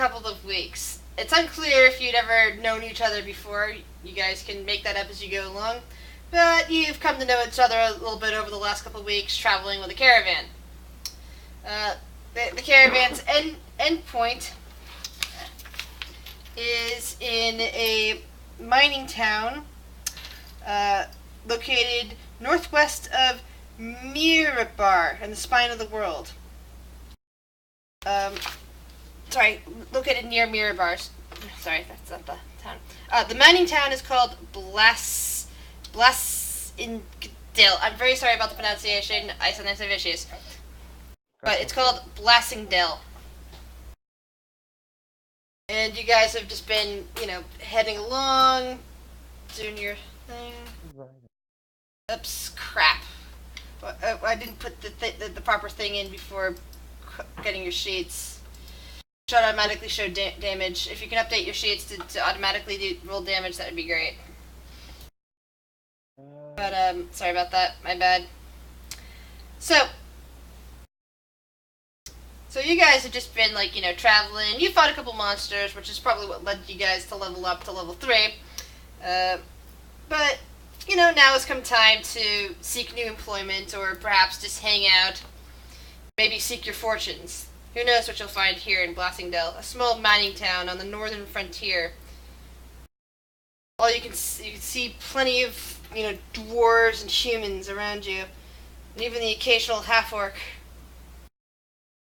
couple of weeks. It's unclear if you'd ever known each other before. You guys can make that up as you go along. But you've come to know each other a little bit over the last couple of weeks traveling with a caravan. The caravan's end point is in a mining town located northwest of Mirabar in the spine of the world. Located near Mirabar. Sorry, that's not the town. The mining town is called Blasingdale. I'm very sorry about the pronunciation. I sometimes have issues. But it's called Blasingdale. And you guys have just been, heading along, doing your thing. Oops, crap. I didn't put the proper thing in before getting your sheets. Should automatically show damage. If you can update your sheets to automatically roll damage, that would be great. But, sorry about that. My bad. So you guys have just been, traveling. You fought a couple monsters, which is probably what led you guys to level up to level 3. But, now has come time to seek new employment, or perhaps just hang out. Maybe seek your fortunes. Who knows what you'll find here in Blasingdale, a small mining town on the northern frontier. You can see plenty of, dwarves and humans around you, and even the occasional half-orc.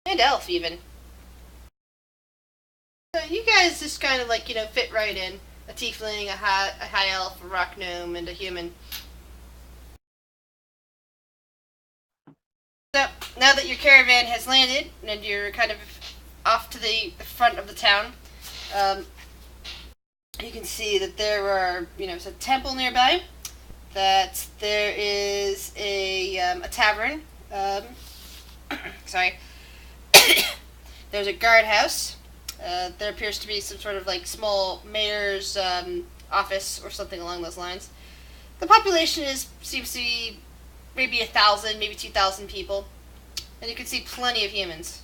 And elf, even. So you guys just kind of, fit right in. A tiefling, a high elf, a rock gnome, and a human. So, now that your caravan has landed, and you're kind of off to the front of the town, you can see that there are, it's a temple nearby, that there is a tavern, sorry, there's a guardhouse, there appears to be some sort of, small mayor's office or something along those lines. The population seems to be maybe 1,000, maybe 2,000 people. And you can see plenty of humans.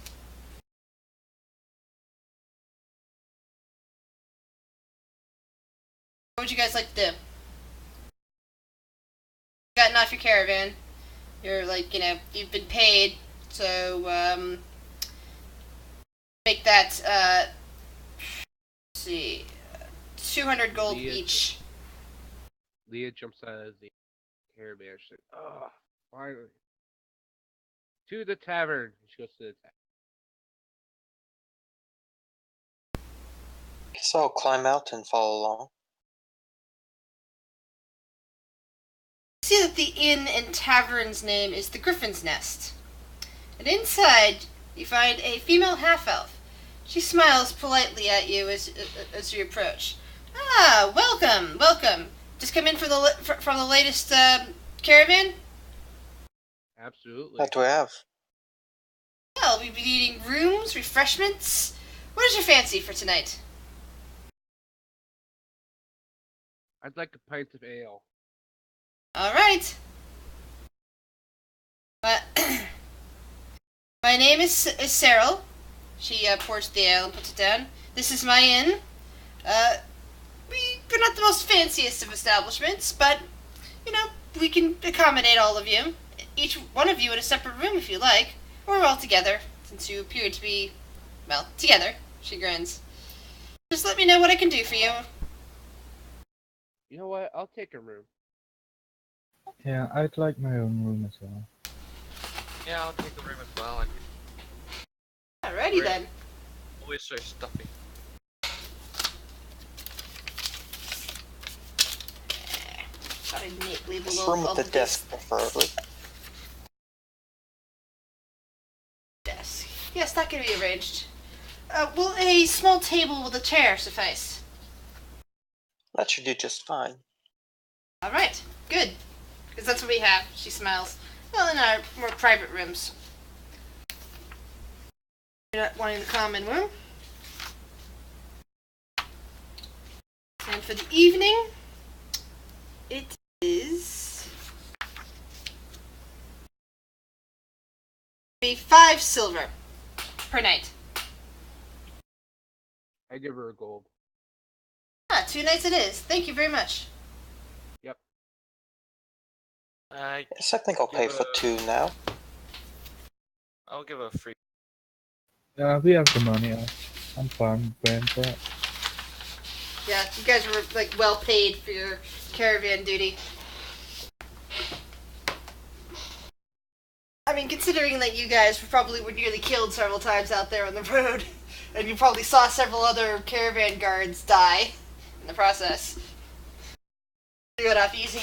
What would you guys like to do? You've gotten off your caravan. You're you've been paid, so, make that, let's see, 200 gold each. Leah jumps out of the caravan. She's like, "Oh, finally. To the tavern." She goes to the tavern. Guess I'll climb out and follow along. See that the inn and tavern's name is the Griffin's Nest. And inside, you find a female half-elf. She smiles politely at you as you approach. Ah, welcome. Just come in from the latest caravan? Absolutely. What do I have? Well, we'll be needing rooms, refreshments. What is your fancy for tonight? I'd like a pint of ale. All right. My name is Cyril. She pours the ale and puts it down. This is my inn. We're not the most fanciest of establishments, but, we can accommodate all of you. Each one of you in a separate room if you like, or all together, since you appear to be, together. She grins. Just let me know what I can do for you. You know what? I'll take a room. Yeah, I'd like my own room as well. Yeah, I'll take the room as well. Alrighty then. Always so stuffy. Neatly This below room with all the of desk, preferably. Desk. Yes, that can be arranged. Will a small table with a chair suffice? That should do just fine. Alright, good. Because that's what we have. She smiles. Well, in our more private rooms. You're not wanting the common room. And for the evening, it is be 5 silver per night. I give her a gold. Ah, 2 nights it is. Thank you very much. Yep. Yes, I think I'll pay for Give 2 now. I'll give a free. Yeah, we have the money. I'm fine paying for it. Yeah, you guys were like well paid for your caravan duty. I mean, considering that you guys probably were nearly killed several times out there on the road, and you probably saw several other caravan guards die in the process. You got off easy.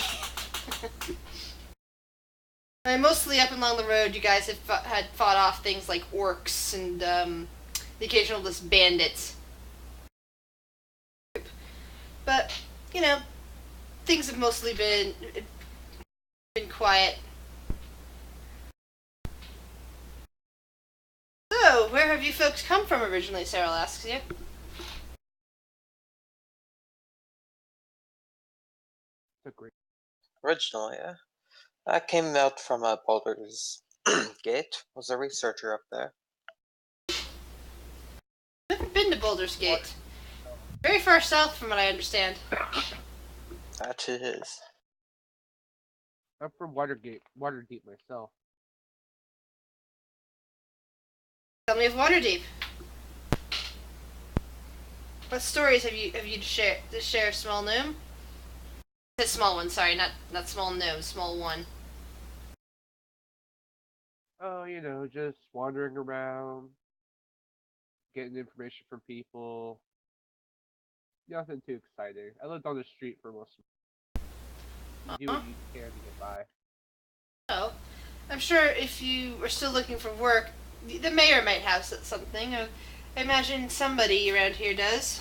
I mean, mostly up and along the road, you guys had fought off things like orcs and the occasional just bandits. But you know, things have mostly been quiet. So, where have you folks come from originally? Cyril asks you. It's a great. Originally, yeah. I came out from Baldur's Gate. Was a researcher up there. Never been to Baldur's Gate. Very far south, from what I understand. That it is. I'm from Waterdeep myself. Tell me of Waterdeep. What stories have you to share, Small Gnome? The small one, sorry, not Small Gnome, Small One. Oh, just wandering around, getting information from people. Nothing too exciting. I lived on the street for most of it. You do what you can to get by. Oh, I'm sure if you are still looking for work, the mayor might have something. I imagine somebody around here does.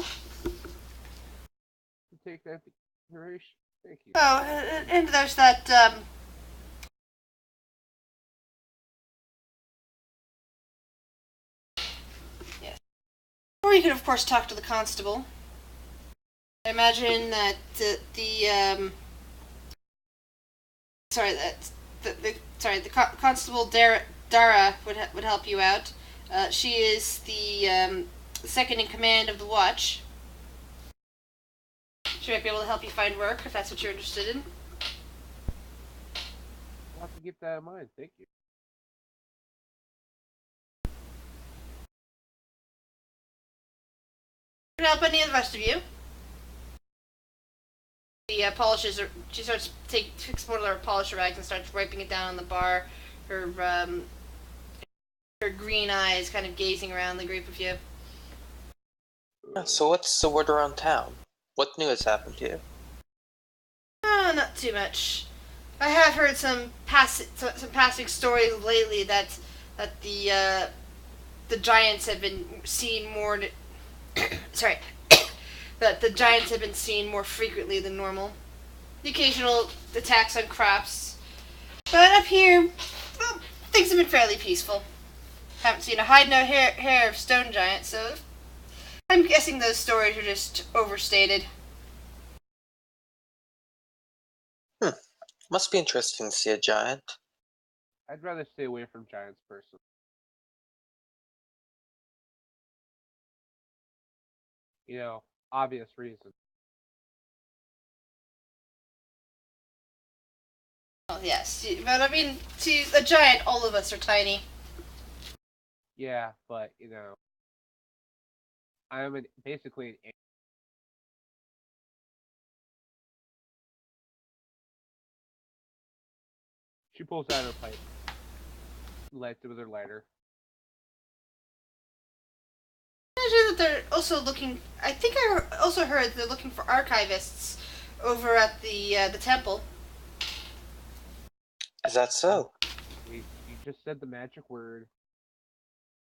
Take that into consideration. Thank you. Oh, and there's that, yes. Or you could, of course, talk to the constable. I imagine that the constable Dara would help you out. She is the second in command of the watch. She might be able to help you find work if that's what you're interested in. I'll have to keep that in mind. Thank you. Can help any of the rest of you. The polishes her. She starts takes one of her polisher rags and starts wiping it down on the bar. Her green eyes kind of gazing around the group of you. So what's the word around town? What new has happened to you? Oh, not too much. I have heard some passing stories lately that the giants have been seen more. Sorry, that the giants have been seen more frequently than normal. The occasional attacks on crops, but up here, well, things have been fairly peaceful. Haven't seen a hide nor hair of stone giants, so I'm guessing those stories are just overstated. Must be interesting to see a giant. I'd rather stay away from giants personally. Obvious reasons. Oh yes, but I mean, to a giant, all of us are tiny. Yeah, but I'm basically an ant. She pulls out her pipe, lights it with her lighter. Imagine that they're also looking. I think I also heard they're looking for archivists over at the temple. Is that so? You just said the magic word.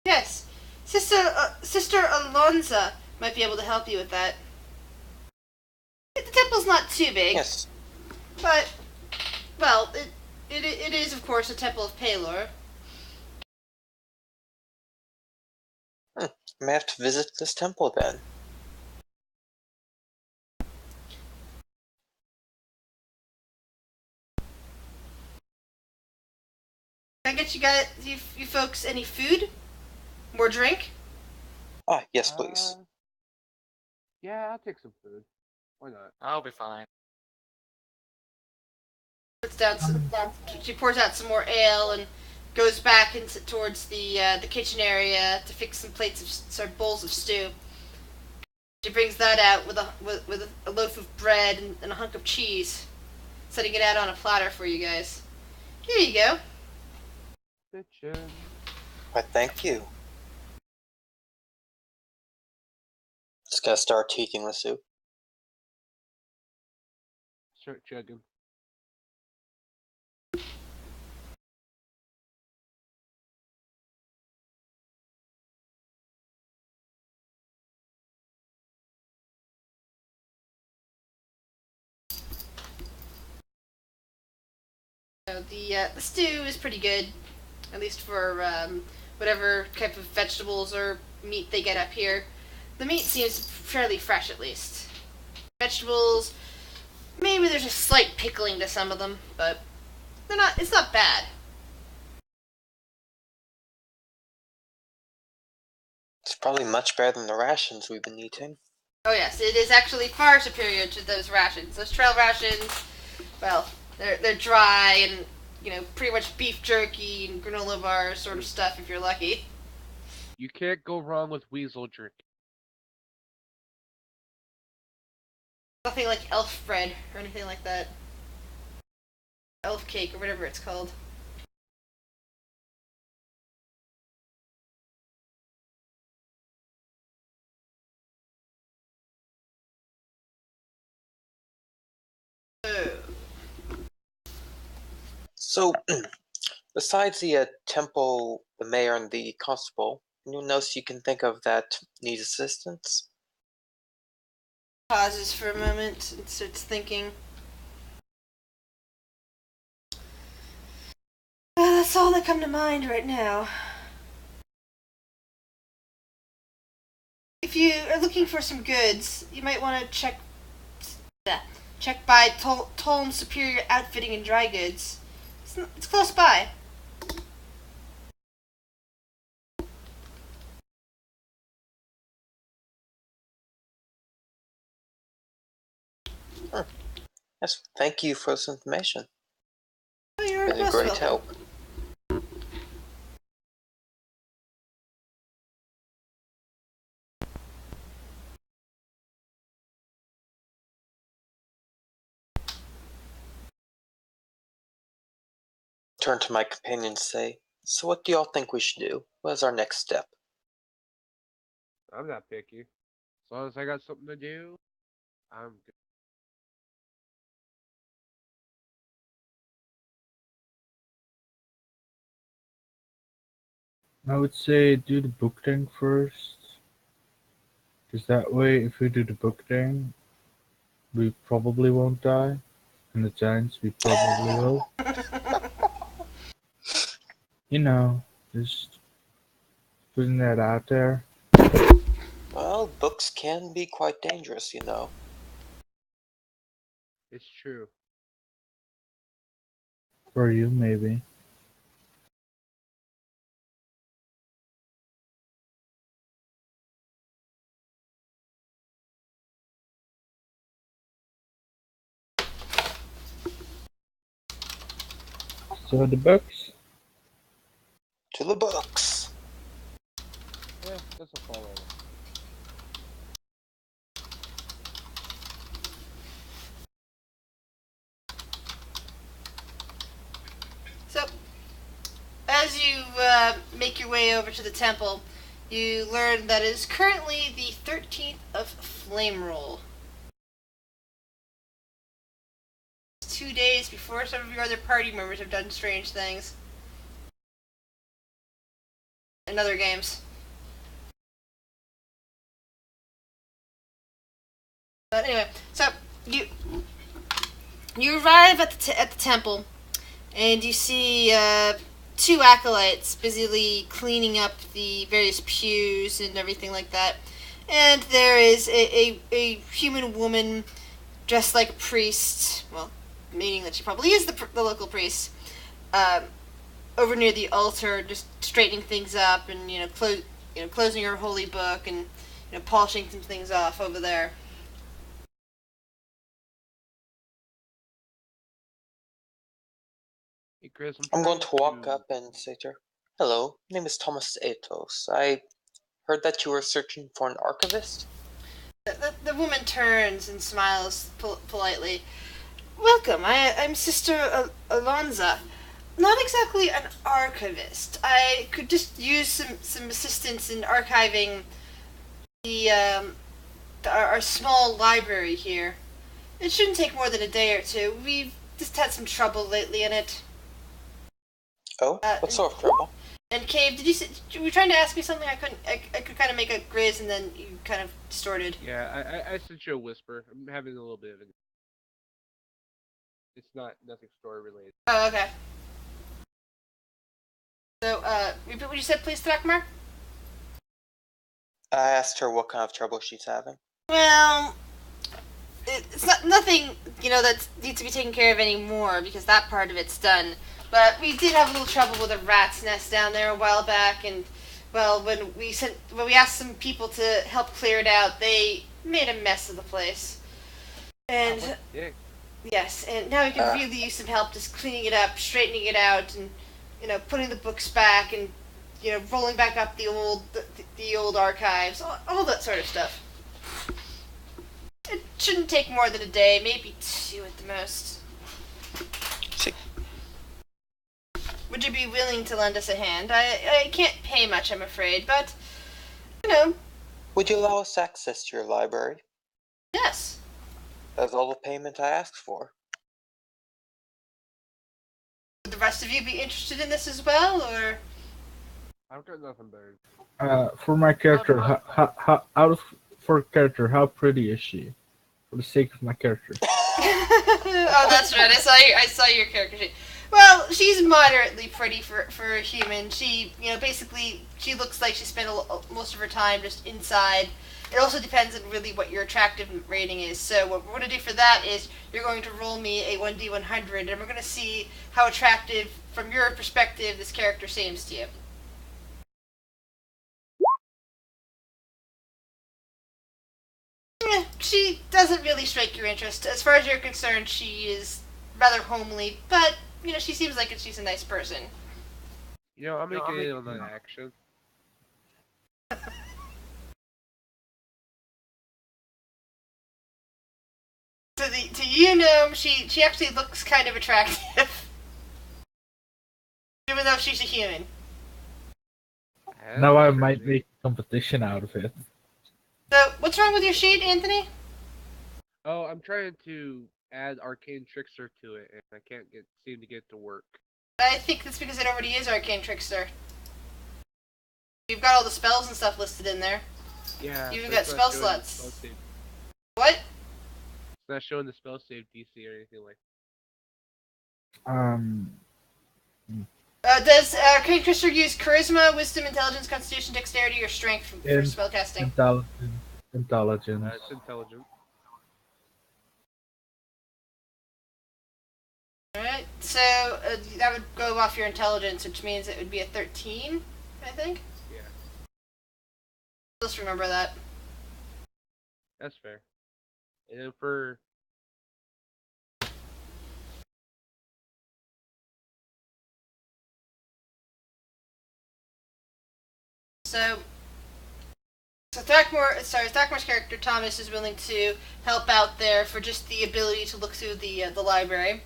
Yes, Sister Alonza might be able to help you with that. The temple's not too big, Yes. but well, it is of course a temple of Palor. I may have to visit this temple then. Can I get you folks any food? More drink? Ah, yes, please. Yeah, I'll take some food. Why not? I'll be fine. Puts down some, she pours out some more ale and goes back towards the kitchen area to fix some plates of bowls of stew. She brings that out with a loaf of bread and a hunk of cheese, setting it out on a platter for you guys. Here you go. Bitchin'. Why, thank you. Just gotta start eating the soup. Start chugging. So the stew is pretty good, at least for whatever type of vegetables or meat they get up here. The meat seems fairly fresh, at least. Vegetables, maybe there's a slight pickling to some of them, but they're not. It's not bad. It's probably much better than the rations we've been eating. Oh yes, it is actually far superior to those rations. Those trail rations, well, they're dry and pretty much beef jerky and granola bars sort of stuff if you're lucky. You can't go wrong with weasel jerky. Nothing like elf bread or anything like that. Elf cake or whatever it's called. So, besides the temple, the mayor, and the constable, anyone else you can think of that needs assistance? Pauses for a moment and starts thinking. That's all that come to mind right now. If you are looking for some goods, you might want to check by Tolm Superior Outfitting and Dry Goods. It's close by. Yes, thank you for this information. Oh, you're Been a most great welcome. help. Turn to my companion and say, so what do y'all think we should do? What is our next step? I'm not picky. As long as I got something to do, I'm good. I would say do the book thing first. Because that way, if we do the book thing, we probably won't die. And the chance we probably will. Just putting that out there. Well, books can be quite dangerous, you know. It's true. For you, maybe. So the books? To the books! Yeah, doesn't fall over. So, as you make your way over to the temple, you learn that it is currently the 13th of Flame Roll. 2 days before some of your other party members have done strange things. In other games. But anyway, so you arrive at the temple, and you see two acolytes busily cleaning up the various pews and everything like that. And there is a human woman dressed like a priest, well, meaning that she probably is the local priest, over near the altar, just straightening things up and closing her holy book and polishing some things off over there. Hey, Chris, I'm going to walk to- up and say to her, "Hello, my name is Thomas Atos. I heard that you were searching for an archivist." The woman turns and smiles politely. Welcome, I'm Sister Alonza. Not exactly an archivist. I could just use some assistance in archiving our small library here. It shouldn't take more than a day or two. We've just had some trouble lately in it. Oh, what sort of trouble? And Cave, you were trying to ask me something? I could kind of make a grizz and then you kind of distorted. Yeah, I sent you a whisper. I'm having a little bit of it. It's nothing story related. Oh, okay. So, repeat what you said, please, Thrakmar? I asked her what kind of trouble she's having. Well, it's nothing, that needs to be taken care of anymore, because that part of it's done. But we did have a little trouble with a rat's nest down there a while back, and, well, when we asked some people to help clear it out, they made a mess of the place. And, Yeah. yes, and now we could really use some help just cleaning it up, straightening it out, and, putting the books back, and, rolling back up the old archives, all that sort of stuff. It shouldn't take more than a day, maybe 2 at the most. See. Would you be willing to lend us a hand? I can't pay much, I'm afraid, but, Would you allow us access to your library? yes. That's all the payment I asked for. Would the rest of you be interested in this as well, or? I've got nothing better. For my character, for character, how pretty is she? For the sake of my character. Oh, that's right. I saw your character sheet. Well, she's moderately pretty for a human. She, basically, she looks like she spent most of her time just inside. It also depends on really what your attractive rating is. So what we're going to do for that is you're going to roll me a 1d100, and we're going to see how attractive, from your perspective, this character seems to you. She doesn't really strike your interest. As far as you're concerned, she is rather homely, but, she seems like she's a nice person. I'm making it on that action. She actually looks kind of attractive. Even though she's a human. Now I might make a competition out of it. So, what's wrong with your sheet, Anthony? Oh, I'm trying to add Arcane Trickster to it, and I can't seem to get it to work. I think that's because it already is Arcane Trickster. You've got all the spells and stuff listed in there. Yeah. You've but got it's not spell showing the slots. spell save- What? It's not showing the spell save DC or anything like Does Arcane Trickster use Charisma, Wisdom, Intelligence, Constitution, Dexterity, or Strength for spellcasting? Intelligence. that. It's intelligent. Alright, so that would go off your intelligence, which means it would be a 13, I think? Yeah. Just remember that. That's fair. And then for So Thrakmar's character, Thomas, is willing to help out there for just the ability to look through the library.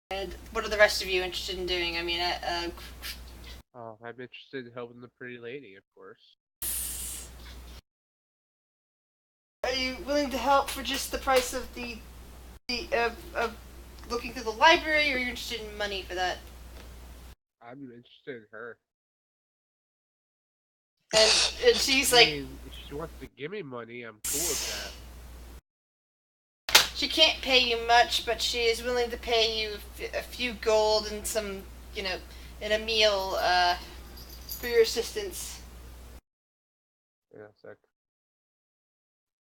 And what are the rest of you interested in doing? I mean, I'm interested in helping the pretty lady, of course. are you willing to help for just the price of of looking through the library, or are you interested in money for that? I'm interested in her. And she's I like, mean, if she wants to give me money, I'm cool with she can't pay you much, but she is willing to pay you a few gold and some, and a meal for your assistance. that. Yeah, sec.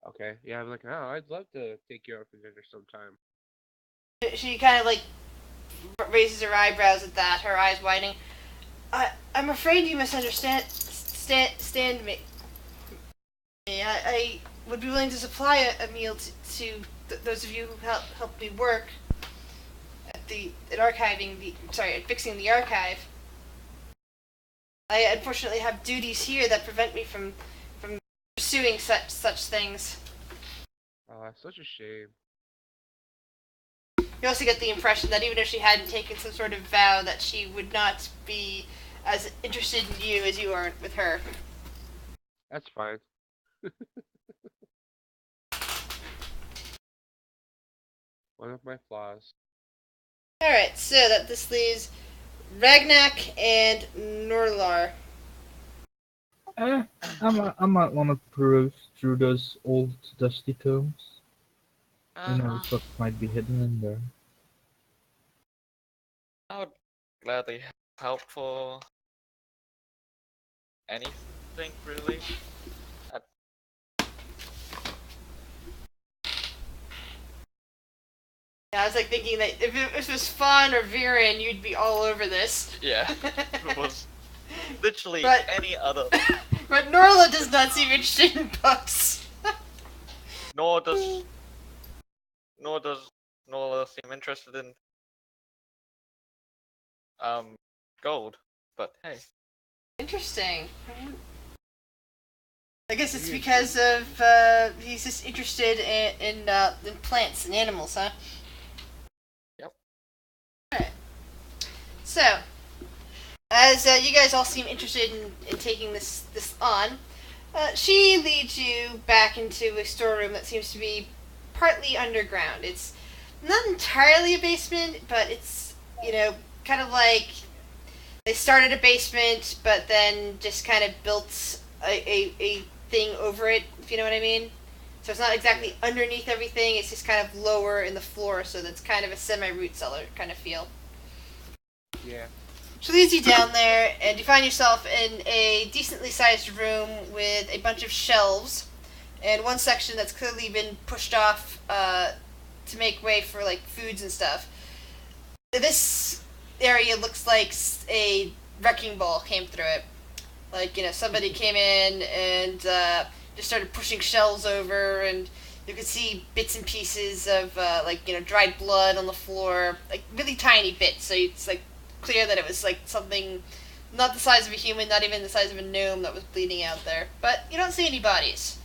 Okay, yeah, I'm like, oh, I'd love to take you out for dinner sometime. She kind of like raises her eyebrows at that, her eyes widening. I'm afraid you misunderstand me. I would be willing to supply a meal to those of you who helped me work at fixing the archive. I unfortunately have duties here that prevent me from pursuing such things. Such a shame. You also get the impression that even if she hadn't taken some sort of vow, that she would not be as interested in you as you are with her. That's fine. One of my flaws. Alright, so this leaves Ragnak and Norlar. I might want to peruse through those old dusty tomes. Who Um, knows what might be hidden in there. I would gladly help for anything really. Yeah, I was like thinking that if it was Fawn or Viren, you'd be all over this. Yeah, it was literally But- any other. But Norla does not seem interested in books. Nor does Nola seem interested in gold. But hey, Interesting. I guess it's because of he's just interested in plants and animals, huh? Yep. Alright. So, as you guys all seem interested in taking this on, she leads you back into a storeroom that seems to be partly underground. It's not entirely a basement, but it's, kind of like they started a basement, but then just kind of built a thing over it, if you know what I mean. So it's not exactly underneath everything, it's just kind of lower in the floor, so that's kind of a semi-root cellar kind of feel. Yeah. She leads you down there, and you find yourself in a decently sized room with a bunch of shelves, and one section that's clearly been pushed off to make way for like foods and stuff. This area looks like a wrecking ball came through it. Like, somebody came in and just started pushing shelves over, and you could see bits and pieces of dried blood on the floor, like really tiny bits. So it's like clear that it was like something not the size of a human, not even the size of a gnome that was bleeding out there. But you don't see any bodies.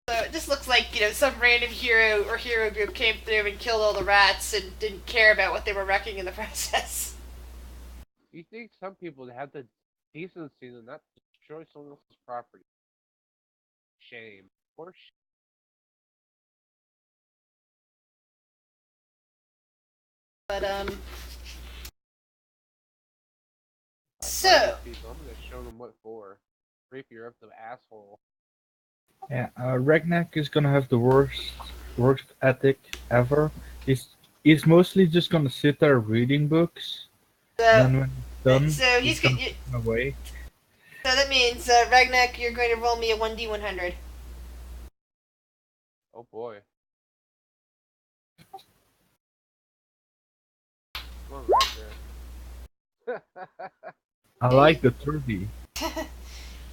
So it just looks like, some random hero or hero group came through and killed all the rats and didn't care about what they were wrecking in the process. You think some people have the decency to not destroy someone else's property? Shame. Or But, I So- find these people, I'm gonna show them what for. Rapier up the asshole. Yeah, Ragnak is gonna have the worst work ethic ever. He's mostly just gonna sit there reading books, and then when he's done, so he's gonna put them away. So that means, Ragnak, you're going to roll me a 1d100. Oh boy. Come on, Rapier. I like the 30.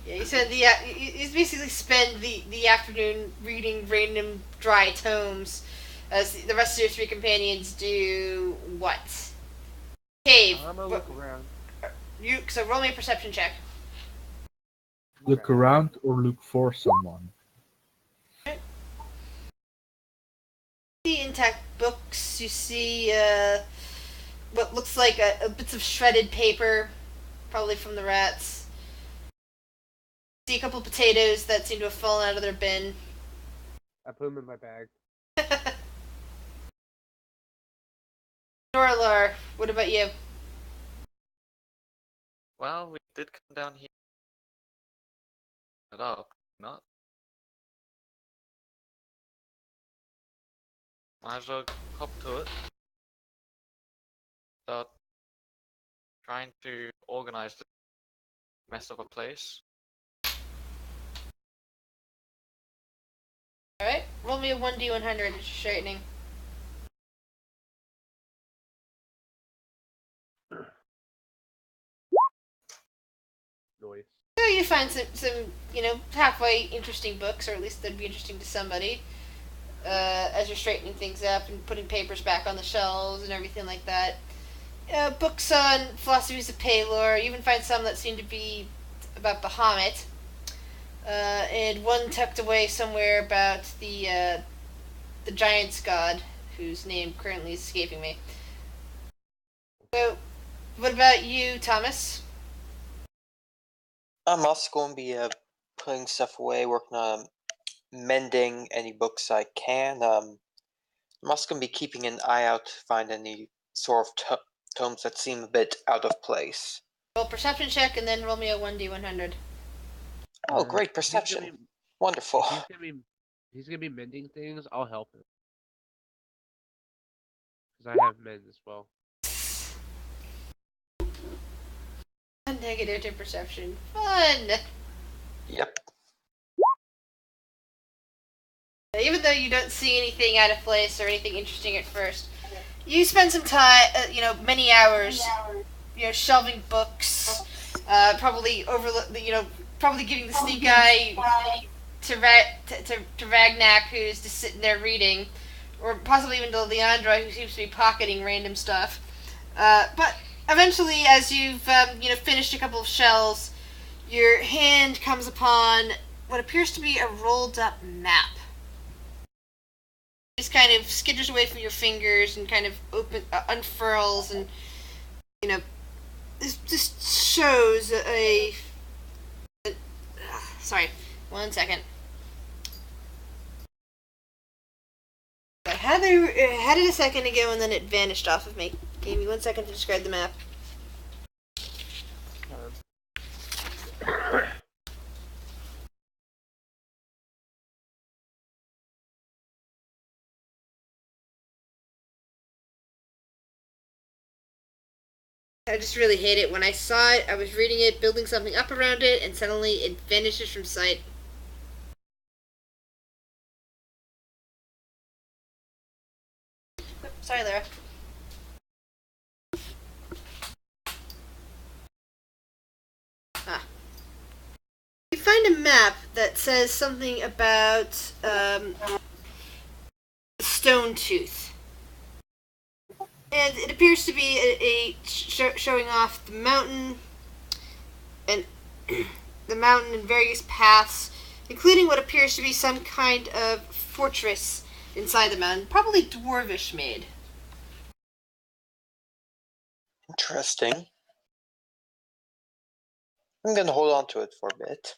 Yeah, you said you basically spend the afternoon reading random dry tomes, as the rest of your three companions do what? Cave. I'm gonna look around. So roll me a perception check. Look around or look for someone. See intact books. You see what looks like a bits of shredded paper, probably from the rats. See a couple potatoes that seem to have fallen out of their bin. I put them in my bag. Norlar, what about you? well, we did come down here. But not. Might as well hop to it. Start trying to organize this mess of a place. Alright, roll me a 1d100 as straightening. Noise. Good, you find some halfway interesting books, or at least that'd be interesting to somebody. As you're straightening things up and putting papers back on the shelves and everything like that. Books on philosophies of Palor. You even find some that seem to be about Bahamut. And one tucked away somewhere about the Giants god, whose name currently is escaping me. So, what about you, Thomas? I'm also going to be putting stuff away, working on mending any books I can. I'm also going to be keeping an eye out to find any sort of tomes that seem a bit out of place. Roll perception check and then roll me a 1d100. Oh, great perception! Wonderful. He's gonna be mending things. I'll help him because I have mend as well. A negative to perception. Fun! Yep. Even though you don't see anything out of place or anything interesting at first, you spend some time, many hours, shelving books, probably probably giving the sneak eye to Ragnak, who's just sitting there reading, or possibly even to Leandra, who seems to be pocketing random stuff. But eventually, as you've finished a couple of shells, your hand comes upon what appears to be a rolled up map. Just kind of skitters away from your fingers and kind of unfurls, and this just shows sorry, 1 second. I had it a second ago and then it vanished off of me. Give me 1 second to describe the map. I just really hate it. When I saw it, I was reading it, building something up around it, and suddenly it vanishes from sight. Oops, sorry, Lara. You find a map that says something about Stone Tooth. And it appears to be showing off the mountain and the mountain and various paths, including what appears to be some kind of fortress inside the mountain, probably dwarvish made. Interesting. I'm going to hold on to it for a bit.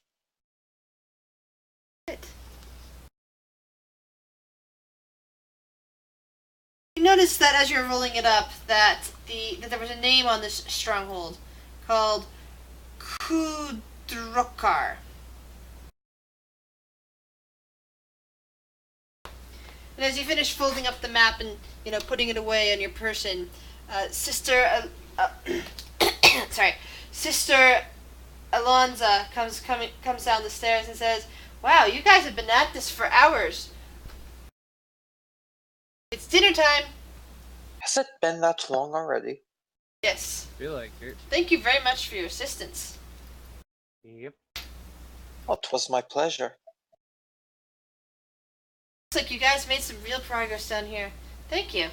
You notice that as you're rolling it up, that there was a name on this stronghold called Kudrokar. And as you finish folding up the map and putting it away on your person, Sister Alonza comes down the stairs and says, "Wow, you guys have been at this for hours. It's dinner time." Has it been that long already? Yes. I feel like it. Thank you very much for your assistance. Yep. Oh, it was my pleasure. Looks like you guys made some real progress down here. Thank you.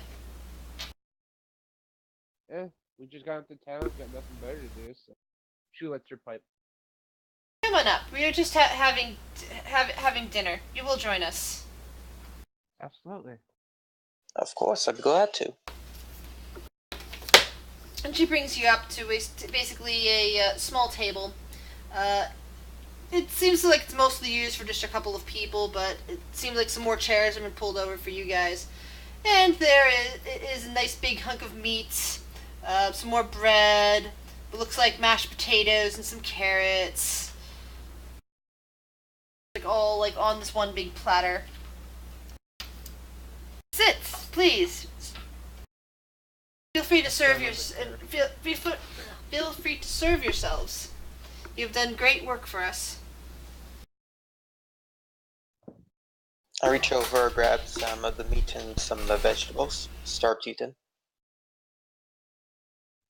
We just got into town. Got nothing better to do. So she lets her pipe. Come on up. We are just having dinner. You will join us. Absolutely. Of course, I'd be glad to. And she brings you up to basically a small table. It seems like it's mostly used for just a couple of people, but it seems like some more chairs have been pulled over for you guys. And there is a nice big hunk of meat, some more bread, it looks like mashed potatoes and some carrots. All on this one big platter. Sit, please. Feel free to serve feel free to serve yourselves. You've done great work for us. I reach over, grab some of the meat and some of the vegetables, start eating.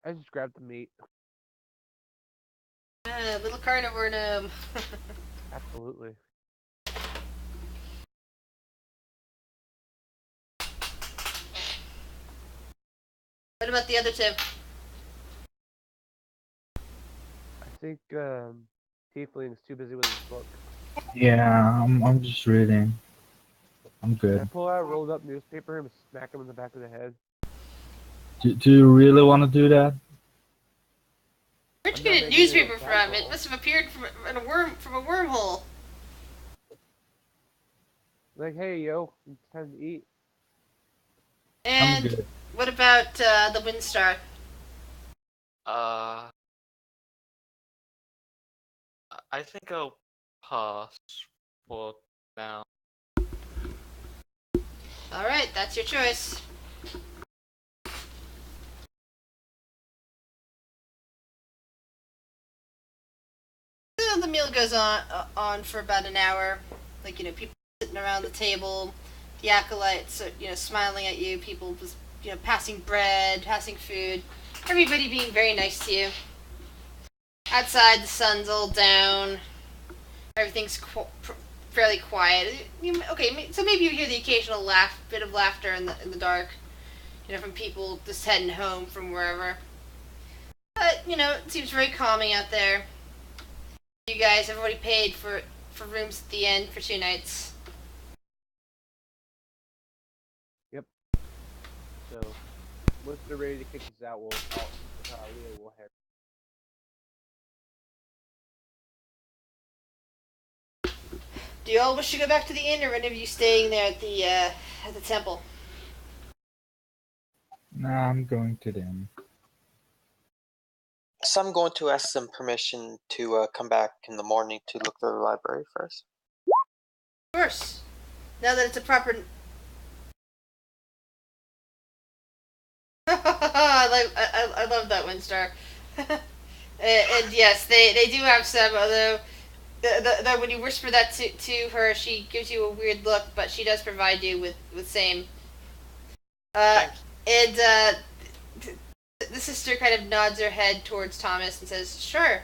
I just grabbed the meat. Little carnivore gnome. Absolutely. What about the other two? I think Tiefling's too busy with his book. Yeah, I'm just reading. I'm Can I good. pull out a rolled up newspaper and smack him in the back of the head? Do you really want to do that? Where'd you I'm not get a making it a newspaper from? It tackle. must have appeared from a wormhole. Like, hey, yo, it's time to eat. I'm And good. what about the Windstar? I think I'll pass for now. All right, that's your choice. So the meal goes on for about an hour. Like, people sitting around the table, the acolytes, smiling at you. People just, passing bread, passing food. Everybody being very nice to you. Outside, the sun's all down. Everything's fairly quiet. Okay, so maybe you hear the occasional bit of laughter in the dark. From people just heading home from wherever. But it seems very calming out there. You guys have already paid for rooms at the inn for 2 nights. So, once they're ready to kick us out, Leah will head. Do you all wish to go back to the inn, or any of you staying there at the temple? Nah, I'm going to them. So I'm going to ask them permission to come back in the morning to look through the library first. Of course. Now that it's a proper. I love that Windstar. and yes, they do have some. Although, when you whisper that to her, she gives you a weird look, but she does provide you with same. Thanks. And the sister kind of nods her head towards Thomas and says, "Sure,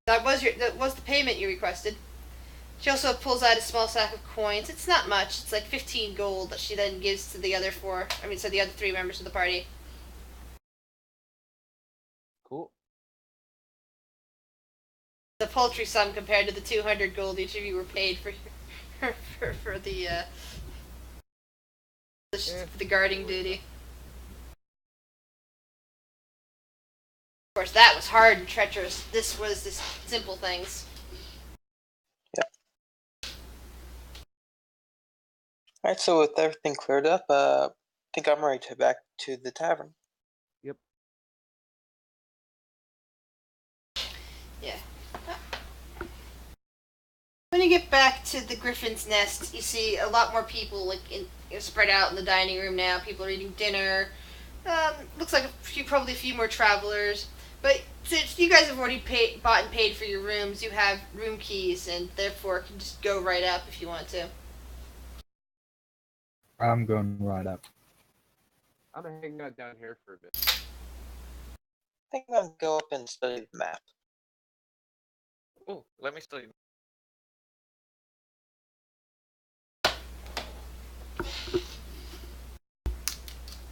that was the payment you requested." She also pulls out a small sack of coins. It's not much. It's like 15 gold that she then gives to the other 3 members of the party. Cool. The paltry sum compared to the 200 gold each of you were paid for the guarding duty. Of course, that was hard and treacherous. This was just simple things. Alright, so with everything cleared up, I think I'm ready to head back to the tavern. Yep. Yeah. When you get back to the Griffin's Nest, you see a lot more people spread out in the dining room now. People are eating dinner. Looks like probably a few more travelers. But since you guys have already bought and paid for your rooms, you have room keys and therefore can just go right up if you want to. I'm going right up. I'm gonna hang out down here for a bit. I think I'm going to go up and study the map. Oh, let me study.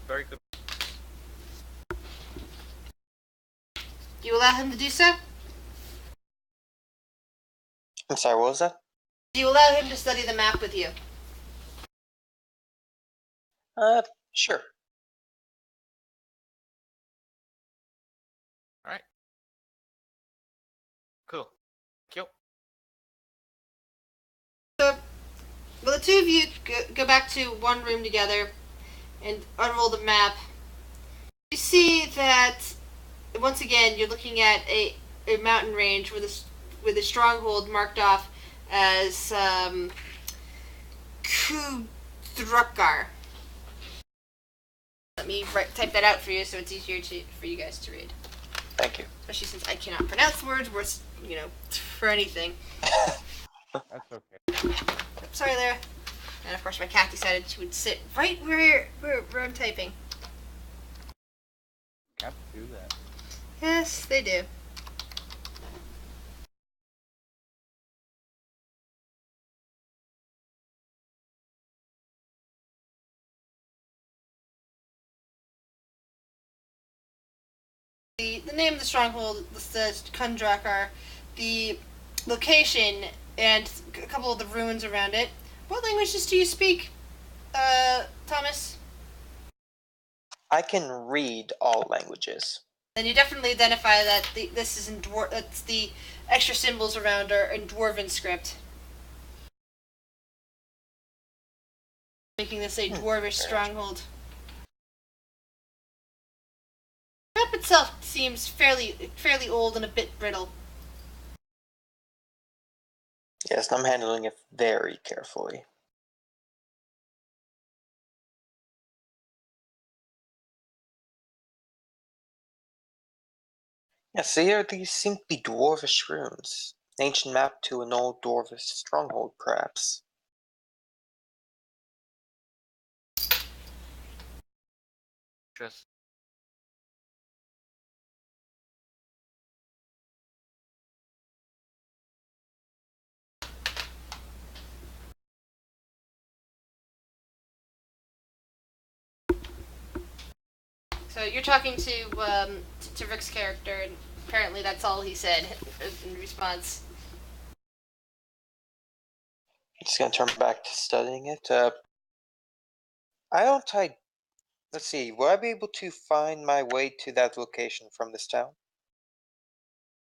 Very good. Do you allow him to do so? I'm sorry, what was that? Do you allow him to study the map with you? Sure. Alright. Cool. Thank you. Well, the two of you go back to one room together and unroll the map. You see that once again you're looking at a mountain range with a stronghold marked off as Kudrukar. Let me type that out for you so it's easier for you guys to read. Thank you. Especially since I cannot pronounce words worth, for anything. That's okay. Sorry, Lara. And of course, my cat decided she would sit right where I'm typing. Cats do that. Yes, they do. the name of the stronghold, the Kundrakar, the location, and a couple of the ruins around it. What languages do you speak, Thomas? I can read all languages. Then you definitely identify that this is in that's the extra symbols around are in Dwarven script, making this a Dwarvish stronghold. The map itself seems fairly old and a bit brittle. Yes, I'm handling it very carefully. Yes, here these seem to be dwarvish ruins. An ancient map to an old dwarvish stronghold, perhaps. Just So you're talking to Rick's character, and apparently that's all he said in response. I'm just gonna turn back to studying it. Let's see, will I be able to find my way to that location from this town?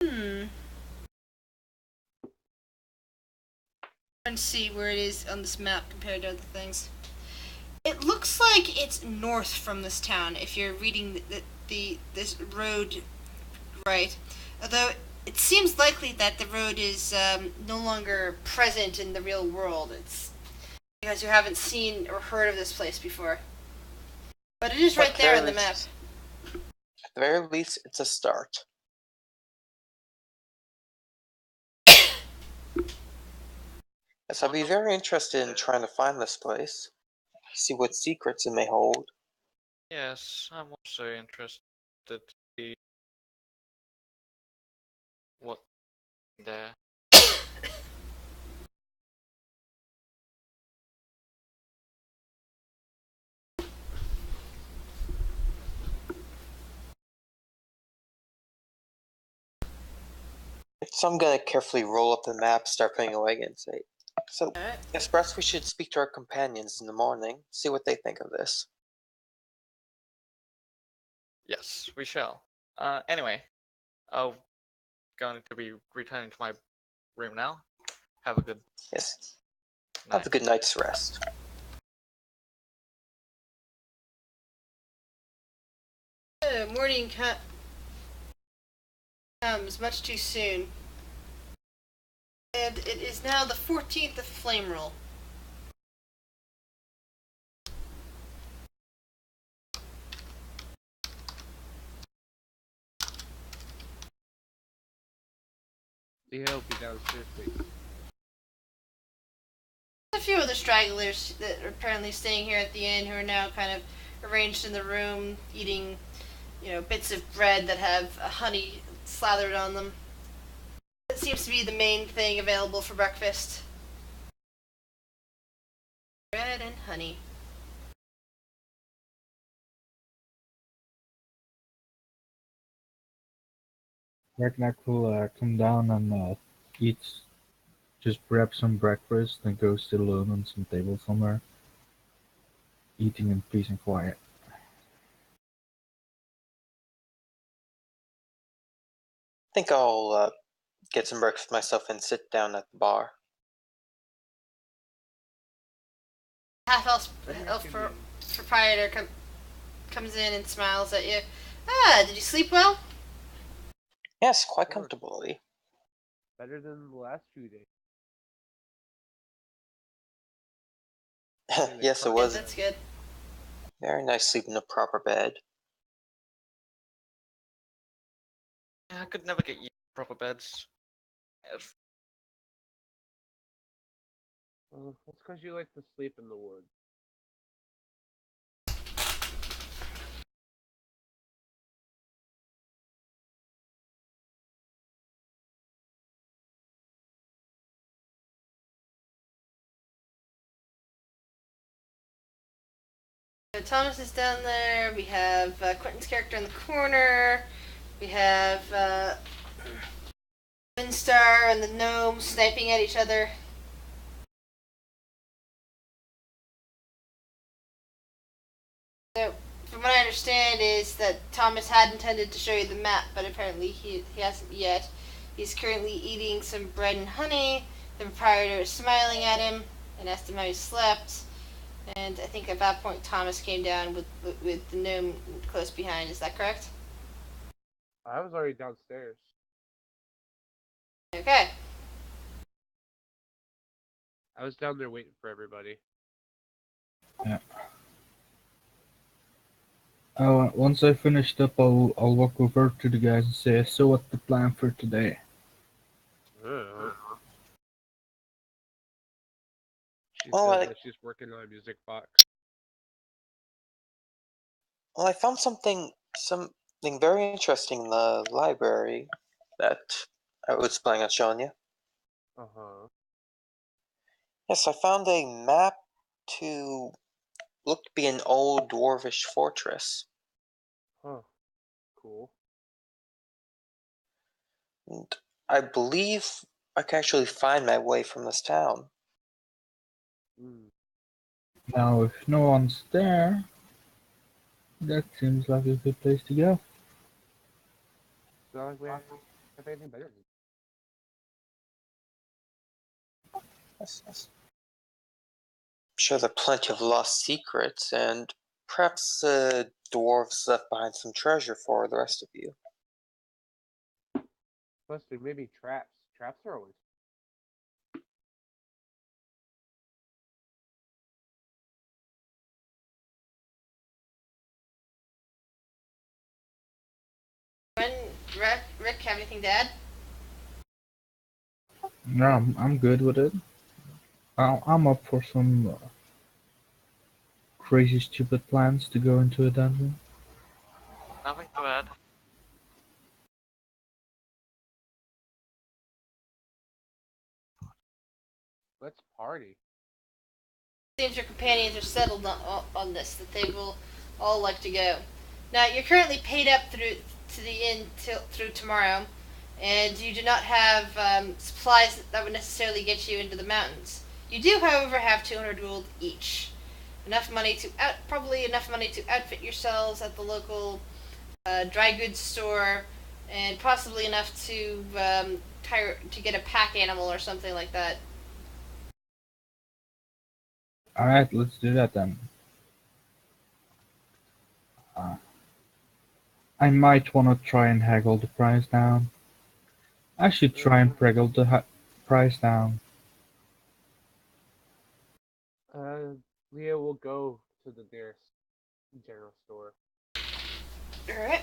Trying to see where it is on this map compared to other things. It looks like it's north from this town if you're reading this road right. Although it seems likely that the road is no longer present in the real world. It's because you haven't seen or heard of this place before. But it is right there on the map. At the very least, it's a start. Yes, I'd be very interested in trying to find this place. See what secrets it may hold. yes, I'm also interested to see what there. So I'm gonna carefully roll up the map, start putting away and say, so, Alright. yes, perhaps we should speak to our companions in the morning, see what they think of this. Yes, we shall. Anyway, I'm going to be returning to my room now. Have a good Yes, night. have a good night's rest. Morning comes much too soon. And it is now the 14th of Flame Roll. The hill be downstairs, please. A few other stragglers that are apparently staying here at the inn who are now kind of arranged in the room, eating, bits of bread that have honey slathered on them. It seems to be the main thing available for breakfast. Bread and honey. Ragnar will come down and eat, just grab some breakfast, then go sit alone on some table somewhere, eating in peace and quiet. I think I'll get some breakfast myself and sit down at the bar. Half-elf proprietor comes in and smiles at you. Did you sleep well? Yes, quite comfortably. Better than the last few days. Yes, it Yeah, was that's good. very nice sleeping in a proper bed. I could never get used to proper beds. Yes. Well, that's because you like to sleep in the woods. So Thomas is down there. We have Quentin's character in the corner. We have Windstar and the gnome sniping at each other. So, from what I understand, is that Thomas had intended to show you the map, but apparently he hasn't yet. He's currently eating some bread and honey. The proprietor is smiling at him and asked him how he slept. And I think at that point Thomas came down with the gnome close behind. Is that correct? I was already downstairs. Okay. I was down there waiting for everybody. Yeah. Once I finished up, I'll walk over to the guys and say, so what's the plan for today? She Oh, said that she's working on a music box. Well, I found something very interesting in the library that I was planning on showing you. Uh-huh. Yes, I found a map to look to be an old dwarvish fortress. Huh. Cool. And I believe I can actually find my way from this town. Now, if no one's there, that seems like a good place to go. It's not like we have anything better than Yes. I'm sure there are plenty of lost secrets, and perhaps the dwarves left behind some treasure for the rest of you. Plus, there may be traps. Traps are always. Rick, have anything to add? No, I'm good with it. I'm up for some crazy, stupid plans to go into a dungeon. Nothing to add. Let's party. Seems your companions are settled on this, that they will all like to go. Now, you're currently paid up through to the inn through tomorrow, and you do not have supplies that would necessarily get you into the mountains. You do, however, have 200 gold each. Probably enough money to outfit yourselves at the local dry goods store, and possibly enough to get a pack animal or something like that. Alright, let's do that then. I might want to try and haggle the price down. I should try and haggle the price down. Leah will go to the nearest general store. Alright.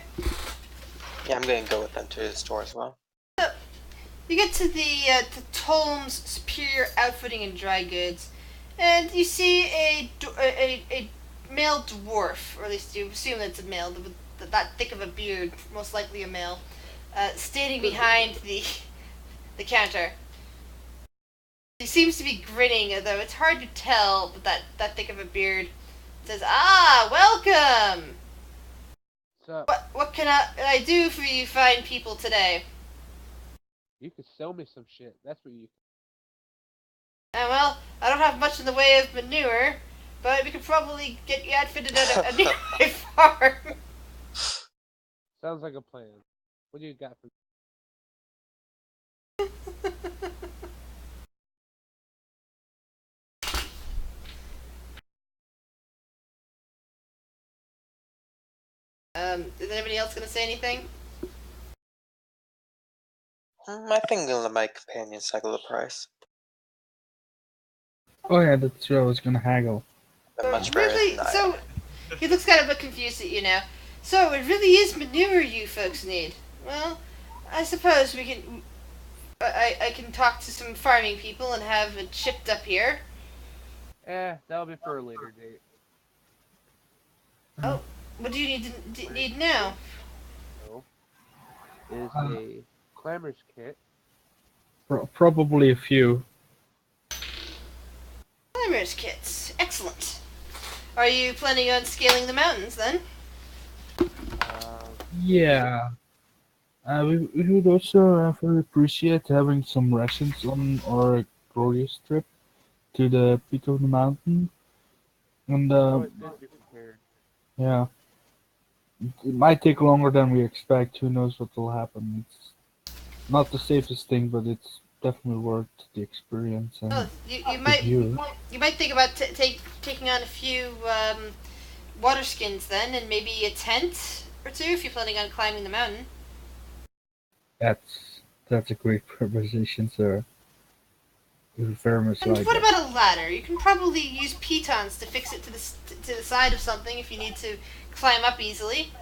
Yeah, I'm going to go with them to the store as well. You get to to Tolm's Superior Outfitting and Dry Goods, and you see a male dwarf, or at least you assume it's a male, with that thick of a beard, most likely a male, standing behind the counter. He seems to be grinning, although it's hard to tell with that thick of a beard. It says, "Ah, welcome! What's up? What can I do for you fine people today?" You could sell me some shit. That's what you. Well, I don't have much in the way of manure, but we could probably get you outfitted at a nearby farm. Sounds like a plan. What do you got for? Is anybody else gonna say anything? I think I'm going to let my companions haggle the price. Oh yeah, that's true, I was gonna haggle. They're much better Really? than I So am. he looks kind of a bit confused at you now. So it really is manure you folks need. Well, I suppose we can. I can talk to some farming people and have it shipped up here. That'll be for a later date. Oh, what do you need now? So, is a clamor's kit. Probably a few. Climbers kits. Excellent. Are you planning on scaling the mountains then? Yeah. We would also very appreciate having some rations on our glorious trip to the peak of the mountain. And Oh, it's good to be prepared. yeah, it might take longer than we expect. Who knows what will happen? It's not the safest thing, but it's definitely worth the experience Oh, and you the might view. you might think about taking on a few water skins then, and maybe a tent or two if you're planning on climbing the mountain. That's a great proposition, sir. We very much And like what it. about a ladder? You can probably use pitons to fix it to the side of something if you need to climb up easily.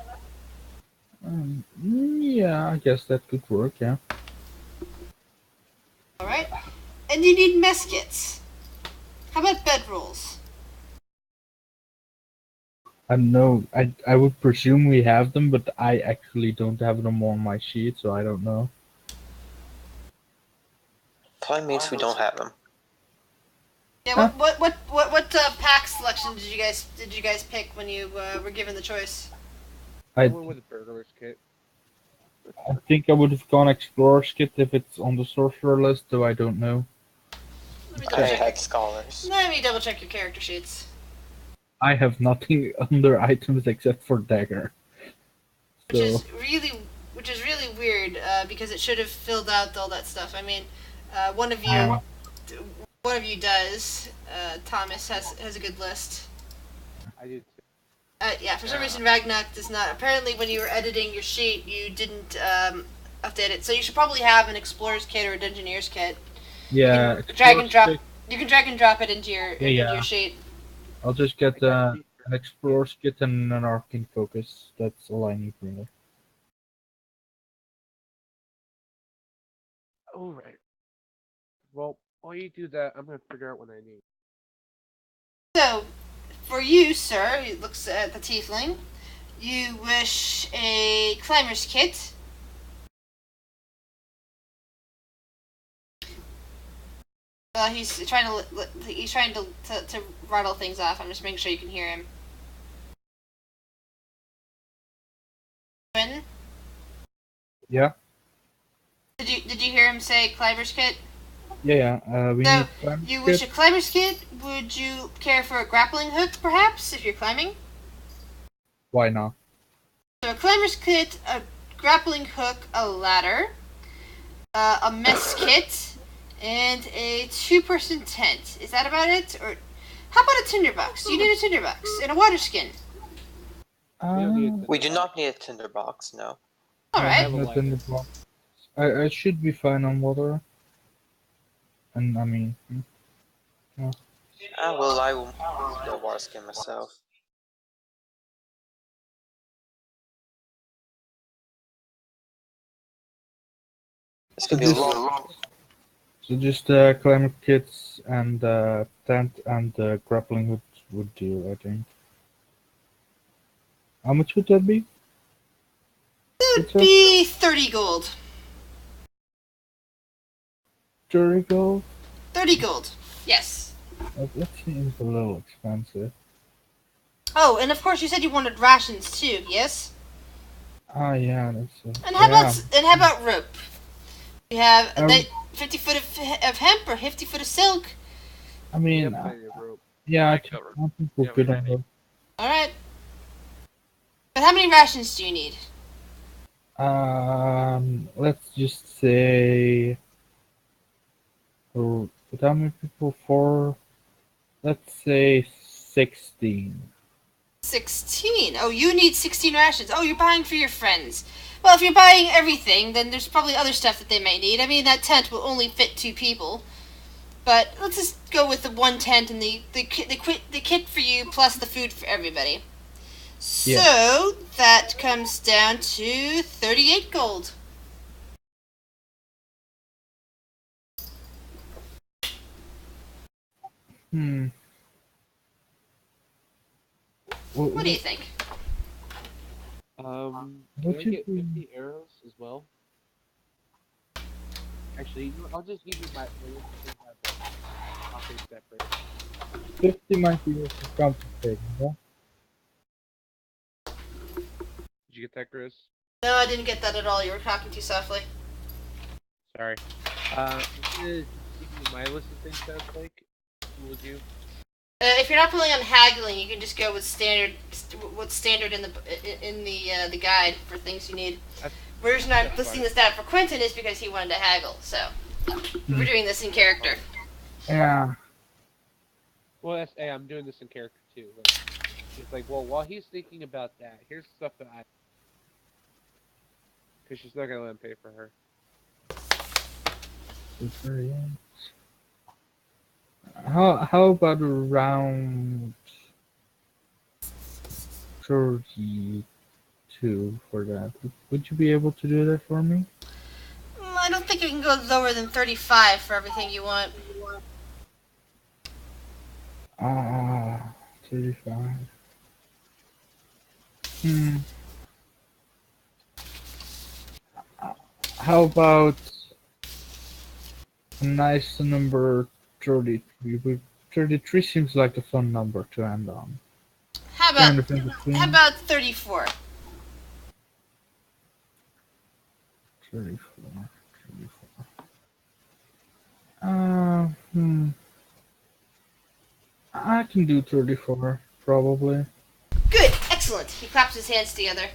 Yeah, I guess that could work. Yeah. All right, and you need mess kits. How about bedrolls? I don't know. I would presume we have them, but I actually don't have them on my sheet, so I don't know. Probably means we don't have them. Yeah, Huh? what pack selection did you guys pick when you were given the choice? I I went with a burglar's kit. I think I would have gone Explorer's Kit if it's on the sorcerer list, though I don't know. Let me I double check. had scholars. Let me double check your character sheets. I have nothing under items except for dagger. Which So is really weird because it should have filled out all that stuff. I mean, one of you Yeah. does. Thomas has a good list. I did too. Yeah, for some reason Ragnak does not. Apparently, when you were editing your sheet, you didn't update it. So you should probably have an explorer's kit or a dungeoneer's kit. yeah, You can drag and Explorer's drop. Kit, You can drag and drop it into Yeah. your sheet. I'll just I get got an Explorer's Kit and an Arcane Focus. That's all I need really. All right. Well, while you do that, I'm gonna figure out what I need. So, for you, sir, he looks at the tiefling. You wish a climber's kit. He's trying to rattle things off. I'm just making sure you can hear him. Quinn, Yeah, did you hear him say climber's kit? yeah. We So, need Climber's you Kit. wish a climber's kit. Would you care for a grappling hook, perhaps, if you're climbing? Why not? So a climber's kit, a grappling hook, a ladder, a mess kit, and a two-person tent. Is that about it? Or how about a tinderbox? You need a tinderbox and a water skin. We don't need Uh, a We do not need a tinderbox, no. All I right. have not in the box. I should be fine on water. And I mean, Well, I will go water skin myself. It's gonna be a long. so just climate kits and tent and grappling hook would do, I think. How much would that be? It would be 30 gold. 30 gold? 30 gold. Yes. That seems a little expensive. Oh, and of course you said you wanted rations too. Yes. Ah, yeah, that's. And how Yeah. how about rope? We have Um, 50 foot of hemp or 50 foot of silk. I We mean, have plenty of rope. yeah, I Yeah, think covered. I think we're Yeah, good we on need- that. All right. But how many rations do you need? Let's just say. Oh, with how many people? Four. Let's say 16. 16. Oh, you need 16 rations. Oh, you're buying for your friends. Well, if you're buying everything, then there's probably other stuff that they might need. I mean, that tent will only fit 2 people. But let's just go with the one tent and the kit for you plus the food for everybody. So that comes down to 38 gold. Hmm. What do you think? Can What I you get do? 50 arrows as well? Actually, you know what, I'll just give you my. I'll pay separate. 50 might be compensating, yeah? Did you get that, Chris? No, I didn't get that at all. You were talking too softly. Sorry. Speaking of my list of things that I'd like, what would you? If you're not planning on haggling, you can just go with standard. What's standard in the guide for things you need. That's- The reason I'm that's listing fine. this down for Quentin is because he wanted to haggle. So we're doing this in character. Yeah. Well, hey, I'm doing this in character too. Like, she's like, well, while he's thinking about that, here's stuff that I. Because she's not gonna let him pay for her. Super, yeah. How about around 32 for that? Would you be able to do that for me? I don't think you can go lower than 35 for everything you want. 35. Hmm. How about a nice number 33? 33 seems like a fun number to end on. How Kind about of in between. how about 34? 34. 34. I can do 34, probably. Good, excellent. He claps his hands together.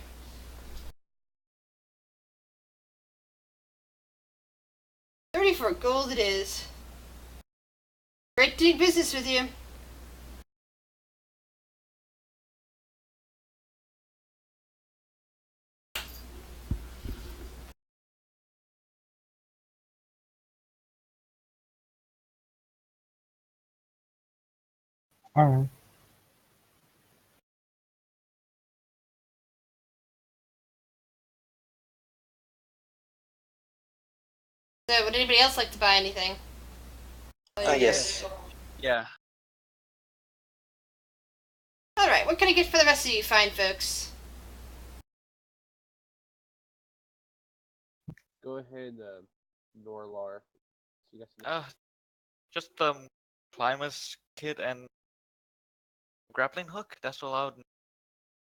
$34 gold it is. Great doing business with you. Alright. So, would anybody else like to buy anything? Yes. Yeah. Alright, what can I get for the rest of you fine folks? Go ahead, Norlar. So you got some- Just climber's kit and grappling hook. That's allowed,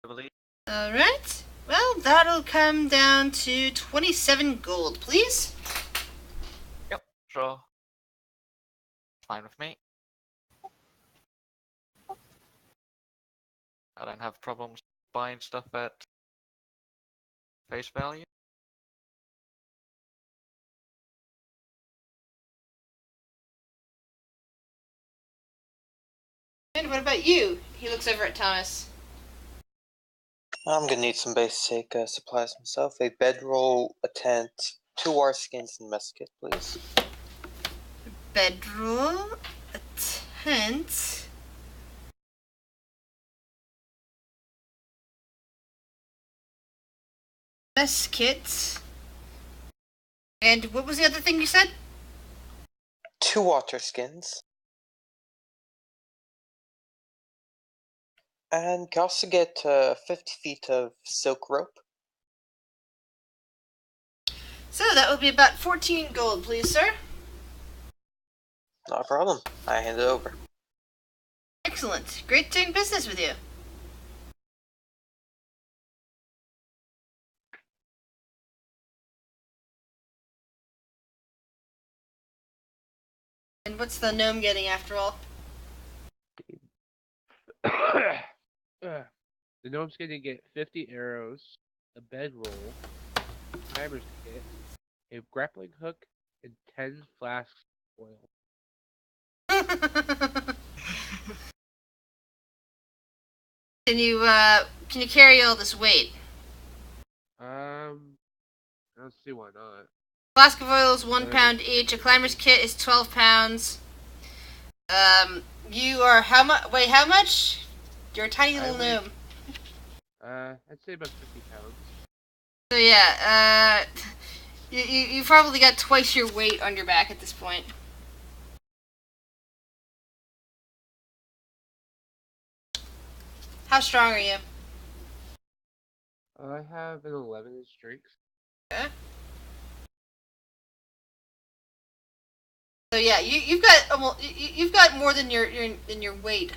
I believe. Alright. Well, that'll come down to 27 gold, please. Yep, sure. Fine with me. I don't have problems buying stuff at face value. And what about you? He looks over at Thomas. I'm gonna need some basic supplies myself. A bedroll, a tent, 2 war skins, and mess kit, please. Bedroll, a tent, mess kit, and what was the other thing you said? 2 water skins. And can also get 50 feet of silk rope. So that would be about 14 gold, please, sir. Not a problem. I hand it over. Excellent. Great doing business with you. And what's the gnome getting after all? The gnome's gonna get 50 arrows, a bedroll, a climber's kit, a grappling hook, and 10 flasks of oil. Can you carry all this weight? I don't see why not. Flask of oil is 1 pound each. A climber's kit is 12 pounds. You are how much? Wait, how much? You're a tiny little weigh- gnome. I'd say about 50 pounds. So yeah, you probably got twice your weight on your back at this point. How strong are you? I have an 11-inch strength. Okay. So yeah, you've got almost you've got more than your weight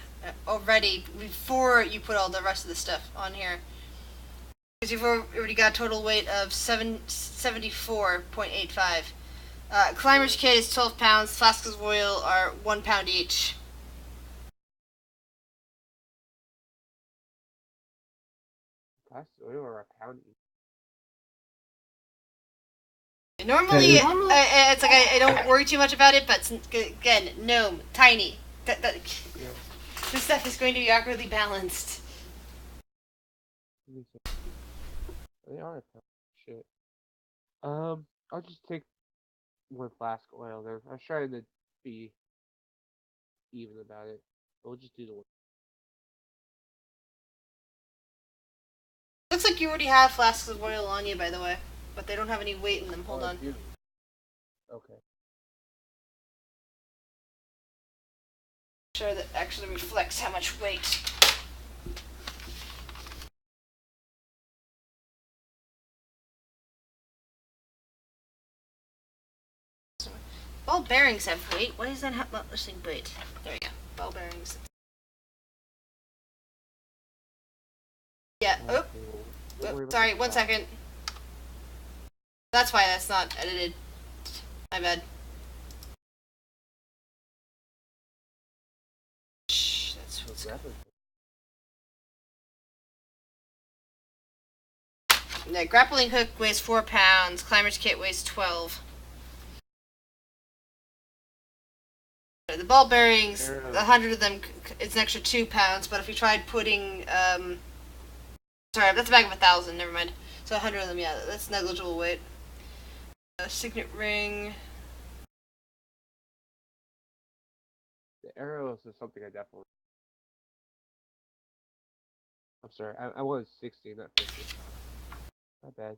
already before you put all the rest of the stuff on here. Because you've already got a total weight of 74.85. Climber's Kit is 12 pounds. Flasks of oil are 1 pound each. Glass oil or a pound each? Normally, it's like I don't worry too much about it, but again, gnome, tiny. Yeah. This stuff is going to be awkwardly balanced. They are a pound. Shit. I'll just take 1 flask of oil then. I was trying to be even about it. We'll just do the one. Looks like you already have flasks of oil on you, by the way, but they don't have any weight in them. Hold on. You. Okay. Sure that actually reflects how much weight. Ball bearings have weight. Why is that not listing weight? There we go. Ball bearings. Yeah. Oh, sorry. 1 second. That's why that's not edited. My bad. Shh. That's what's Grab it. The grappling hook weighs 4 pounds. Climber's Kit weighs 12. The ball bearings, 100 of them, it's an extra 2 pounds. But if you tried putting, sorry, that's a bag of 1,000. Never mind. So 100 of them, yeah, that's negligible weight. Signet ring. The arrows is something I definitely. I'm sorry. I was 60, not 50. Not bad.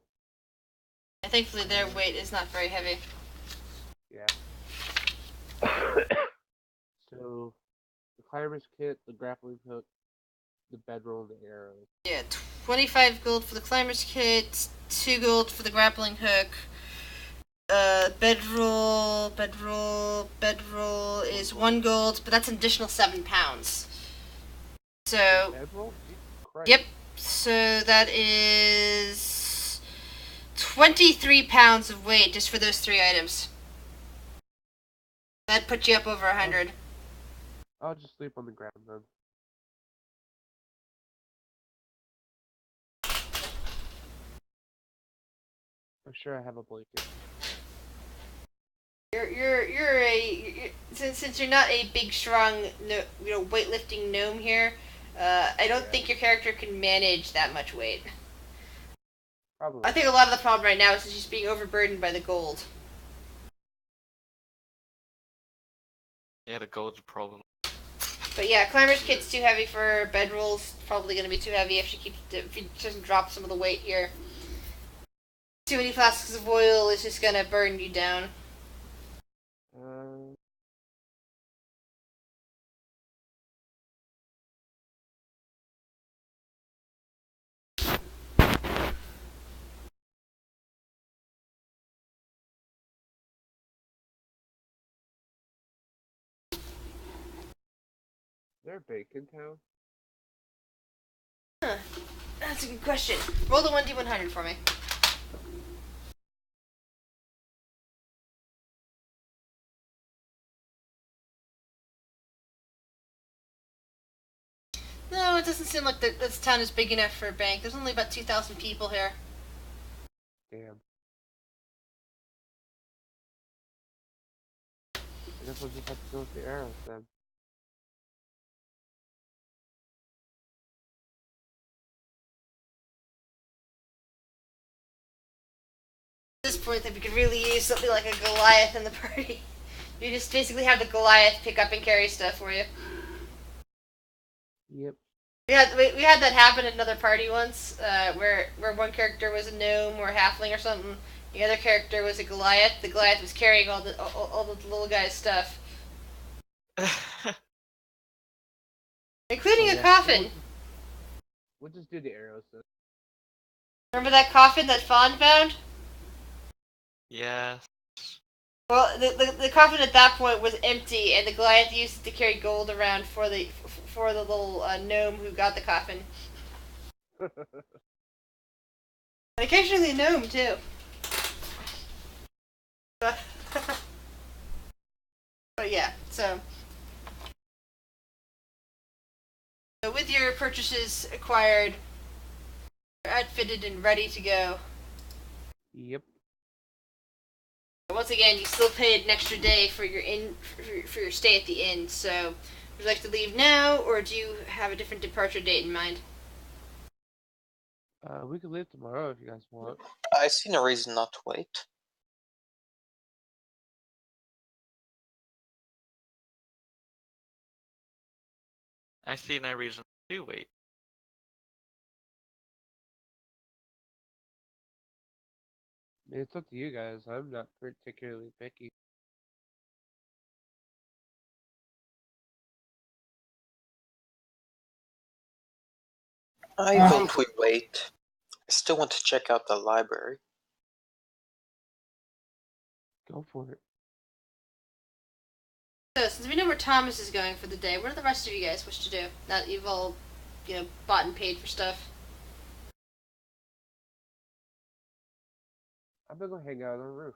And thankfully, their weight is not very heavy. Yeah. So, the climber's kit, the grappling hook, the bedroll, and the arrows. Yeah, 25 gold for the climber's kit, 2 gold for the grappling hook. Bedroll is 1 gold, but that's an additional 7 pounds. So, Bedroll? Christ. yep. So that is 23 pounds of weight just for those 3 items. That'd put you up over 100. I'll just sleep on the ground then. I'm sure I have a blanket. Since you're not a big, strong, weightlifting gnome here, I don't think your character can manage that much weight. Probably. I think a lot of the problem right now is just being overburdened by the gold. Yeah, the gold's a problem. But yeah, climber's kit's too heavy for her. Bedroll's probably going to be too heavy if she doesn't drop some of the weight here. Too many flasks of oil is just going to burn you down. Is there a bacon town? Huh. That's a good question. Roll the 1d100 for me. No, it doesn't seem like this town is big enough for a bank. There's only about 2,000 people here. Damn. I guess we'll just have to go with the arrows then. At this point, that we could really use something like a Goliath in the party. You just basically have the Goliath pick up and carry stuff for you. Yep. We had that happen in another party once, where one character was a gnome or a halfling or something. The other character was a Goliath. The Goliath was carrying all the little guy's stuff, including a coffin. We'll just do the arrows then. Remember that coffin that Fawn found? Yeah. Well, the coffin at that point was empty, and the Goliath used it to carry gold around for the little gnome who got the coffin. Occasionally gnome too. But yeah, so with your purchases acquired, you're outfitted and ready to go. Yep. Once again, you still paid an extra day for your for your stay at the inn. So, would you like to leave now, or do you have a different departure date in mind? We can leave tomorrow if you guys want. I see no reason not to wait. I see no reason to wait. I mean, it's up to you guys. I'm not particularly picky. I vote we wait. I still want to check out the library. Go for it. So, since we know where Thomas is going for the day, what do the rest of you guys wish to do? Now that you've all, bought and paid for stuff. I'm gonna go hang out on the roof.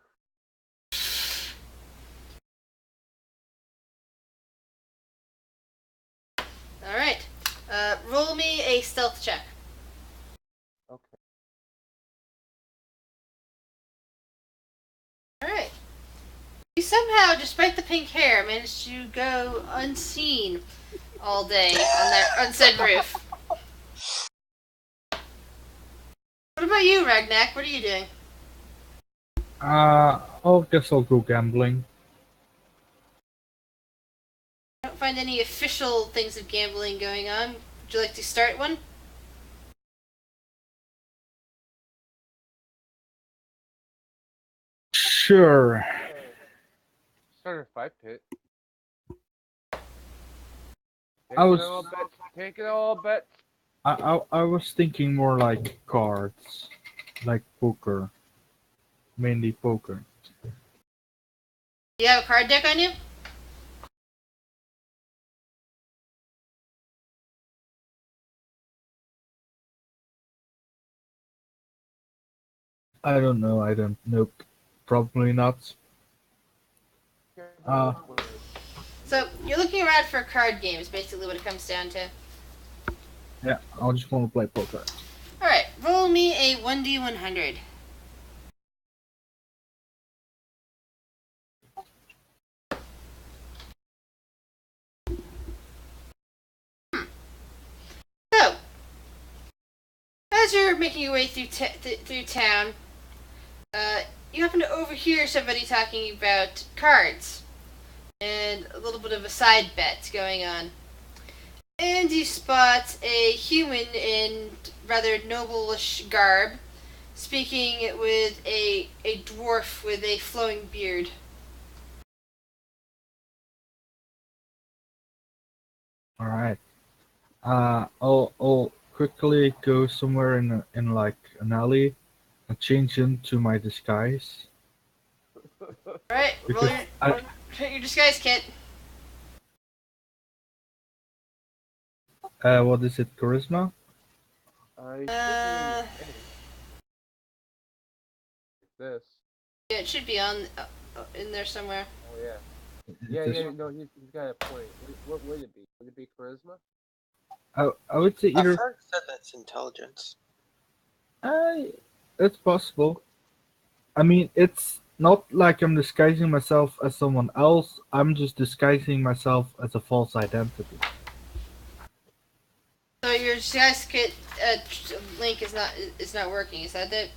All right. Roll me a stealth check. Okay. All right. You somehow, despite the pink hair, managed to go unseen all day on said roof. What about you, Ragnak? What are you doing? I guess I'll go gambling. I don't find any official things of gambling going on. Would you like to start one? Sure. Start a fight pit. I was- Taking all bets. I was thinking more like cards, like poker, mainly poker. Do you have a card deck on you? I don't know. I don't. Nope. Probably not. So, you're looking around for card games, basically what it comes down to. Yeah, I just want to play poker. Alright, roll me a 1d100. So, as you're making your way through through town, you happen to overhear somebody talking about cards and a little bit of a side bet going on. And you spot a human in rather noble-ish garb, speaking with a dwarf with a flowing beard. All right. I'll quickly go somewhere in like an alley and change into my disguise. Alright, roll your disguise kit. What is it? Charisma? This. Yeah, it should be on in there somewhere. Oh yeah. No, he's got a point. What would it be? Would it be charisma? I would say I've either. heard said that's intelligence. It's possible. I mean, it's not like I'm disguising myself as someone else. I'm just disguising myself as a false identity. So your disguise kit link is not working. Is that it?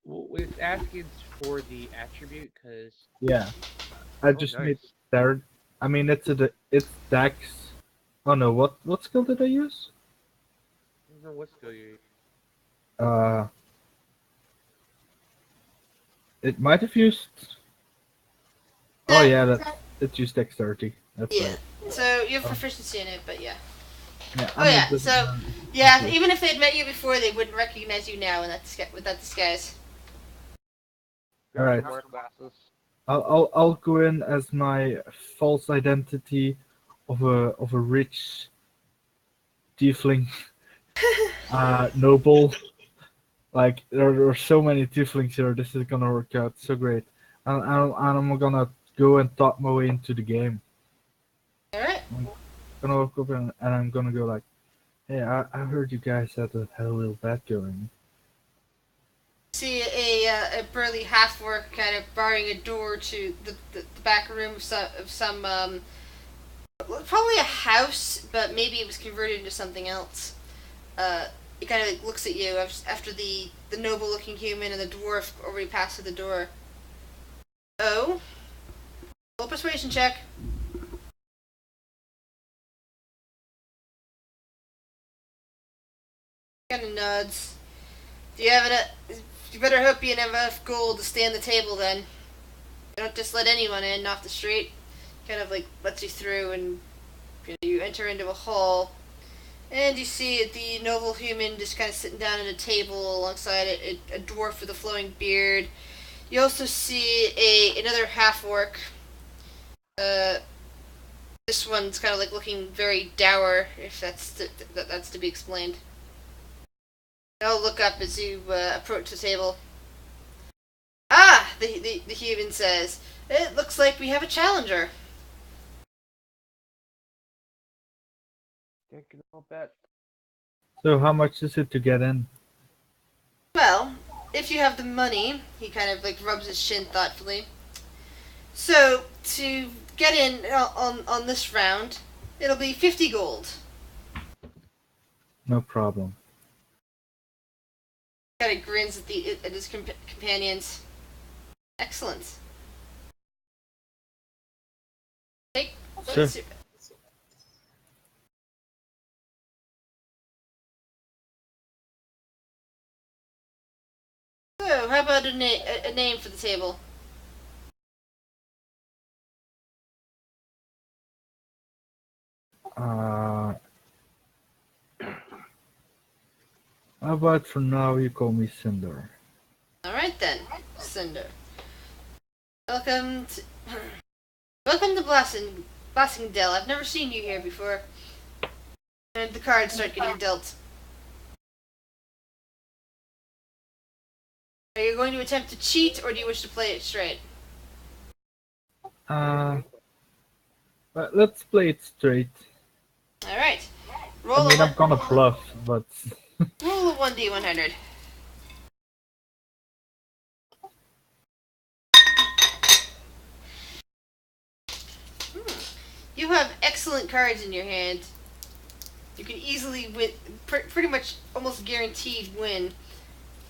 Well, it's asking for the attribute because. Yeah, I just nice. need there. I mean, it's Dex. Oh no, what skill did I use? I don't know what skill you. It might have used. Oh yeah, it used dexterity. That's Yeah. right. So you have proficiency in it, but yeah. Yeah. Oh yeah. So yeah, even if they'd met you before, they wouldn't recognize you now in with that disguise. All right. I'll go in as my false identity of a rich tiefling noble Like there are so many tieflings here. This is gonna work out so great. And I'm gonna go and talk my way into the game. All right. I'm gonna walk up and I'm gonna go like, hey, I heard you guys had a little bet going. See a burly half-orc kind of barring a door to the back room of some probably a house, but maybe it was converted into something else. It kind of like looks at you after the noble-looking human and the dwarf already passed through the door. Oh, roll a persuasion check. Kind of nods. Do you have enough? You better hope you have enough gold to stand the table then. You don't just let anyone in off the street. Kind of like lets you through, and you enter into a hall, and you see the noble human just kind of sitting down at a table alongside a dwarf with a flowing beard. You also see another half orc. This one's kind of like looking very dour, if that's to be explained. I'll look up as you approach the table. Ah, the human says, "It looks like we have a challenger." Taking all bet. So how much is it to get in? Well, if you have the money, he kind of like rubs his shin thoughtfully. So to get in on this round, it'll be 50 gold. No problem. Kind of grins at his companions. Excellent. Take. Sure. So, how about a name for the table? How about for now you call me Cinder? Alright then, Cinder. Welcome to... Welcome to Blassingdale. I've never seen you here before. And the cards start getting dealt. Are you going to attempt to cheat, or do you wish to play it straight? But let's play it straight. Alright. I mean, I'm gonna bluff, but... Roll a 1d100. You have excellent cards in your hand. You can easily win, pretty much almost guaranteed win.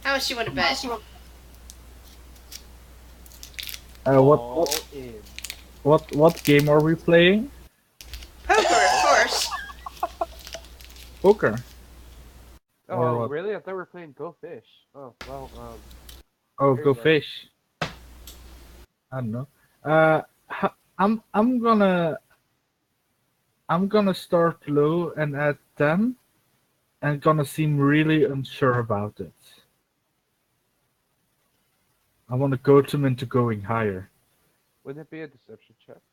How much do you want to bet? All in. What game are we playing? Poker, of course. Poker. Or Oh, what? really? I thought we were playing Go Fish. Oh, well, Oh, Here go you go. fish. I don't know. I'm gonna start low and add 10, and gonna seem really unsure about it. I want to coach him into going higher. Wouldn't it be a deception check?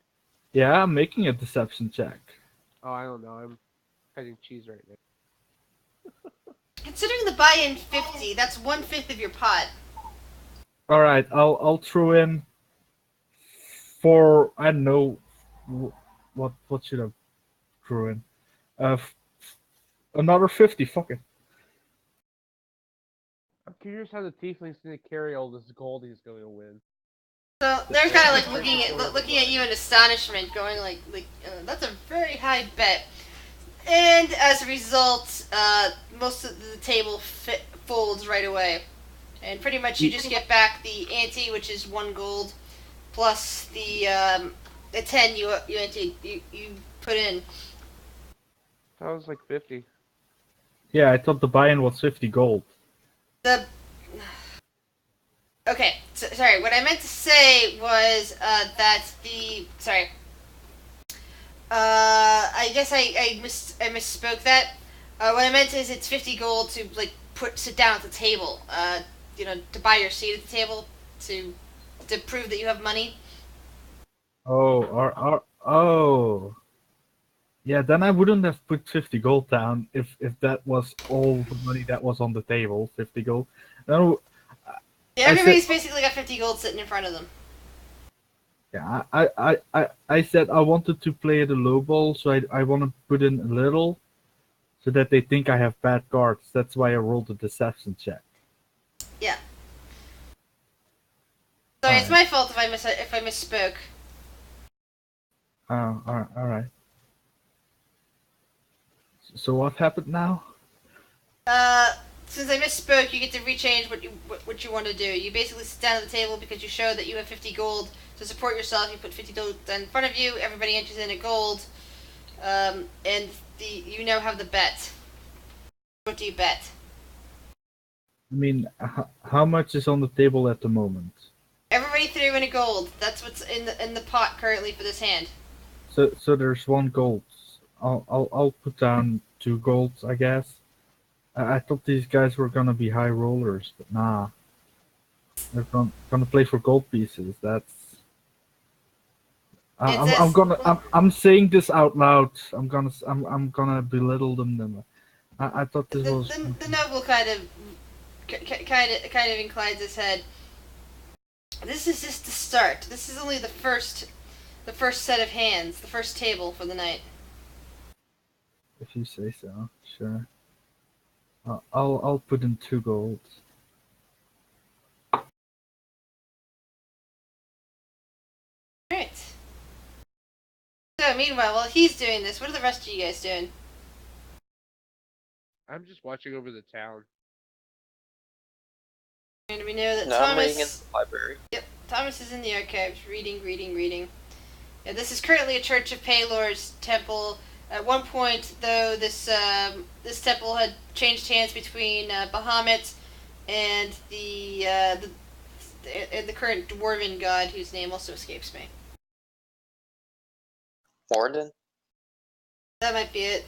Yeah, I'm making a deception check. Oh, I don't know. I'm cutting cheese right now. Considering the buy-in 50, that's 1/5 of your pot. All right, I'll throw in for I don't know what should I throw in? Another 50. Fuck it. I'm curious how the tiefling's gonna carry all this gold he's going to win. So they're kind of like looking at you in astonishment, going like that's a very high bet. And as a result, most of the table folds right away, and pretty much you just get back the ante, which is 1 gold, plus the 10 you put in. That was like 50. Yeah, I thought the buy-in was 50 gold. Okay, sorry. What I meant to say was that the sorry. I guess I misspoke that. What I meant is it's 50 gold to like sit down at the table. To buy your seat at the table to prove that you have money. Oh. Yeah, then I wouldn't have put 50 gold down if that was all the money that was on the table. 50 gold. No, Yeah, I said, everybody's basically got 50 gold sitting in front of them. yeah, I said I wanted to play the low ball, so I want to put in a little, so that they think I have bad cards. That's why I rolled the deception check. Yeah. Sorry, it's Alright. my fault if I misspoke. All right. So what happened now? Since I misspoke, you get to rechange what you want to do. You basically sit down at the table because you show that you have 50 gold to support yourself. You put 50 gold in front of you. Everybody enters in a gold, and you now have the bet. What do you bet? I mean, how much is on the table at the moment? Everybody threw in a gold. That's what's in the pot currently for this hand. So there's one gold. I'll put down 2 golds, I guess. I thought these guys were gonna be high rollers, but nah. They're gonna play for gold pieces. That's. It says I'm saying this out loud. I'm gonna belittle them. Then I thought this was. the noble kind of inclines his head. This is just the start. This is only the first set of hands, the first table for the night. If you say so, sure. I'll put in 2 golds. Alright. So, meanwhile, while he's doing this, what are the rest of you guys doing? I'm just watching over the town. And we know that No, I'm reading in Thomas. the library. Yep, Thomas is in the archives, reading. Yeah, this is currently a Church of Paylor's temple. At one point, though, this temple had changed hands between Bahamut and the current dwarven god, whose name also escapes me. Morden? That might be it.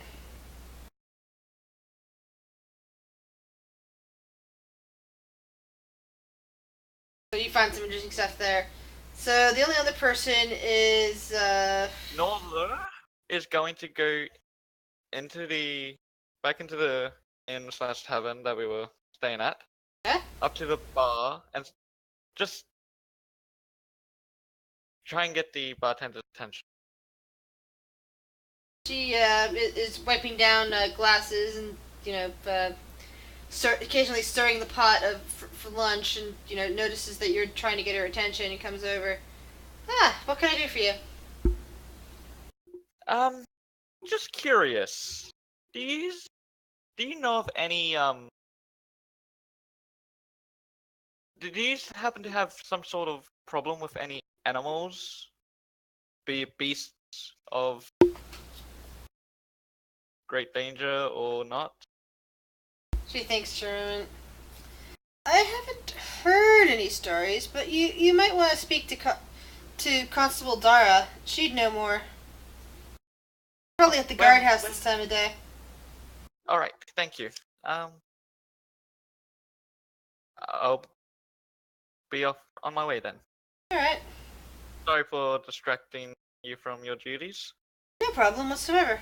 So you find some interesting stuff there. So the only other person is Norther is going to go back into the inn slash tavern that we were staying at. Yeah? Up to the bar and just try and get the bartender's attention. She is wiping down glasses and occasionally stirring the pot for lunch, and notices that you're trying to get her attention and comes over. What can I do for you? Just curious. Do you know of any did you happen to have some sort of problem with any animals? Be it beasts of great danger or not? She thinks for a moment. I haven't heard any stories, but you might want to speak to Constable Dara. She'd know more. Probably at the guardhouse this time of day. Alright, thank you. I'll be off on my way then. Alright. Sorry for distracting you from your duties. No problem whatsoever.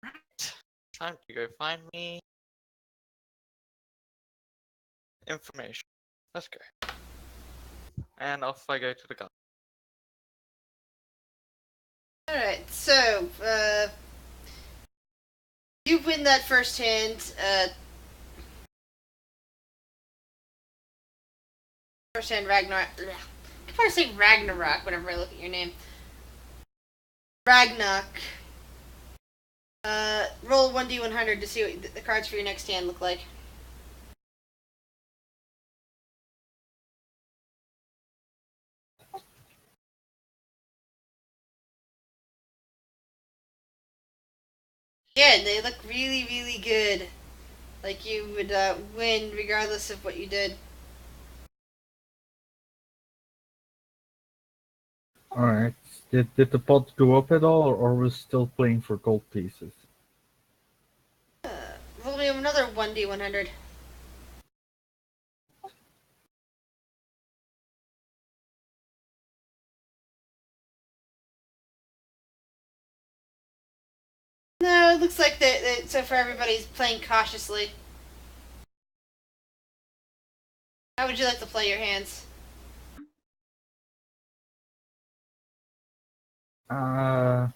Right. Time to go find me information. Let's go. And off I go to the garden. Alright, so, you win that first hand, first hand Ragnarok. I want to say Ragnarok whenever I look at your name. Ragnarok. Roll 1d100 to see what the cards for your next hand look like. Yeah, they look really, really good. Like you would win regardless of what you did. Alright. Did the pot go up at all, or was still playing for gold pieces? Roll me another 1d100. it looks like so far everybody's playing cautiously. How would you like to play your hands? I'll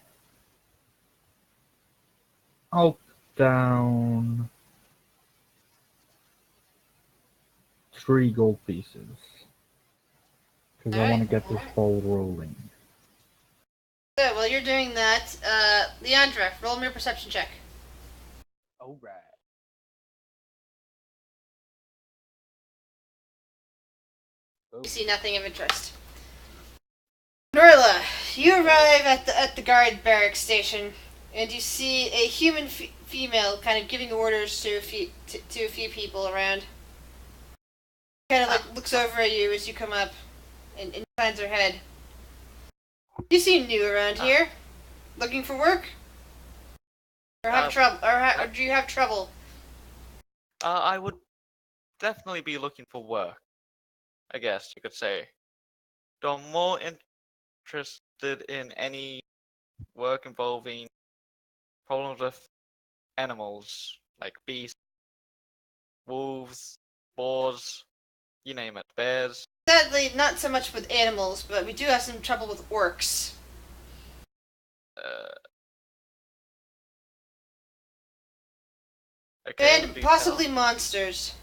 put down 3 gold pieces. Because I want to get this ball rolling. So, while you're doing that, Leandra, roll me your perception check. Alright. You see nothing of interest. Norla, you arrive at the guard barracks station, and you see a human female kind of giving orders to a few people around. Kind of like looks over at you as you come up, and inclines her head. You seem new around here. Looking for work? Or have trouble? Or do you have trouble? I would definitely be looking for work, I guess you could say. Though I'm more interested in any work involving problems with animals, like beasts, wolves, boars, you name it, bears. Sadly, not so much with animals, but we do have some trouble with orcs. Okay, And do possibly tell. monsters.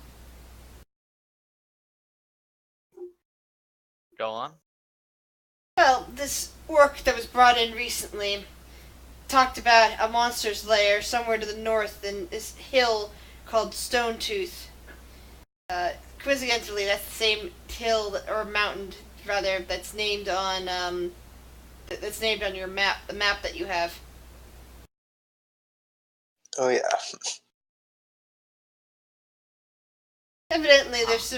Go on. Well, this orc that was brought in recently talked about a monster's lair somewhere to the north in this hill called Stone Tooth. Coincidentally, that's the same hill or mountain, rather, that's named on your map, the map that you have. Oh yeah. Evidently, there's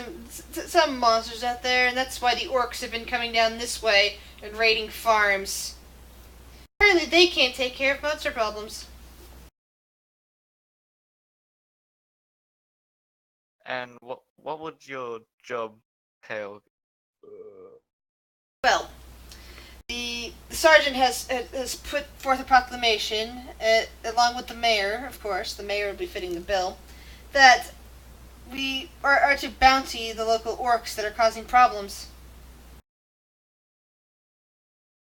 some monsters out there, and that's why the orcs have been coming down this way and raiding farms. Apparently, they can't take care of monster problems. And what would your job entail? Well, the sergeant has put forth a proclamation, along with the mayor, of course. The mayor will be fitting the bill, that we are to bounty the local orcs that are causing problems.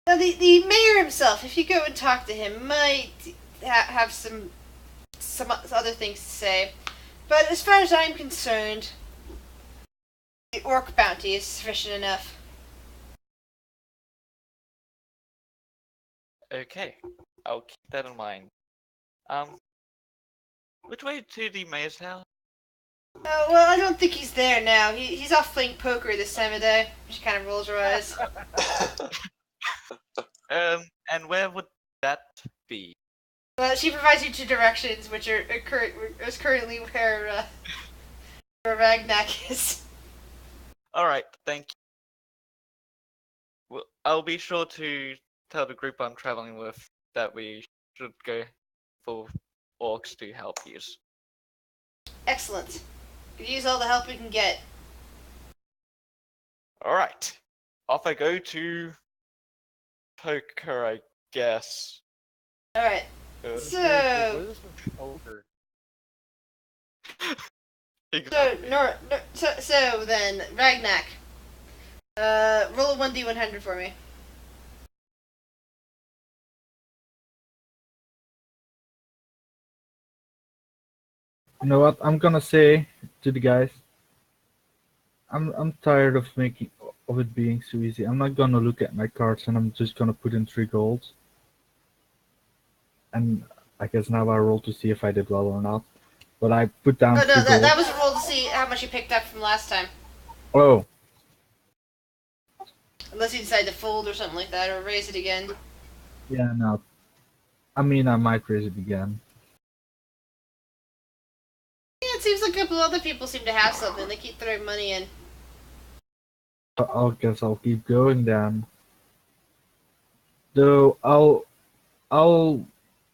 Now, the mayor himself, if you go and talk to him, might have some other things to say. But as far as I'm concerned, the orc bounty is sufficient enough. Okay, I'll keep that in mind. Which way to the mayor's house? Oh, well, I don't think he's there now. He's off playing poker this time of day. She kind of rolls her eyes. And where would that be? Well, she provides you 2 directions, which are currently where Ragnak is. Alright, thank you. Well, I'll be sure to tell the group I'm traveling with that we should go for orcs to help use. Excellent. We use all the help we can get. Alright, off I go to poker, I guess. Alright. So, What is the poker? so then, Ragnak. Roll a 1d100 for me. You know what? I'm gonna say to the guys, I'm tired of it being so easy. I'm not gonna look at my cards and I'm just gonna put in 3 golds. And I guess now I roll to see if I did well or not. But I put down 3 no, golds. that was a roll to see how much you picked up from last time. Oh, Unless you decide to fold or something like that, or raise it again. yeah, no. I mean, I might raise it again. Yeah, it seems like a couple other people seem to have something. They keep throwing money in. But I guess I'll keep going then. Though I'll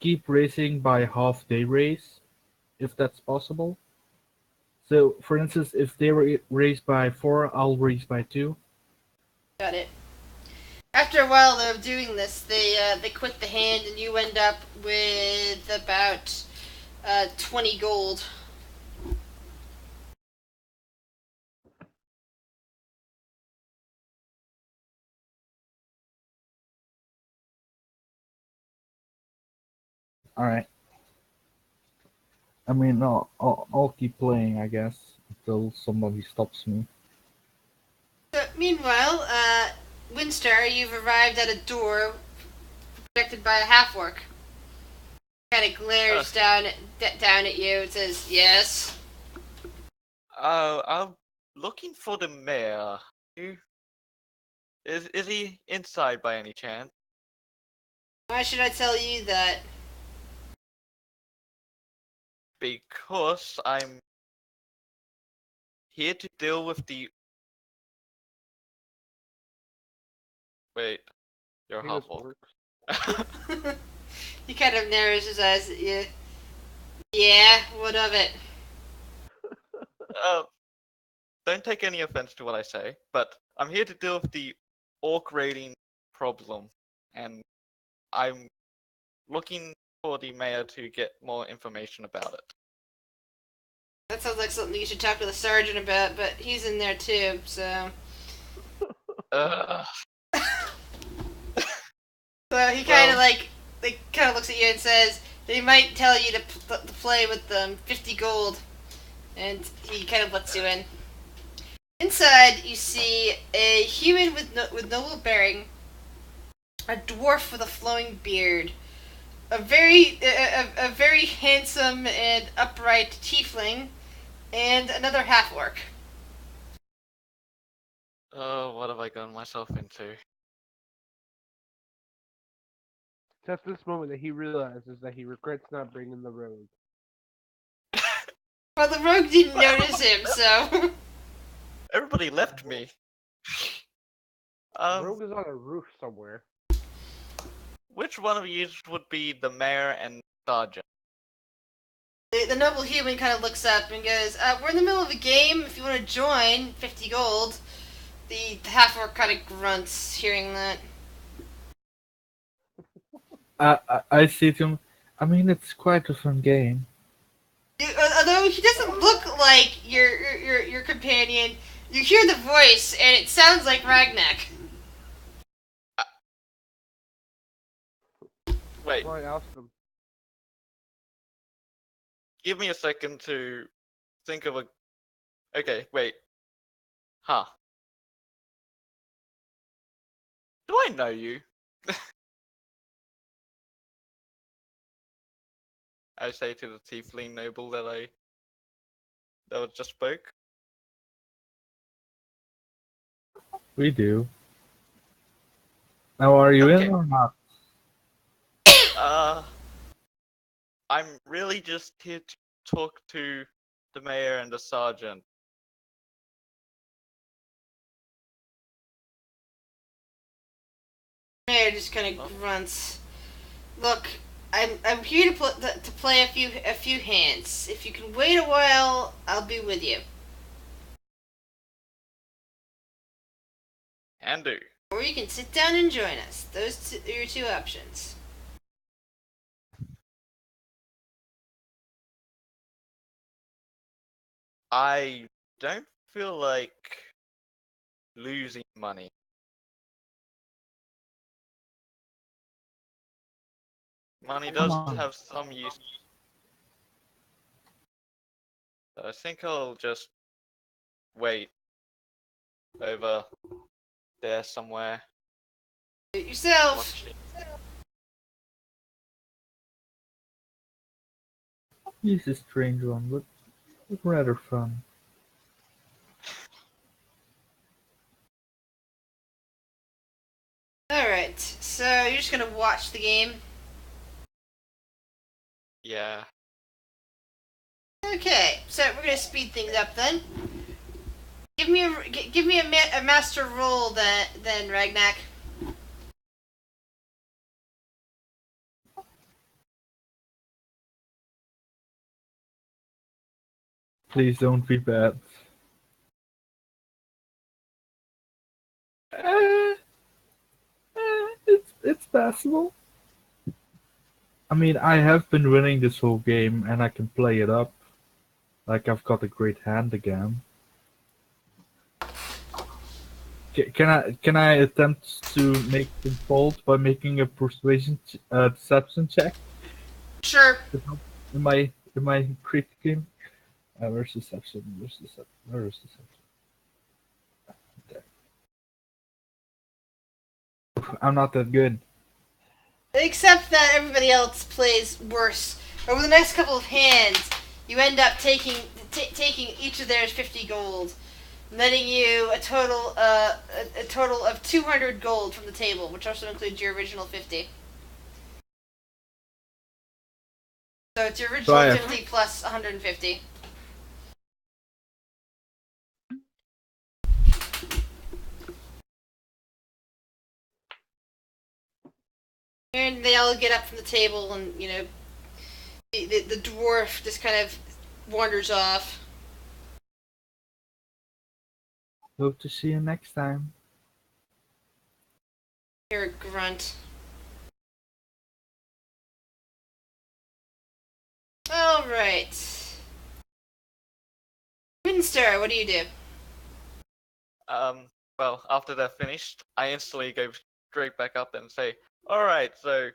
keep racing by half day race, if that's possible. So, for instance, if they were race by 4, I'll race by 2. Got it. After a while of doing this, they quit the hand, and you end up with about 20 gold. All right. I mean, I'll keep playing, I guess, until somebody stops me. So, meanwhile, Windstar, you've arrived at a door protected by a half-orc. Kind of glares down at you. It says, "Yes." I'm looking for the mayor. Is he inside by any chance? Why should I tell you that? Because I'm here to deal with the. Wait, you're I think this half-orc. works. He kind of narrows his eyes at you. Yeah, what of it? Don't take any offense to what I say, but I'm here to deal with the orc raiding problem, and I'm looking for the mayor to get more information about it. That sounds like something you should talk to the sergeant about, but he's in there too, so. Ugh. So he kind of Well- looks at you and says that he might tell you to play with 50 gold, and he kind of lets you in. Inside, you see a human with noble bearing, a dwarf with a flowing beard, a very handsome and upright tiefling, and another half orc. Oh, what have I gotten myself into? It's at this moment that he realizes that he regrets not bringing the rogue. Well, the rogue didn't notice him, so. Everybody left me. The rogue is on a roof somewhere. Which one of you would be the mayor and sergeant? The noble human kind of looks up and goes, "We're in the middle of a game. If you want to join, 50 gold." The half orc kind of grunts hearing that. I see him. I mean, it's quite a fun game. Although he doesn't look like your companion, you hear the voice and it sounds like Ragnak. Wait, Well, I asked him. give me a second to think of a. Okay, wait. Huh. Do I know you? I say to the tiefling noble that just spoke. We do. Now, are you Okay. in or not? I'm really just here to talk to the mayor and the sergeant. Mayor just kind of grunts. Look, I'm here to play a few hands. If you can wait a while, I'll be with you. And do. Or you can sit down and join us. Those are your two options. I don't feel like losing money. Money Come does on. have some use. I think I'll just wait over there somewhere. Do it yourself. Watching. He's a strange one, but rather fun. Alright, so you're just gonna watch the game. Yeah. Okay, so we're gonna speed things up then. Give me a master roll then Ragnak. Please don't be bad. possible? I mean, I have been winning this whole game, and I can play it up. Like I've got a great hand again. Can I attempt to make them fold by making a deception check? Sure. Am I critiquing? Where's deception? Where's deception? Where is deception? There. I'm not that good. Except that everybody else plays worse. Over the next couple of hands, you end up taking each of theirs 50 gold, netting you a total of 200 gold from the table, which also includes your original 50. So it's your original 50 plus 150. And they all get up from the table, and the dwarf just kind of wanders off. Hope to see you next time. You're a grunt. All right. Windstar, what do you do? Well, after they're finished, I instantly go straight back up and say, "Alright, so,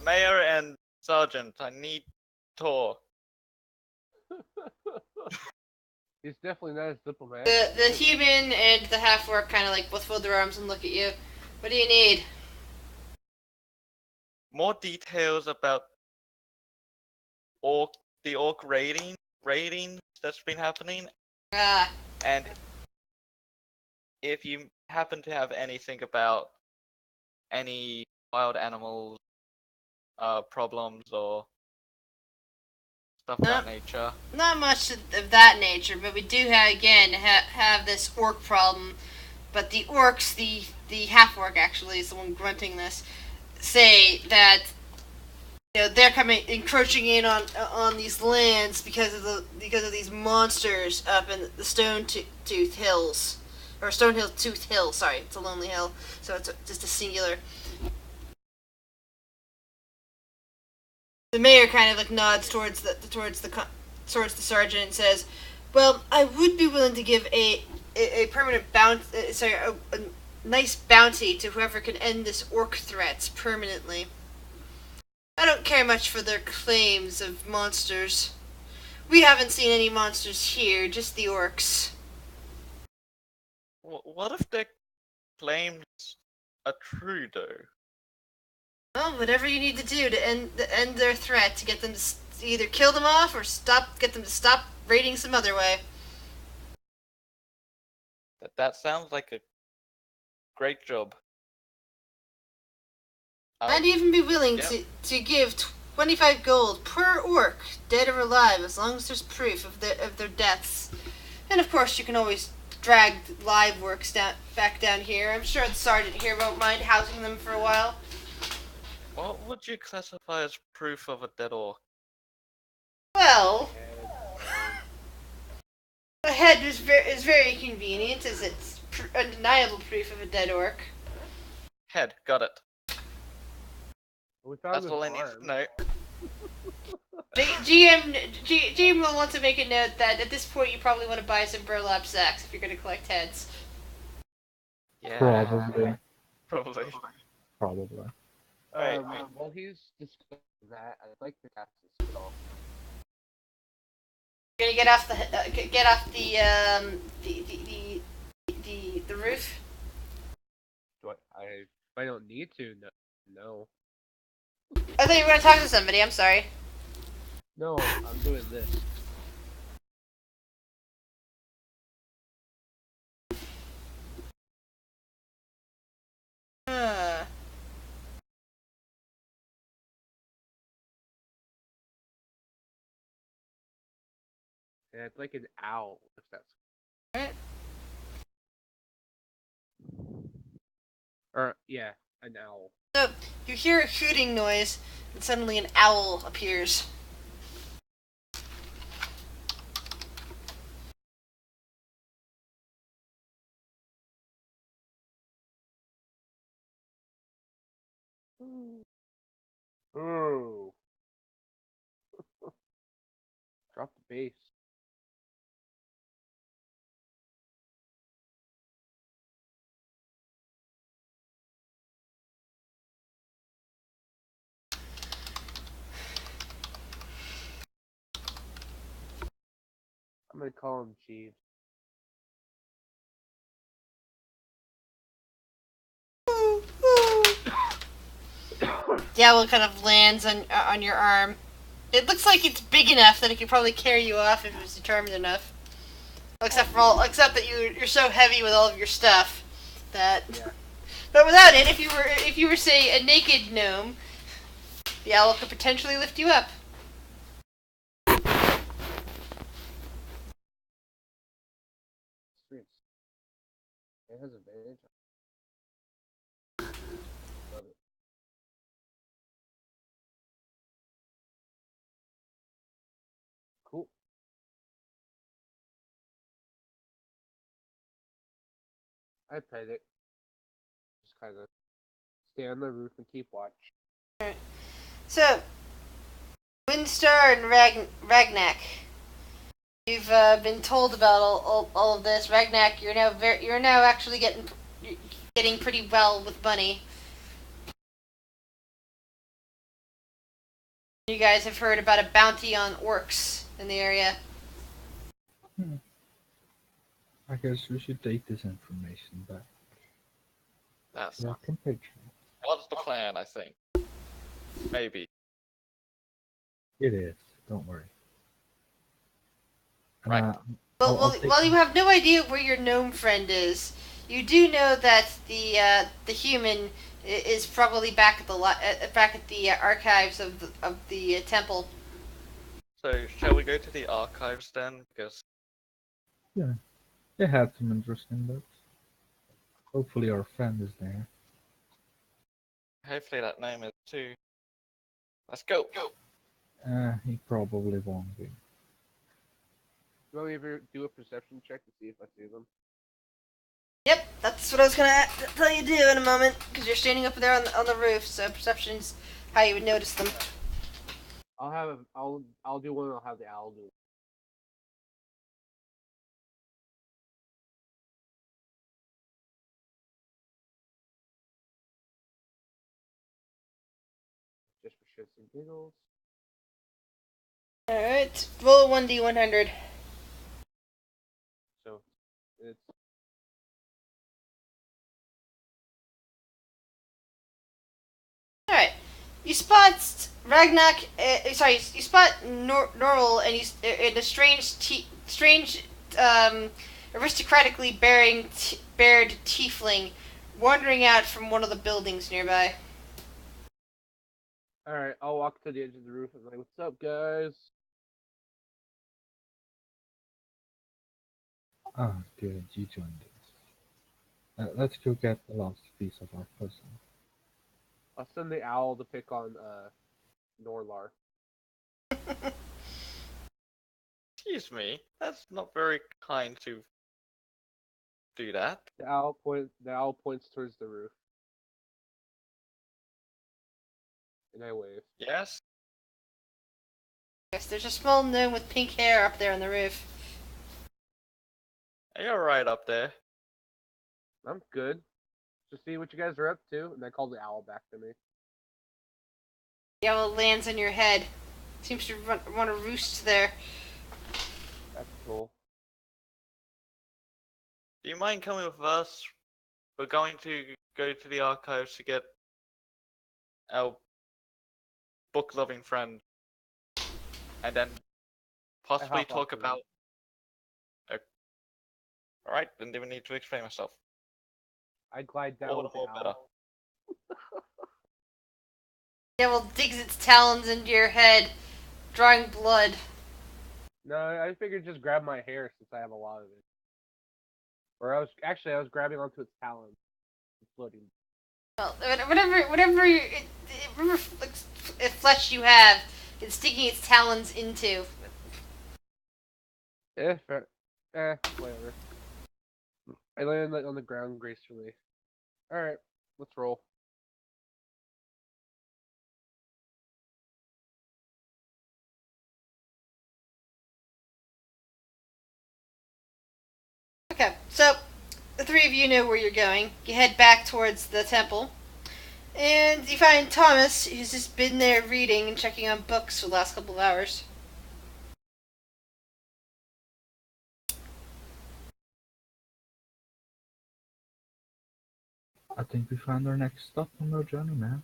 Mayor and Sergeant, I need Tor." He's definitely not as diplomatic. The human and the half-orc kind of like both fold their arms and look at you. What do you need? More details about the orc raiding that's been happening, Ah, and if you happen to have anything about any wild animals problems or stuff of that nature. not much of that nature, but we do have this orc problem. But the orcs, the half-orc actually is the one grunting this, say that they're encroaching in on these lands because of these monsters up in the Stone-Tooth Hills, or Stone-Tooth Hill. Sorry, it's a lonely hill, so it's just a singular. The mayor kind of like nods towards the sergeant and says, "Well, I would be willing to give a permanent bounty, a nice bounty to whoever can end this orc threat permanently. I don't care much for their claims of monsters. We haven't seen any monsters here, just the orcs." What if their claims are true, though? Well, whatever you need to do to end their threat, to get them to either kill them off or get them to stop raiding some other way. That sounds like a great job. I'd even be willing yeah. to give 25 gold per orc, dead or alive, as long as there's proof of their deaths. And of course, you can always drag live orcs back down here. I'm sure the sergeant here won't mind housing them for a while. What would you classify as proof of a dead orc? Well, a head is very convenient, as it's undeniable proof of a dead orc. Head, got it. We found That's his all I need arm. to know. GM will want to make a note that at this point you probably want to buy some burlap sacks if you're going to collect heads. Yeah. Probably. Probably. Alright, while he's discussing that, I'd like to cast a spell. You're gonna get off the roof. If I don't need to, no. I thought you were gonna talk to somebody. I'm sorry. No, I'm doing this. Yeah, it's like an owl, if that's... What? Or, yeah, an owl. So you hear a hooting noise, and suddenly an owl appears. Drop the base. I'm gonna call him Jeeves. The owl kind of lands on your arm. It looks like it's big enough that it could probably carry you off if it was determined enough. Except that you're so heavy with all of your stuff that. Yeah. But without it, if you were say a naked gnome, the owl could potentially lift you up. Sweet. It has advantage. Love it. Cool. I pet it. Just kind of stay on the roof and keep watch. So, Windstar and Ragnak, you've been told about all of this. Ragnak, you're now actually getting pretty well with money. You guys have heard about a bounty on orcs in the area. I guess we should take this information back. That's Your compatriot. what's the plan, I think. Maybe. It is. Don't worry. Right. Well, while you have no idea where your gnome friend is, you do know that the human is probably back at the archives of the temple. So, shall we go to the archives then? Because They had some interesting books. Hopefully our friend is there. hopefully that name is too. Let's go. He probably won't be. Do we ever do a perception check to see if I see them? Yep, that's what I was gonna tell you to do in a moment, because you're standing up there on the roof. So perception's how you would notice them. I'll do one. I'll have the owl do one. Just for shits and giggles. All right, roll 1d100. So it's All right, you spot Ragnak. You spot Norval, and he's in a strange, aristocratically bared tiefling, wandering out from one of the buildings nearby. alright. I'll walk to the edge of the roof and be like, "What's up, guys?" Ah, good. You joined us. Let's go get the last piece of our puzzle. I'll send the owl to pick on Norlar. Excuse me. That's not very kind to do that. The owl points towards the roof, and I wave. Yes. Yes, there's a small gnome with pink hair up there on the roof. You're right up there. I'm good. Just see what you guys are up to, and I call the owl back to me. The owl lands on your head. Seems to want to roost there. That's cool. Do you mind coming with us? We're going to go to the archives to get our book-loving friend, and then possibly hop off talk the roof. about. Alright, then do we need to explain myself? I glide down All with the the more better. owl. The owl digs its talons into your head, drawing blood. No, I figured just grab my hair since I have a lot of it. Or I was grabbing onto its talons. It's floating. Well, whatever flesh you have, it's sticking its talons into. Fair. Whatever. I land on the ground gracefully. Alright, let's roll. So, the three of you know where you're going. You head back towards the temple, and you find Thomas, who's just been there reading and checking on books for the last couple of hours. I think we found our next stop on our journey, man.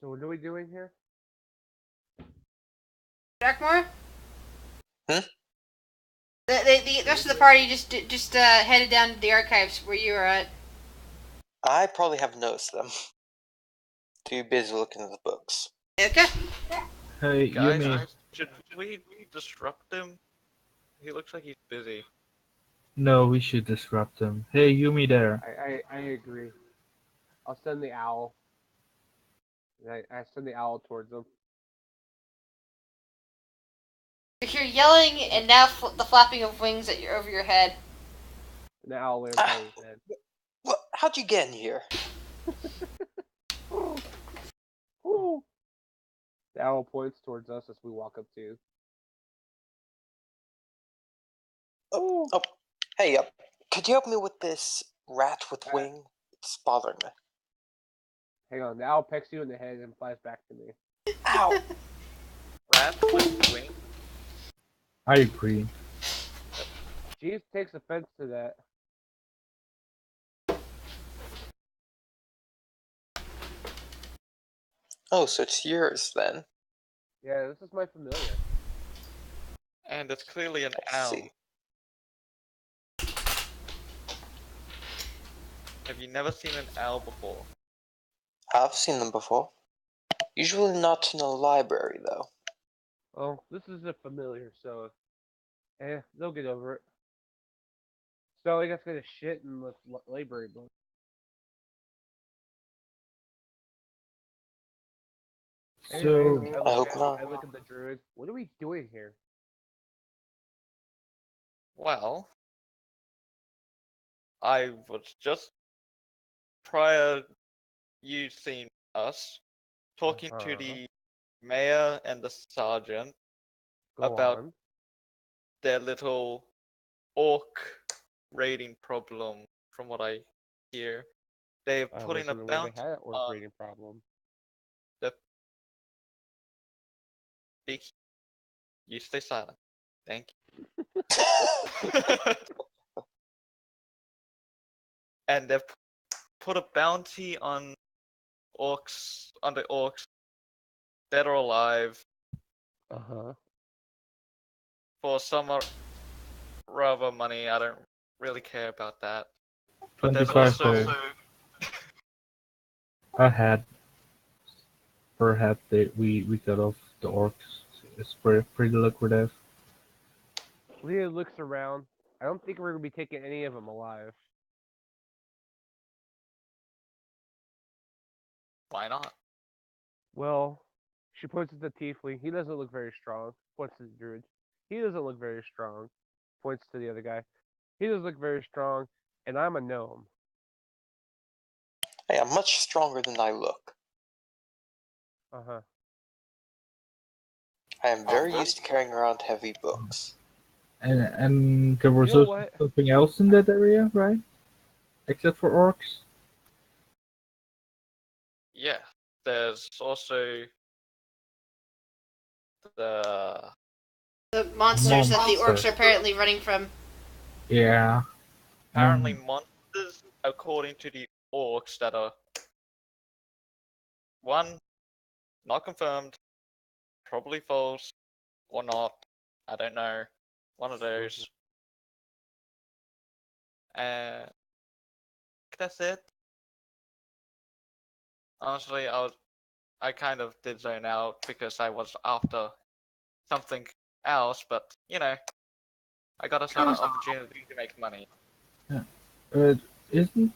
So what are we doing here? Jackmore? Hmm? The rest of the party just headed down to the archives where you were at. I probably haven't noticed them. Too busy looking at the books. Okay. Hey, Guys, Yumi. should we disrupt him? He looks like he's busy. No, we should disrupt him. Hey, Yumi there. I agree. I'll send the owl. I send the owl towards him. You hear yelling and now the flapping of wings over your head. And the owl lands on his head. What? How'd you get in here? Ooh. The owl points towards us as we walk up to you. Oh, hey, could you help me with this rat with wing? It's bothering me. Hang on, the owl pecks you in the head and flies back to me. Ow! Rat with wing. I agree. Jeeves takes offense to that. Oh, so it's yours then. Yeah, this is my familiar. And it's clearly an I owl. see. Have you never seen an owl before? I've seen them before. Usually not in a library, though. Well, this is a familiar, so they'll get over it. So I guess gonna shit in the library book. So, Anyway, I hope not. I look at the druid. What are we doing here? Well, I was just prior you seen us talking to Uh-huh. the mayor and the sergeant Go about on. their little orc raiding problem. From what I hear, they're I putting a wasn't aware bounty they had an orc on rating problem. the big. You stay silent. Thank you. And they've put a bounty on the orcs, dead or alive, Uh-huh. for some rather money. I don't really care about that. But there's 25 also gold. I had per head that we got off the orcs. It's pretty lucrative. Leah looks around. I don't think we're gonna be taking any of them alive. why not? Well, she points at the tiefling. He doesn't look very strong. Points to the druid. He doesn't look very strong. Points to the other guy. He doesn't look very strong. And I'm a gnome. Hey, I'm much stronger than I look. Uh-huh. I am very used to carrying around heavy books. And there was You know also what? something else in that area, right? Except for orcs. Yeah. There's also the The monsters that the orcs Monster. are apparently running from. Yeah. apparently monsters, according to the orcs, that are one, not confirmed, probably false, or not. I don't know. One of those. And that's it. Honestly, I kind of did zone out because I was after something else, but you know, I got us an opportunity to make money. Isn't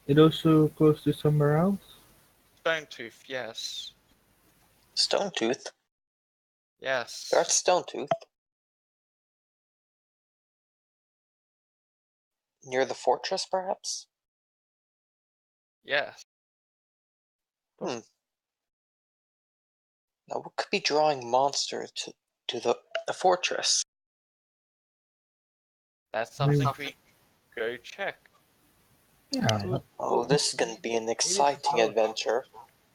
it also close to somewhere else? Stonetooth, yes. Stonetooth? Yes. You're at Stonetooth? Near the fortress, perhaps? Yes. Now, what could be drawing monsters to the fortress. That's I mean- something we go check. Yeah, Oh, this is gonna be an exciting adventure.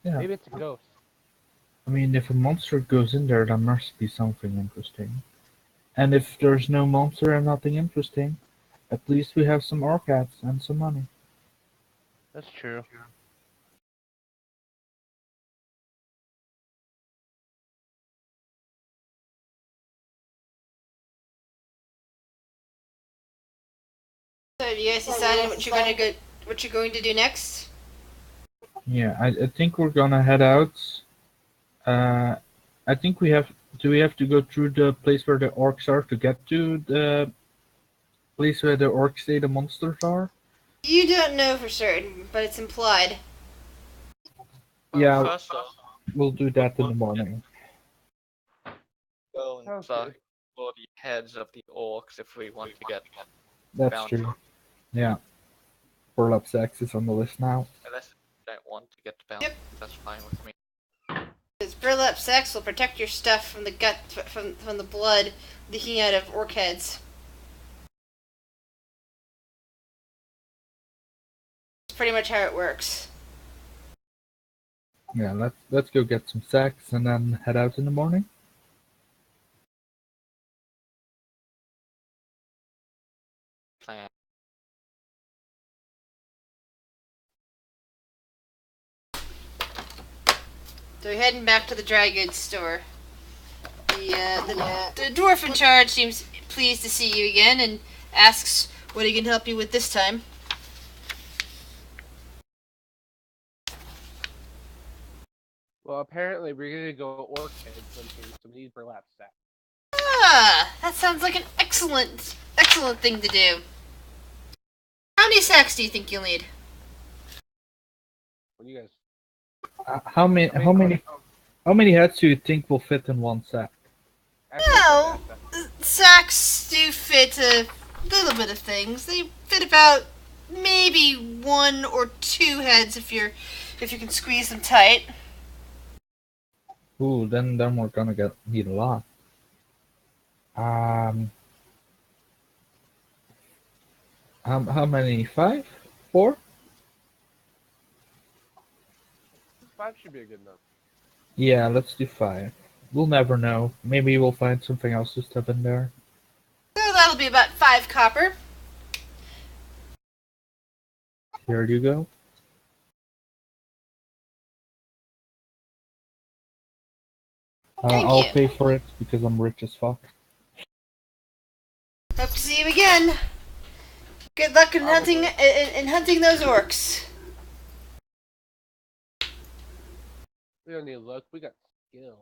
yeah. Maybe it's a ghost. I mean, if a monster goes in there, there must be something interesting. And if there's no monster and nothing interesting, at least we have some orcats and some money. That's true. So have you guys decided what you're going to do next? Yeah, I think we're gonna head out. I think we have. Do we have to go through the place where the orcs are to get to the place where the orcs say the monsters are? You don't know for certain, but it's implied. Well, Yeah. First off, We'll do that in the morning. go and Okay. explore the heads of the orcs if we want to get That's bounty. true. Yeah. Burlap sacks is on the list now. Unless you don't want to get the bounty, Yep. that's fine with me. Because burlap sacks will protect your stuff from the gut, from the blood leaking out of orc heads. That's pretty much how it works. Yeah, let's go get some sacks and then head out in the morning. Plan. So we're heading back to the dry goods store. The dwarf in charge seems pleased to see you again and asks what he can help you with this time. Well, apparently we're gonna go orc head hunting, so we need burlap sack. Ah, that sounds like an excellent thing to do. How many sacks do you think you'll need? What do you guys? How many heads do you think will fit in one sack? Actually, Well, burlap sack. sacks do fit a little bit of things. They fit about maybe 1 or 2 heads if you can squeeze them tight. Ooh, then we're gonna need a lot. How many? 5? 4? 5 should be a good number. Yeah, let's do 5. We'll never know. Maybe we'll find something else to stuff in there. So that'll be about 5 copper. Here you go. Thank I'll you. pay for it because I'm rich as fuck. Hope to see you again. Good luck in hunting those orcs. We don't need luck. We got skill.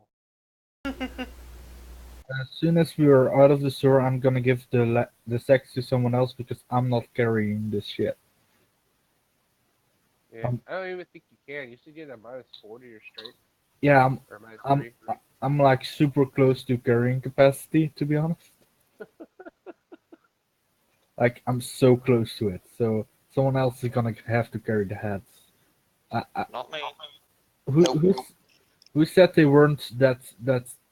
As soon as we are out of the store, I'm gonna give the sacks to someone else because I'm not carrying this shit. Yeah, I don't even think you can. You should get a -40 or straight, Yeah, or minus I'm 3. I'm like super close to carrying capacity, to be honest. Like I'm so close to it. So someone else is gonna have to carry the heads. Not me. Who said they weren't that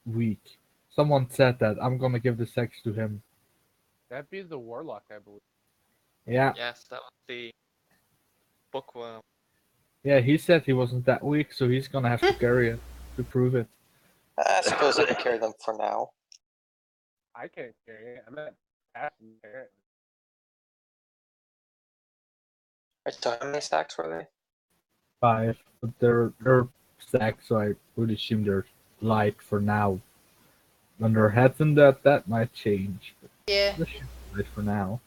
weak? Someone said that. I'm gonna give the sacks to him. That'd be the warlock, I believe. Yeah, Yes, that was the bookworm. yeah. He said he wasn't that weak, so he's gonna have to carry it to prove it. I suppose I can carry them for now. I can't carry it. I'm at passing apparently. Right, so how many stacks were they? 5, but they're sacks, so I would assume they're light for now. When they're heads in that might change. But Yeah. they should be light for now.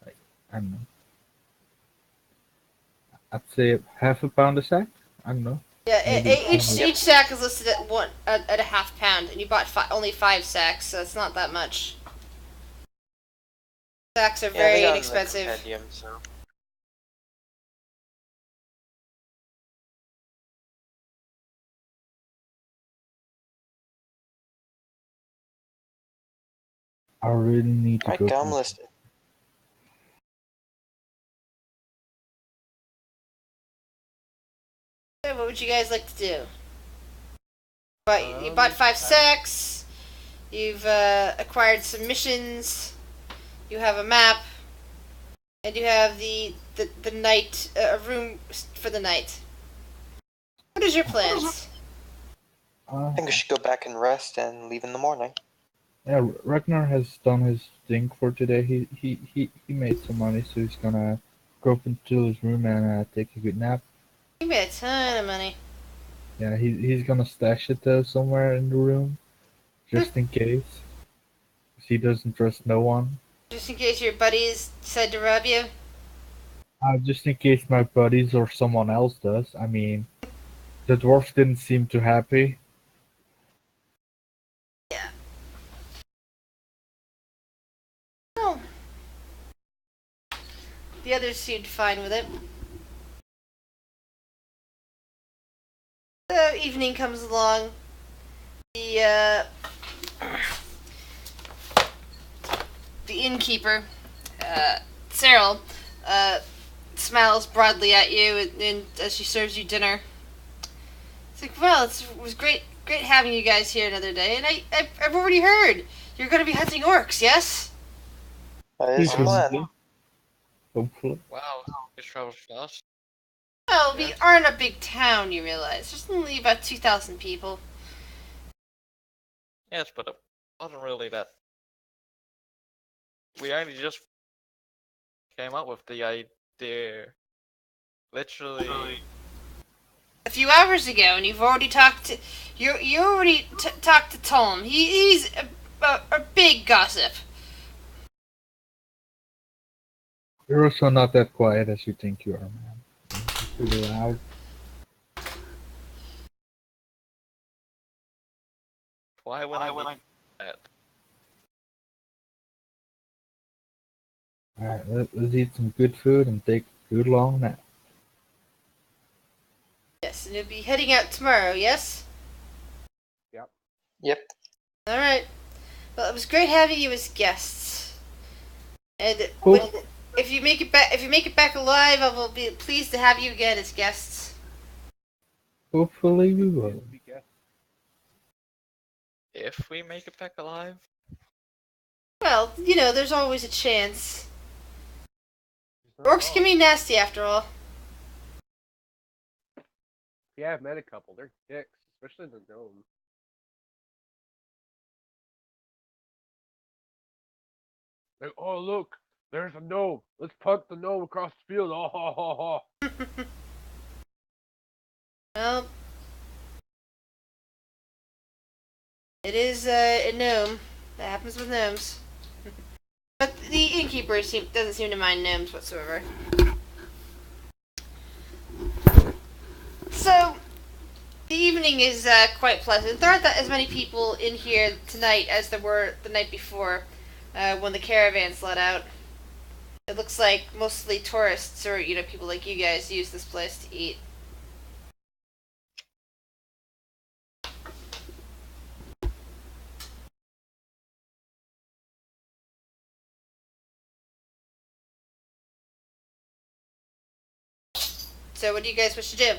Like I don't know. I'd say half a pound a sack. I don't know. Yeah, Maybe each sack is listed at a half pound, and you bought only 5 sacks, so it's not that much. Sacks are Yeah, very they got in the inexpensive. compendium, so. I really need to Alright, go. got to them the- listed. So what would you guys like to do? You bought 5 five- sacks. You've acquired some missions. You have a map, and you have the night a room for the night. What is your plans? I think I should go back and rest and leave in the morning. Yeah, Ragnar has done his thing for today. He made some money, so he's gonna go up into his room and take a good nap. You made a ton of money. Yeah, he's gonna stash it somewhere in the room, just in case. 'Cause he doesn't trust no one. Just in case your buddies decide to rob you. Just in case my buddies or someone else does. I mean, the dwarf didn't seem too happy. Yeah. Oh. The others seemed fine with it. So evening comes along. The innkeeper, Cyril, smiles broadly at you and as she serves you dinner. It's like, well, it was great having you guys here another day, and I've already heard you're going to be hunting orcs, yes? That is the plan. Hopefully. Wow, it travels fast. Well, we Yes. aren't a big town, you realize. There's only about 2,000 people. Yes, but it wasn't really that. We only just came up with the idea. Literally. A few hours ago, and you've already talked to you already talked to Tom. He's a big gossip. You're also not that quiet as you think you are, man. You're pretty loud. Why would I be that? Alright, let's eat some good food and take a good long nap. Yes, and you'll be heading out tomorrow. Yes. Yep. All right. Well, it was great having you as guests. And Cool. if you make it back alive, I will be pleased to have you again as guests. Hopefully we will. If we make it back alive? Well, you know, there's always a chance. Orcs can be nasty after all. Yeah, I've met a couple. They're dicks, especially the gnome. Like, oh look, there's a gnome. Let's punt the gnome across the field. Oh ha ha ha. Well, it is a gnome. That happens with gnomes. But the innkeeper doesn't seem to mind gnomes whatsoever. So, the evening is quite pleasant. There aren't that as many people in here tonight as there were the night before when the caravans let out. It looks like mostly tourists or, you know, people like you guys use this place to eat. So what do you guys wish to do?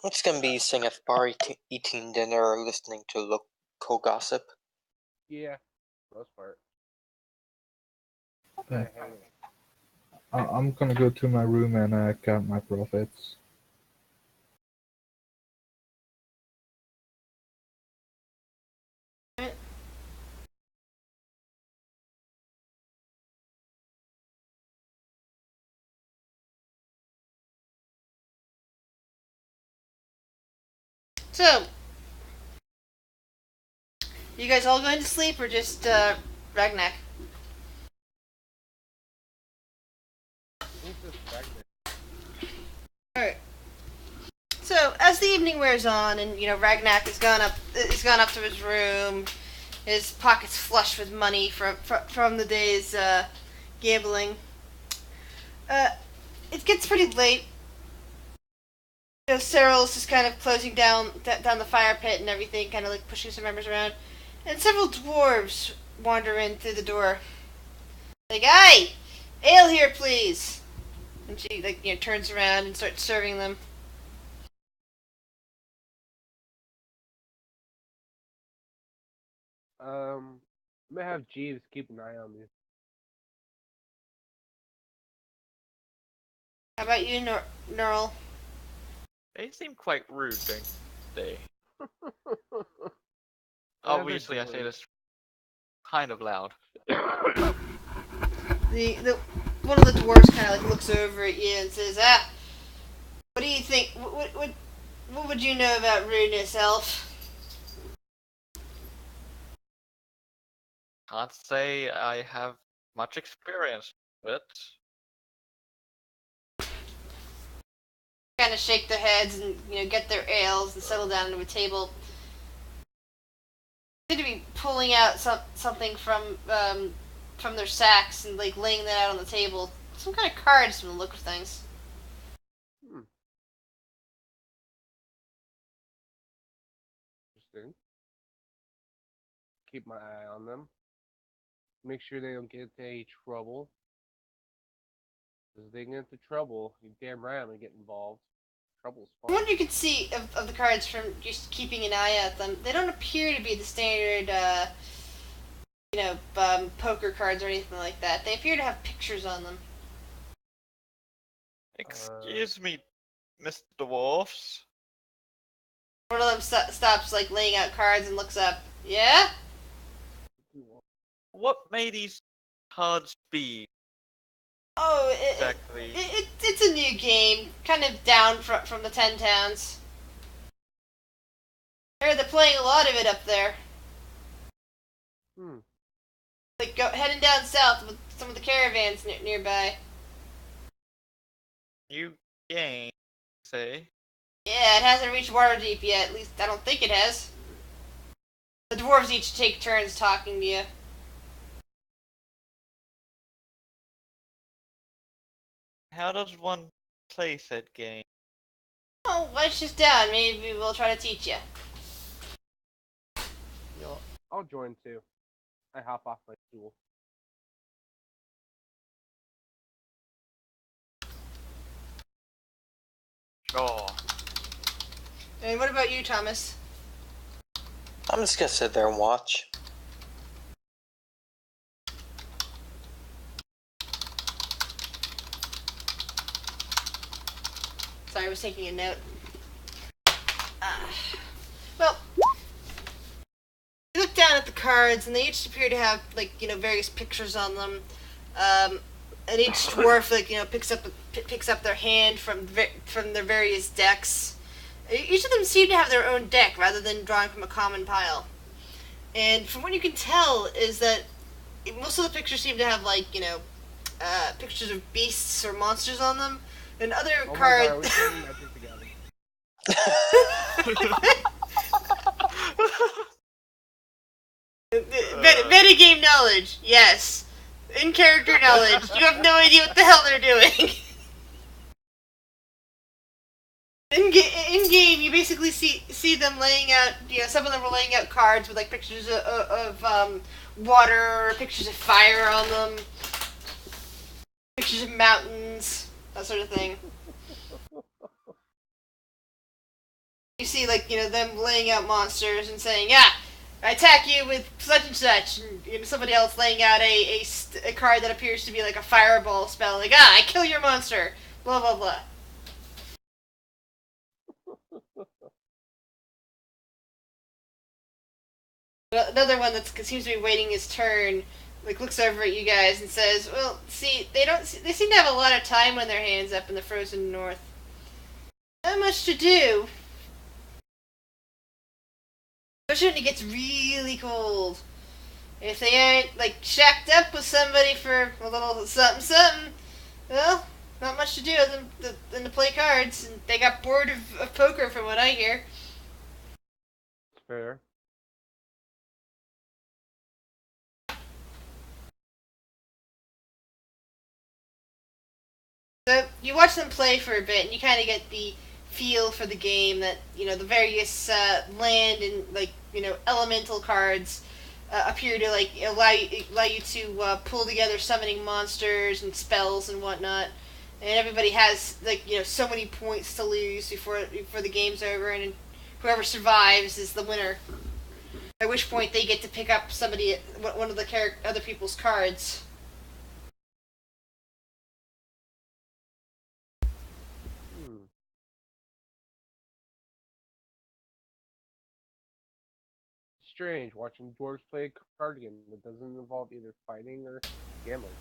It's gonna be sitting at the bar eating dinner, listening to local gossip. Yeah, most part. Yeah. I'm gonna go to my room and count my profits. So, you guys all going to sleep or just Ragnak? Who's this pregnant? Alright. So, as the evening wears on and, you know, Ragnak has gone up to his room, his pockets flush with money from the day's gambling. It gets pretty late. You know, Cyril's just kind of closing down the fire pit and everything, kind of like pushing some members around. And several dwarves wander in through the door. Like, "Aye! Ale here, please!" And she, like, you know, turns around and starts serving them. I'm gonna have Jeeves keep an eye on me. How about you, Neural? They seem quite rude during the day. Yeah, Obviously, I say they're this kind of loud. The one of the dwarves kind of like looks over at you and says, "Ah, what do you think? What would you know about rudeness, elf?" Can't say I have much experience with it. Kind of shake their heads and get their ales and settle down to a table. They seem to be pulling out something from their sacks and like laying that out on the table. Some kind of cards from the look of things. Hmm. Interesting. Keep my eye on them. Make sure they don't get into any trouble. Because if they get into trouble, you damn right I'm gonna get involved. Trouble's From fun. what you can see of the cards from just keeping an eye at them, they don't appear to be the standard, poker cards or anything like that. They appear to have pictures on them. Excuse me, Mr. Dwarfs. One of them stops like laying out cards and looks up. Yeah? What may these cards be Oh, exactly? it's a new game, kind of down from the Ten Towns. I heard they're playing a lot of it up there. Hmm. Like heading down south with some of the caravans nearby. New game, say? Yeah, it hasn't reached Waterdeep yet. At least I don't think it has. The dwarves each take turns talking to you. How does one play said game? Oh, let's just down. Maybe we'll try to teach you. You know, I'll join too. I hop off my stool. Sure. And what about you, Thomas? I'm just gonna sit there and watch. Sorry, I was taking a note. Well, you look down at the cards, and they each appear to have various pictures on them. And each dwarf picks up their hand from their various decks. Each of them seem to have their own deck rather than drawing from a common pile. And from what you can tell is that most of the pictures seem to have pictures of beasts or monsters on them, and other Oh cards. my god, we're playing Magic together. Metagame knowledge, yes. In character knowledge, you have no idea what the hell they're doing. In game, you basically see them laying out. Some of them are laying out cards with pictures of water, pictures of fire on them, pictures of mountains, that sort of thing. You see, them laying out monsters and saying, "Yeah, I attack you with such and such," and somebody else laying out a card that appears to be like a fireball spell, like, "Ah, I kill your monster," blah blah blah. Another one that seems to be waiting his turn, looks over at you guys and says, "Well, see, they seem to have a lot of time on their hands up in the frozen north. Not much to do. Especially when it gets really cold. If they aren't shacked up with somebody for a little something, well, not much to do than to play cards. And they got bored of poker, from what I hear." Fair. So you watch them play for a bit, and you kind of get the feel for the game that the various land and elemental cards appear to allow you to pull together summoning monsters and spells and whatnot. And everybody has so many points to lose before the game's over, and whoever survives is the winner. At which point they get to pick up one of the other people's cards. Hmm. Strange watching dwarves play a card game that doesn't involve either fighting or gambling.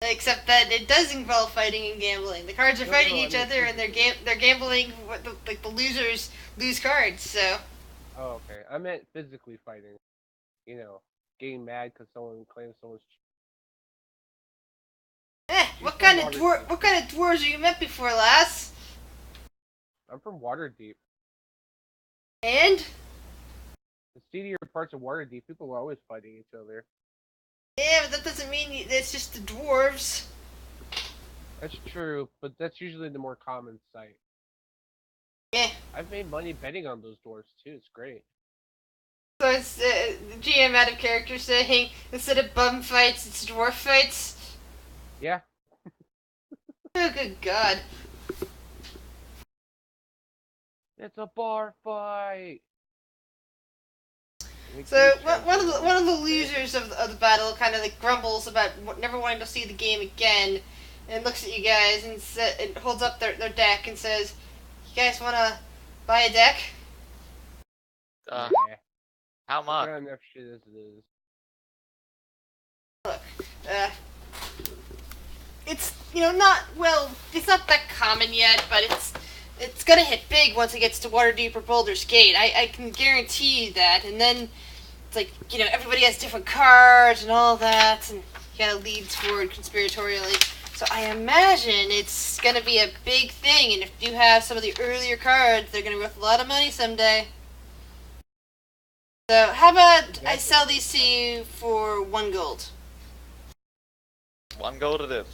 Except that it does involve fighting and gambling. The cards are No, fighting no, I each mean other, and they're gambling. Like the losers lose cards. So, Oh, okay. I meant physically fighting. You know, getting mad because someone claims someone's. She's from Waterdeep. what kind of dwarves are you met before, lass? I'm from Waterdeep. And The seedier parts of Waterdeep, people are always fighting each other. yeah, but that doesn't mean it's just the dwarves. That's true, but that's usually the more common sight. Yeah. I've made money betting on those dwarves too. It's great. So it's the GM out of character saying instead of bum fights, it's dwarf fights. Yeah. Oh, good God. It's a bar fight. So one of the losers of the battle kind of like grumbles about never wanting to see the game again, and looks at you guys and holds up their deck and says, "You guys want to buy a deck?" Uh, Yeah. how I've much? got enough shit as it is. Uh, it's it's not that common yet, but it's gonna hit big once it gets to Waterdeep or Baldur's Gate. I can guarantee you that. And then it's like everybody has different cards and all that, and you gotta lead toward conspiratorially. So I imagine it's gonna be a big thing. And if you have some of the earlier cards, they're gonna be worth a lot of money someday. So how about I sell these to you for 1 gold? 1 gold it is.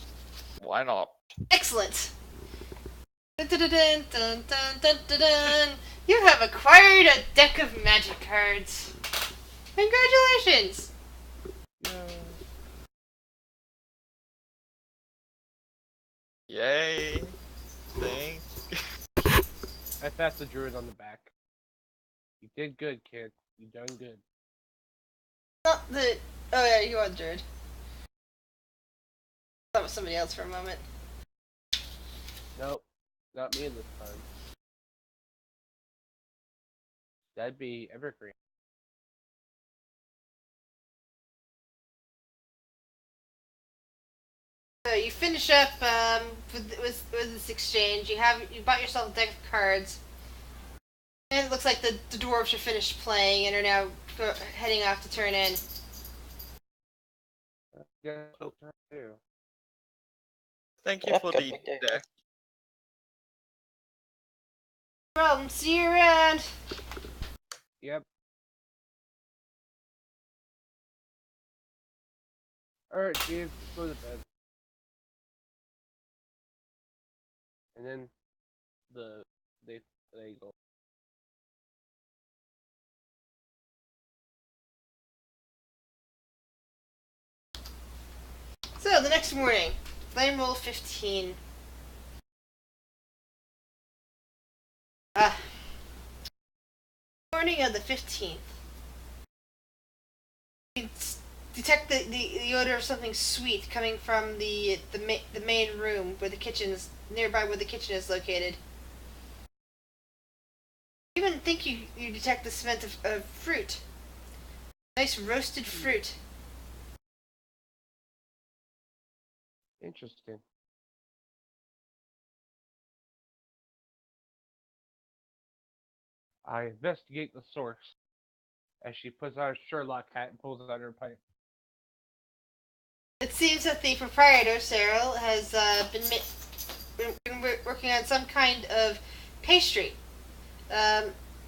Why not? Excellent. Dun, dun, dun, dun, dun, dun, dun, dun. You have acquired a deck of magic cards. Congratulations! Yay! Thank. I passed the druid on the back. You did good, kid. You done good. Not the. Oh yeah, you are the druid. That was somebody else for a moment. Nope. Not me this time. That'd be Evergreen. So you finish up with this exchange. You bought yourself a deck of cards, and it looks like the dwarves are finished playing and are now heading off to turn in. Yeah, too. Thank you Yep, for got the big day. deck. No problem. See you around. Yep. Alright, Steve, go to bed. And then they go. So the next morning, flame roll 15. Morning of the 15th. You detect the odor of something sweet coming from the main room where the kitchen's nearby where the kitchen is located. You even think you detect the scent of fruit. Nice roasted fruit. Interesting. I investigate the source as she puts on a Sherlock hat and pulls out her pipe. It seems that the proprietor, Cyril, has been working on some kind of pastry.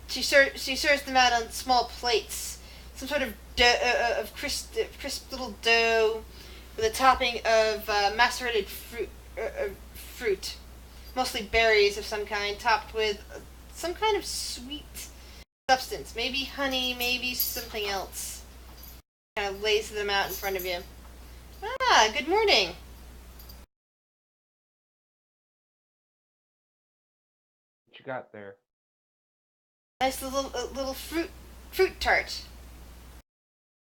She serves them out on small plates. Some sort of crisp little dough with a topping of macerated fruit, mostly berries of some kind, topped with some kind of sweet substance. Maybe honey, maybe something else. Kind of lays them out in front of you. Ah, good morning. What you got there? Nice little fruit tart.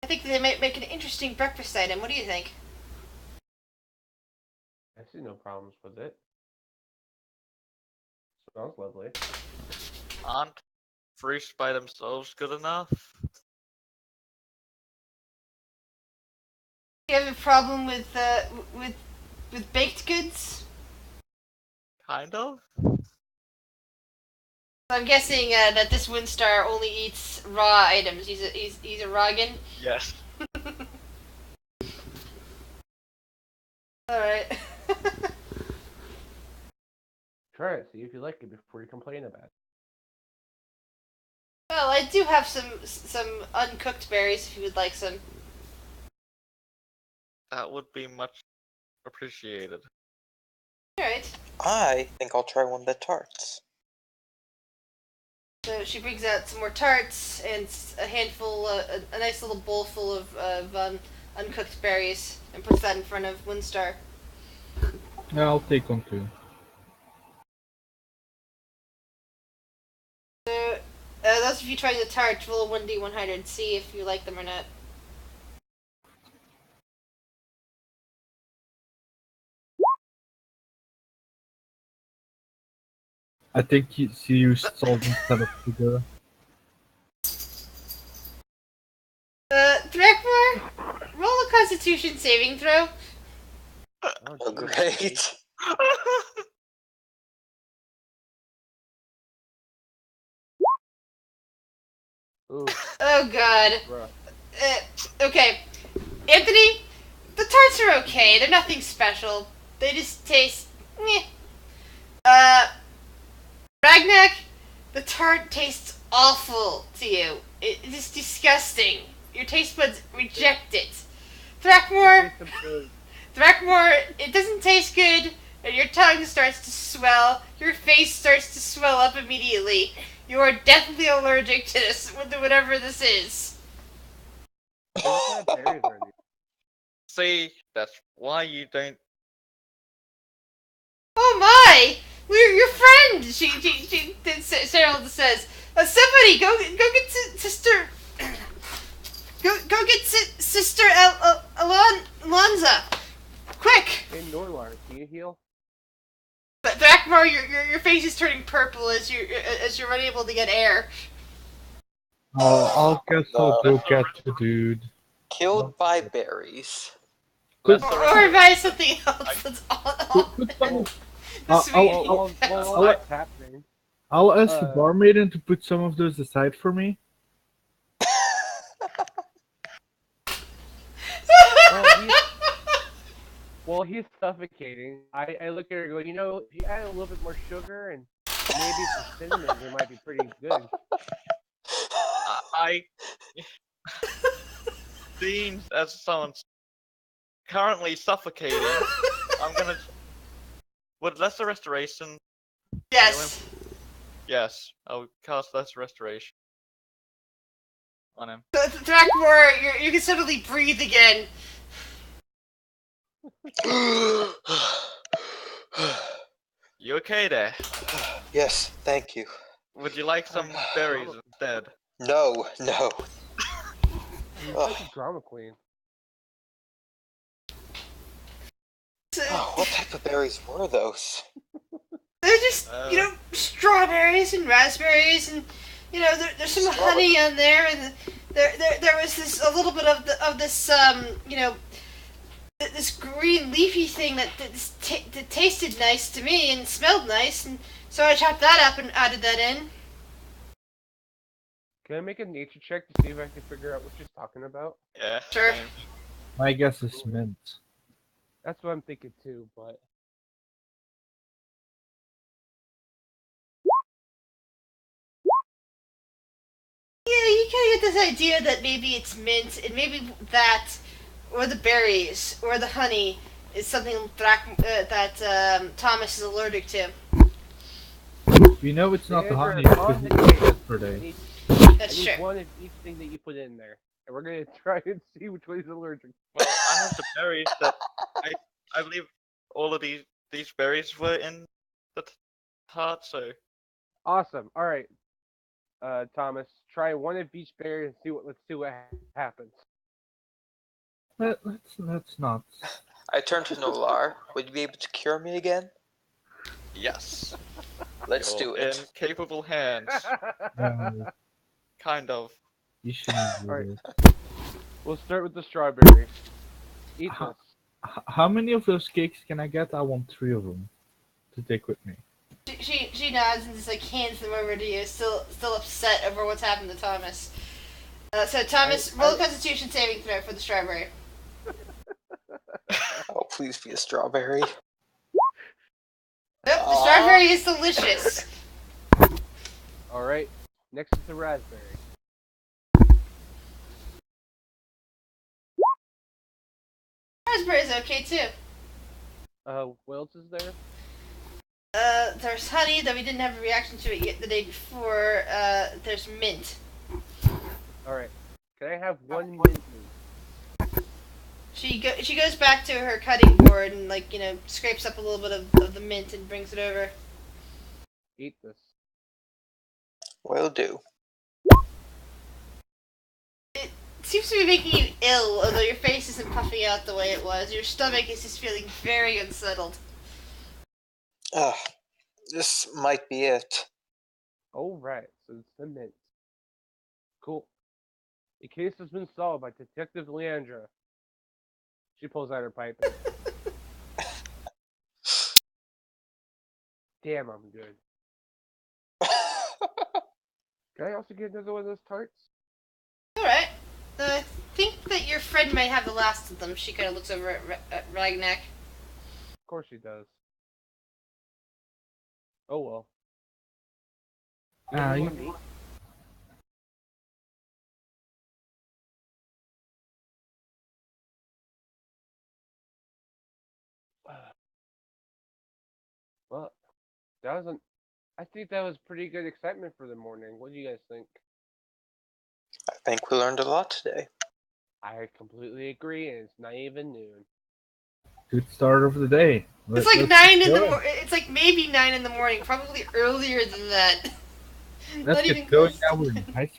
I think they might make an interesting breakfast item. What do you think? I see no problems with it. Smells lovely. Aren't fruits by themselves good enough? Do you have a problem with baked goods? Kind of. I'm guessing that this Windstar only eats raw items. He's a Roggen. Yes. All right. Try it. See if you like it before you complain about it. Well, I do have some uncooked berries if you would like some. That would be much appreciated. All right. I think I'll try one of the tarts. So she brings out some more tarts and a handful, a nice little bowl full of uncooked berries, and puts that in front of Windstar. Yeah, I'll take one too. So, those of you trying the tarts, roll a 1d100, see if you like them or not. I think she used salt instead of sugar. Thrakmor, roll a Constitution saving throw. Oh, great. Ooh, Oh god. bruh. Okay. Anthony, the tarts are okay. They're nothing special. They just taste meh. Ragnak, the tart tastes awful to you. It is disgusting. Your taste buds reject it. Thrakmor, it doesn't taste good, and your tongue starts to swell. Your face starts to swell up immediately. You are definitely allergic to this, whatever this is. What kind of berries are these? See, that's why you don't. Oh my! We're your friend. Cyril says, somebody go get sister. Go get sister Alonza, quick! Hey, Norlar, can you heal? But Thrakmor, your face is turning purple as you're unable to get air. I'll guess I'll No. go get the dude. Killed by berries. That's Or buy something else that's all Put some- the I'll- sweet. Well, I'll- that's happening. I'll ask the Uh, barmaiden to put some of those aside for me. While he's suffocating, I look at her and go, you know, if you add a little bit more sugar and maybe some cinnamon, it might be pretty good. I. Seems as someone's currently suffocating, I'm gonna. Would Lesser Restoration? Yes. Yes, I'll cast Lesser Restoration on him. Thrakmor, you can suddenly breathe again. You okay there? Yes, thank you. Would you like some berries instead? No, no. You're like a drama queen. Oh, what type of berries were those? They're just, strawberries and raspberries, and there's some honey on there, and there was a little bit of this this green leafy thing that tasted nice to me and smelled nice, and so I chopped that up and added that in. Can I make a nature check to see if I can figure out what she's talking about? Yeah. Sure. same. My guess is mint. That's what I'm thinking too, but Yeah, you kind of get this idea that maybe it's mint, and maybe that, or the berries, or the honey is something that Thomas is allergic to. We know it's not the Sandra, honey because on it the was case, yesterday. I That's need true. one of each thing that you put in there, and we're gonna try and see which one is allergic. Well, I have the berries that I believe all of these berries were in the tart, so Awesome. All right. Thomas, try one of each berry and let's see what happens. Let's not. I turn to Nolar. Would you be able to cure me again? Yes. Let's You're do it. in capable hands. No, Kind of. you shouldn't do Alright. it. We'll start with the strawberry. Eat Huh. this. How many of those cakes can I get? I want 3 of them to take with me. She nods and just like hands them over to you, still upset over what's happened to Thomas. So Thomas, roll a Constitution saving throw for the strawberry. Oh, please be a strawberry. Nope, the Aw. strawberry is delicious. Alright. Next is the raspberry. Raspberry's okay too. What else is there? There's honey, though we didn't have a reaction to it yet the day before. There's mint. Alright. Can I have one mint? She goes back to her cutting board and scrapes up a little bit of the mint and brings it over. Eat this. Will do. It seems to be making you ill, although your face isn't puffing out the way it was. Your stomach is just feeling very unsettled. Ugh. This might be it. Alright, so it's the mint. Cool. The case has been solved by Detective Leandra. She pulls out her pipe. Damn, I'm good. Can I also get another one of those tarts? Alright. I think that your friend might have the last of them. She kind of looks over at Ragnak. Of course she does. Oh well. Ah, You you- want meat? Well, that wasn't. I think that was pretty good excitement for the morning. What do you guys think? I think we learned a lot today. I completely agree, and it's not even noon. Good start of the day. It's like Let's 9 in get the going. morning. It's like maybe 9 in the morning. Probably earlier than that. Let's Not even get going close. now. We're nice.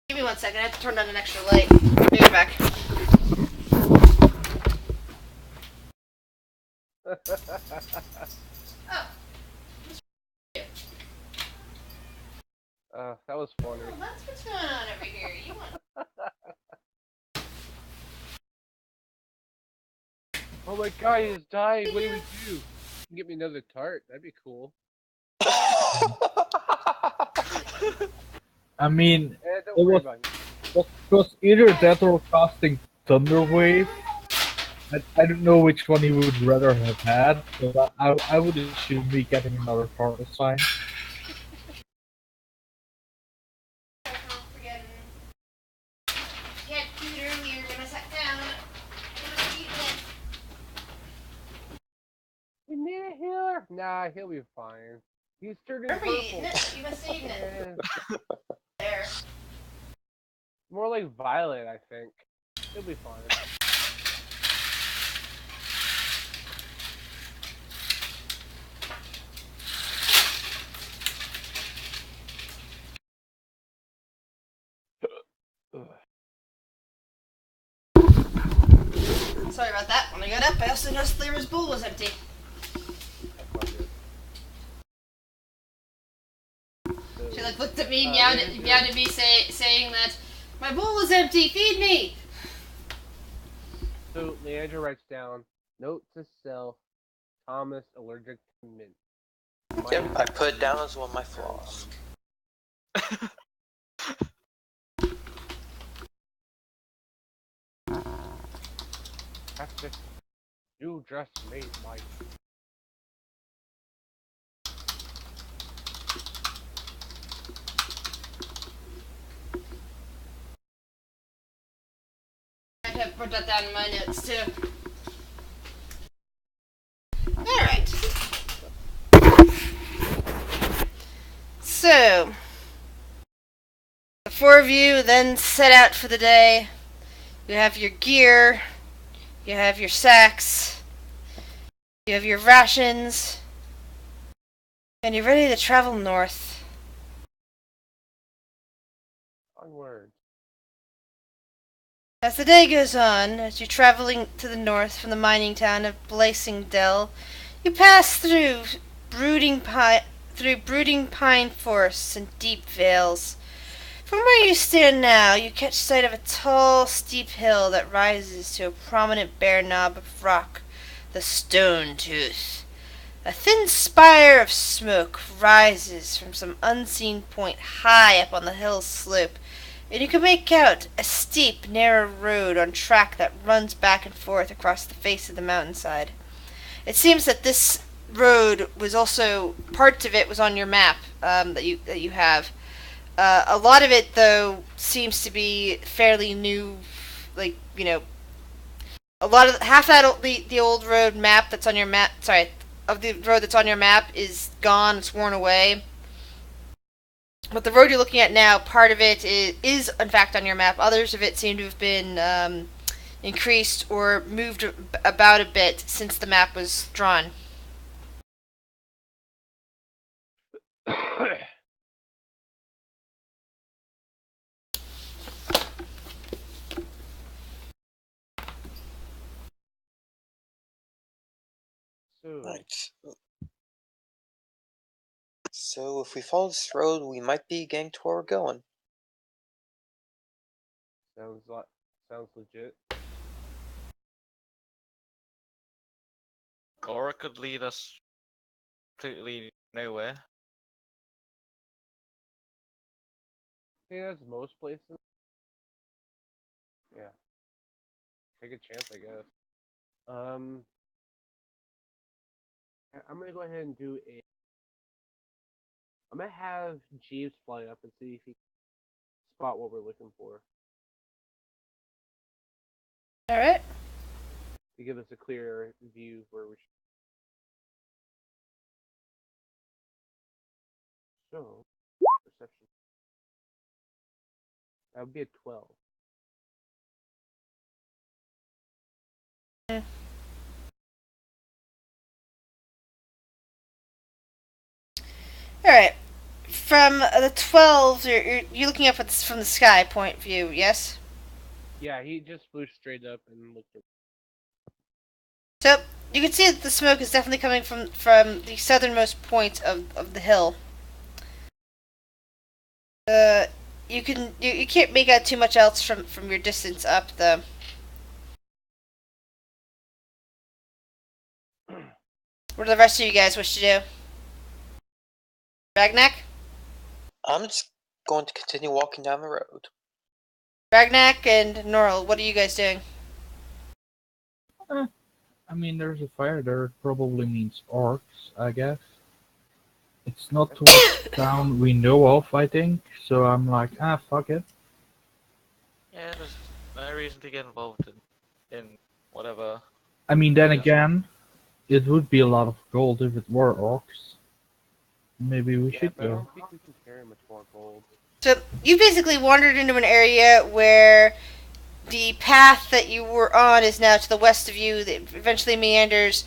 Give me 1 second. I have to turn on an extra light. Be right back. That was funny. Oh, that's what's going on over here. You want? Oh my god, he just died. What do we do? You can get me another tart. That'd be cool. I mean, Don't It worry was- about it. it was either that or casting Thunderwave. I don't know which one he would rather have had, but I would assume me getting another particle sign. Forgetting. He had food earlier when I sat down. We need a healer. Nah, he'll be fine. He's turning Remember, purple. you must have eaten it. Eh, There. more like violet, I think. He'll be fine. Ugh. Sorry about that. When I got up, I also noticed Lyra's bowl was empty. That's not good. She looked at me, yeah, meowed at me, saying that my bowl was empty. Feed me. So Leandra writes down, note to self, Thomas allergic to mint. Yep, I put it down as one of my flaws. That's it. You just made my. I have put that down in my notes too. Alright. So, the 4 of you then set out for the day. You have your gear, you have your sacks, you have your rations, And you're ready to travel north. Onward. As the day goes on, as you're traveling to the north from the mining town of Blasingdell, you pass through brooding pine forests and deep vales. From where you stand now, you catch sight of a tall, steep hill that rises to a prominent bare knob of rock, the Stone Tooth. A thin spire of smoke rises from some unseen point high up on the hill's slope, and you can make out a steep, narrow road on track that runs back and forth across the face of the mountainside. It seems that this road was also, parts of it was on your map that you have. A lot of it, though, seems to be fairly new, like, you know, a lot of, half that, the old road map that's on your map, sorry, of the road that's on your map is gone, it's worn away. But the road you're looking at now, part of it is in fact on your map. Others of it seem to have been increased or moved about a bit since the map was drawn. So, Right. So if we follow this road, we might be getting to where we're going. sounds legit. Or it could lead us completely nowhere. I think that's most places. Yeah. Take a chance, I guess. I'm gonna go ahead and do a. I'm gonna have Jeeves fly up and see if he can spot what we're looking for Alright. to give us a clear view where we should. So, perception. That would be a 12. Alright. From the 12, you're looking up at from the sky point view, yes? Yeah, he just flew straight up and looked at. So, you can see that the smoke is definitely coming from the southernmost point of the hill. You can't make out too much else from your distance up, though. What do the rest of you guys wish to do? Ragnak? I'm just going to continue walking down the road. Ragnak and Norl, what are you guys doing? I mean, there's a fire there. It probably means orcs, I guess. It's not towards town we know of, I think. So I'm like, fuck it. Yeah, there's no reason to get involved in whatever. I mean, then Yeah. again, it would be a lot of gold if it were orcs. Maybe we Yeah, should but I go. don't think we can carry much more gold. So, you basically wandered into an area where the path that you were on is now to the west of you, that eventually meanders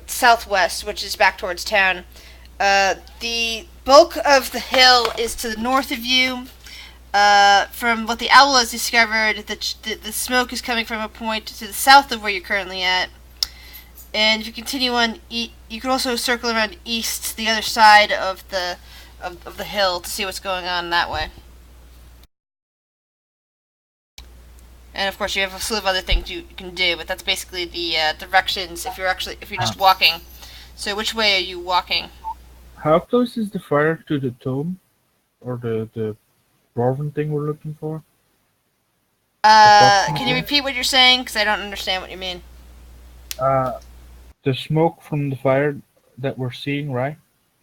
southwest, which is back towards town. The bulk of the hill is to the north of you. From what the owl has discovered, the smoke is coming from a point to the south of where you're currently at. And if you continue on, you can also circle around east to the other side of the hill to see what's going on that way. And of course, you have a slew of other things you can do, but that's basically the directions if you're just walking. So, which way are you walking? How close is the fire to the tomb? Or the dwarven thing we're looking for? Can you repeat what you're saying? Because I don't understand what you mean. The smoke from the fire that we're seeing, right?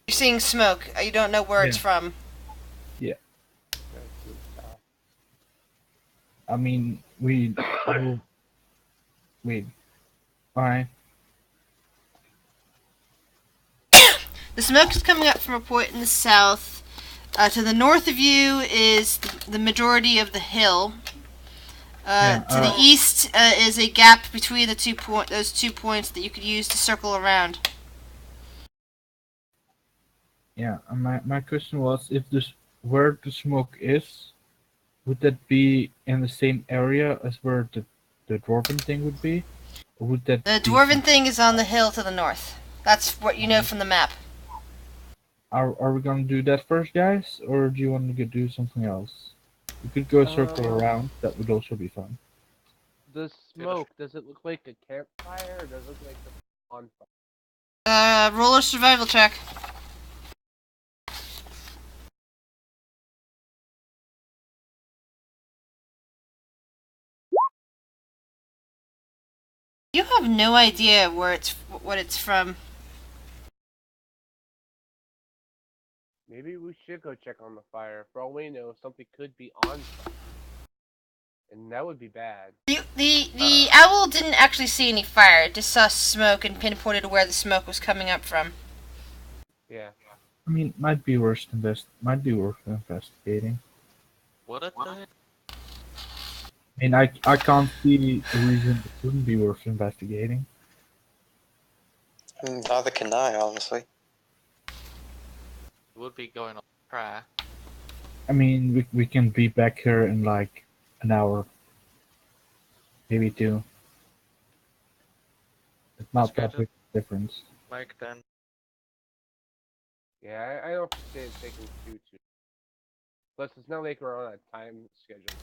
You're seeing smoke. You don't know where it's Yeah. from. I mean, wait. Alright. The smoke is coming up from a point in the south. To the north of you is the majority of the hill. To the east is a gap between those 2 points that you could use to circle around. Yeah, and my question was if this where the smoke is, would that be in the same area as where the dwarven thing would be? Or would that The be some dwarven thing is on the hill to the north. That's what you know from the map. are we gonna do that first, guys, or do you want to do something else? We could go a circle Um, around. That would also be fun. the smoke, does it look like a campfire or does it look like a on fire? Roller survival check. You have no idea what it's from. Maybe we should go check on the fire. For all we know, something could be on fire. And that would be bad. The owl didn't actually see any fire. It just saw smoke and pinpointed where the smoke was coming up from. Yeah. I mean, might be worth investigating. Would it though? I mean, I can't see a reason it wouldn't be worth investigating. Neither can I, honestly. It would be going on prayer. I mean, we can be back here in like an hour, maybe two. It's not that big a difference. Like then. Yeah, I don't see it taking too. Plus, it's not like we're on a time schedule.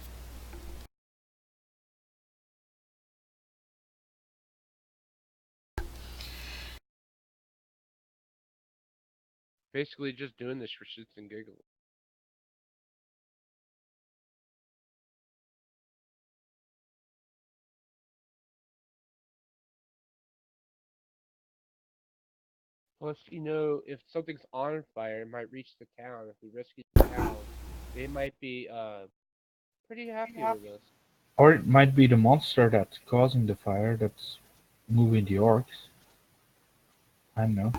Basically, just doing this for shits and giggles. Plus, if something's on fire, it might reach the town. If we rescue the town, they might be pretty happy with us. Or it might be the monster that's causing the fire that's moving the orcs. I don't know.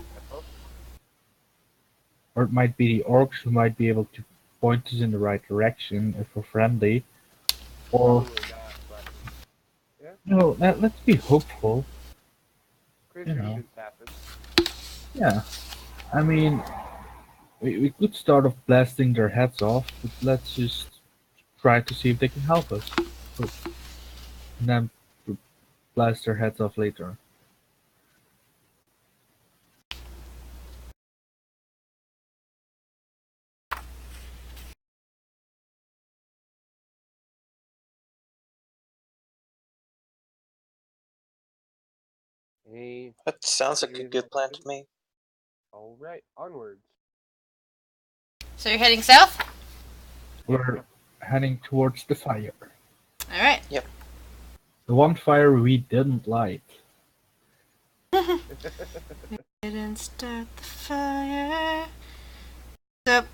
Or it might be the orcs who might be able to point us in the right direction if we're friendly. Or, Probably not, but yeah, no, let's be hopeful. crazy you know. shit's happen. Yeah. I mean, we could start off blasting their heads off, but let's just try to see if they can help us. And then blast their heads off later. Hey, That sounds like a good plan to me. all right, onwards. So you're heading south? We're heading towards the fire. Alright. The one fire we didn't light. Didn't start the fire. So,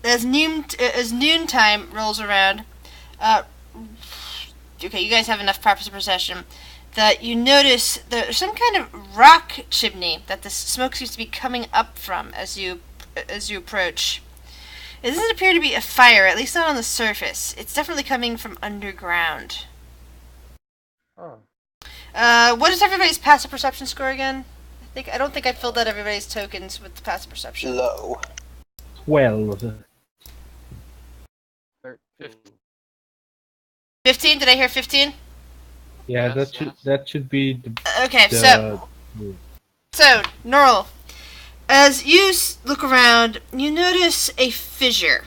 as noontime rolls around, okay, you guys have enough proper perception that you notice there's some kind of rock chimney that the smoke seems to be coming up from as you approach. It doesn't appear to be a fire, at least not on the surface. It's definitely coming from underground. Oh, What is everybody's passive perception score again? I don't think I filled out everybody's tokens with the passive perception. Low. 12. 13. 15? Did I hear 15? Yeah, Yes, that should be the Okay, so Norl, as you look around, you notice a fissure.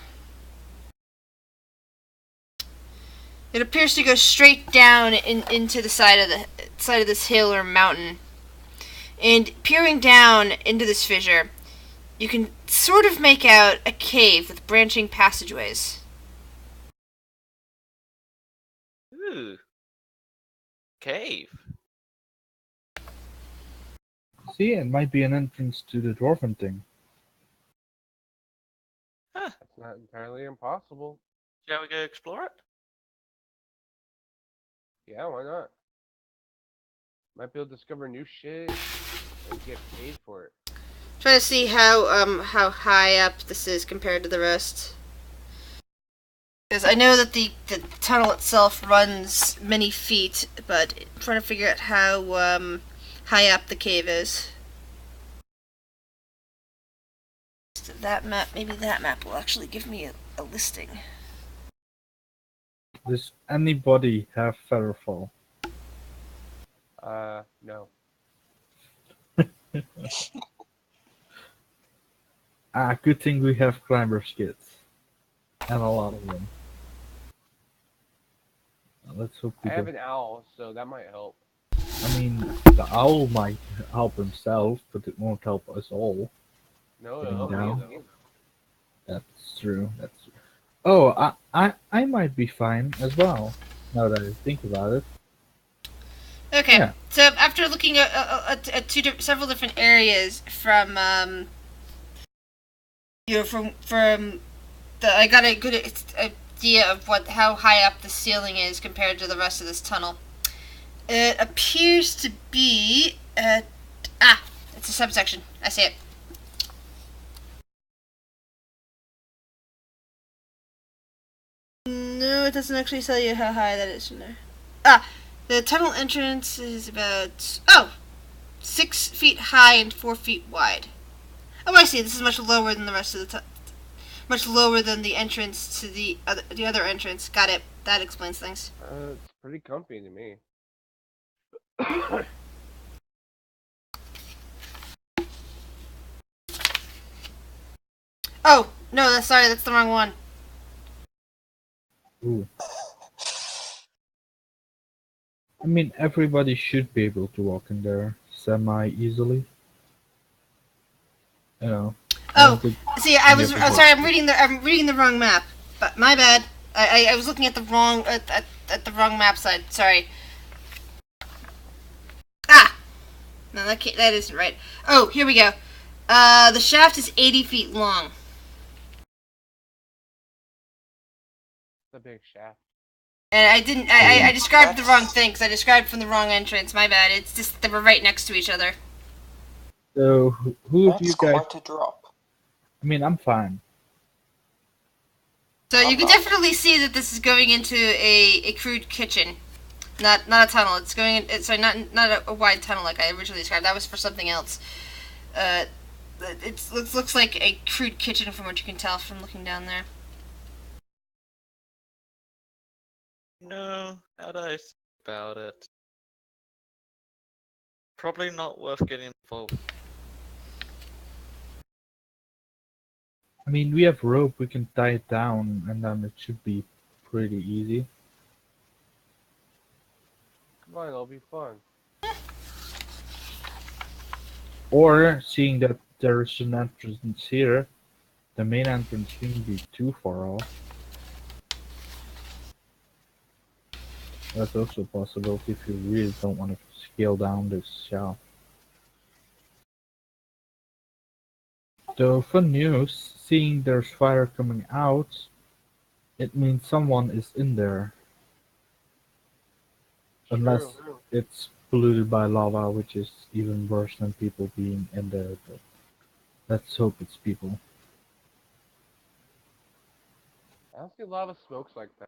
It appears to go straight down into the side of this hill or mountain. And peering down into this fissure, you can sort of make out a cave with branching passageways. Ooh. Cave. See, it might be an entrance to the dwarven thing. Huh. That's not entirely impossible. Shall we go explore it? Yeah, why not? Might be able to discover new shit and get paid for it. Trying to see how high up this is compared to the rest. Because I know that the tunnel itself runs many feet, but I'm trying to figure out how high up the cave is. So that map, maybe that map will actually give me a listing. Does anybody have Featherfall? No. Good thing we have climber's kits. And a lot of them. Let's hope I we have don't. an owl, so that might help. I mean, the owl might help himself, but it won't help us all. No, Getting it'll help me down. though. That's true. That's true. Oh, I might be fine as well. Now that I think about it. Okay, Yeah. so after looking at several different areas from I got a good idea of how high up the ceiling is compared to the rest of this tunnel. It appears to be it's a subsection. I see it. No, it doesn't actually tell you how high that is from there. The tunnel entrance is about 6 feet high and 4 feet wide. Oh, I see. This is much lower than the rest of the much lower than the entrance to the other entrance. Got it. That explains things. It's pretty comfy to me. Oh no, that's the wrong one. Ooh. I mean, everybody should be able to walk in there semi-easily. You know. Oh, see, I'm sorry. I'm reading the wrong map. But my bad. I was looking at the wrong at the wrong map side. Sorry. No, that isn't right. Oh, here we go. The shaft is 80 feet long. It's a big shaft. And I didn't. I described the wrong thing because I described from the wrong entrance. My bad. It's just they were right next to each other. So, who of you That's guys? quite a drop. I mean, I'm fine. So you can definitely see that this is going into a crude kitchen, not a tunnel. It's going in, sorry, not a wide tunnel like I originally described. That was for something else. It looks like a crude kitchen from what you can tell from looking down there. No, now that I think about it, probably not worth getting involved. I mean, we have rope. We can tie it down, and then it should be pretty easy. Come on, it'll be fun. Or, seeing that there's an entrance here, the main entrance shouldn't be too far off. That's also a possibility if you really don't want to scale down this shaft. Though, fun news, seeing there's fire coming out, it means someone is in there. Unless it's polluted by lava, which is even worse than people being in there. But let's hope it's people. I don't see lava smokes like that.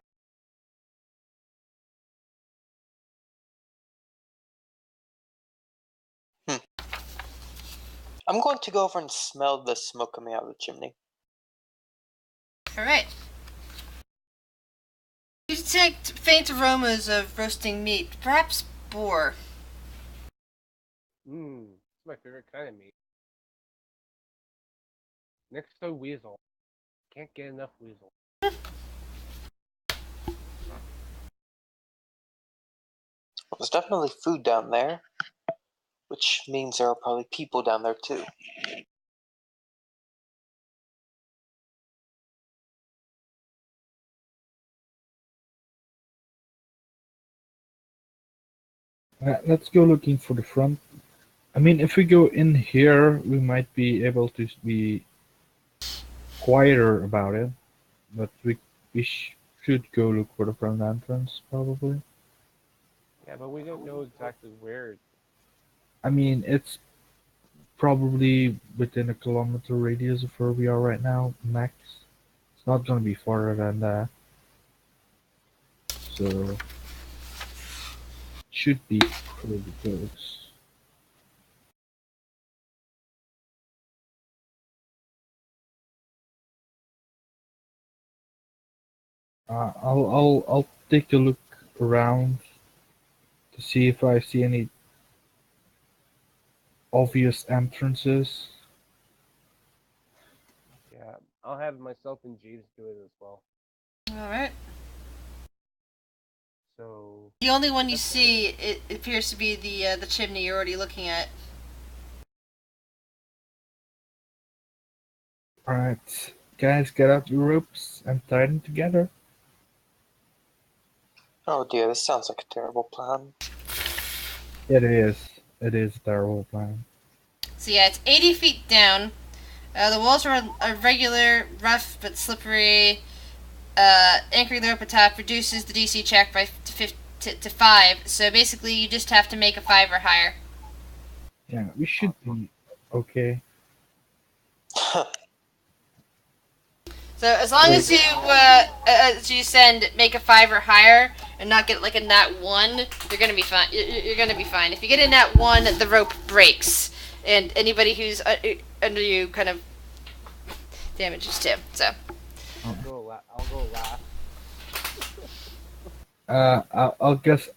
I'm going to go over and smell the smoke coming out of the chimney. All right. You detect faint aromas of roasting meat, perhaps boar. It's my favorite kind of meat. Next to weasel. Can't get enough weasel. There's definitely food down there, which means there are probably people down there too. Let's go looking for the front. I mean, if we go in here, we might be able to be quieter about it. But we should go look for the front entrance, probably. Yeah, but we don't know exactly where. I mean, it's probably within a kilometer radius of where we are right now, max. It's not going to be farther than that. So, should be pretty close. I'll take a look around to see if I see any obvious entrances. Yeah, I'll have myself and Jeeves do it as well. All right. So The only one you That's see it appears to be the chimney you're already looking at. Alright, guys, get out your ropes and tie them together. Oh dear, this sounds like a terrible plan. It is. It is a terrible plan. So yeah, it's 80 feet down. The walls are regular, rough but slippery. Anchoring the rope atop reduces the DC check by to 5. So basically, you just have to make a 5 or higher. Yeah, we should be okay. So as long as you send make a 5 or higher and not get like a nat 1, you're gonna be fine. You're gonna be fine. If you get a nat 1, the rope breaks, and anybody who's under you kind of damages too. So. I'll go last. I'll guess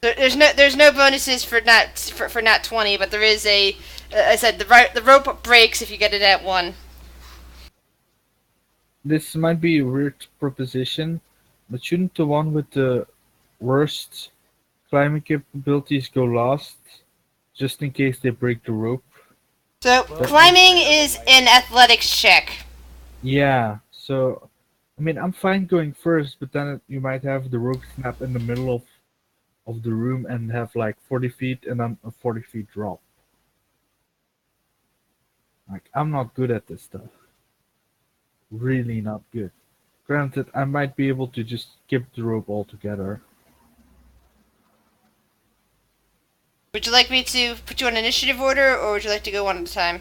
There's no bonuses for nat 20, but there is a. I said the rope breaks if you get it at 1. this might be a weird proposition, but shouldn't the one with the worst climbing capabilities go last, just in case they break the rope? So climbing is an athletics check. Yeah, so I mean I'm fine going first, but then you might have the rope snap in the middle of the room and have like 40 feet and then a 40 feet drop. Like I'm not good at this stuff. Really not good. Granted, I might be able to just skip the rope altogether. Would you like me to put you on initiative order, or would you like to go one at a time?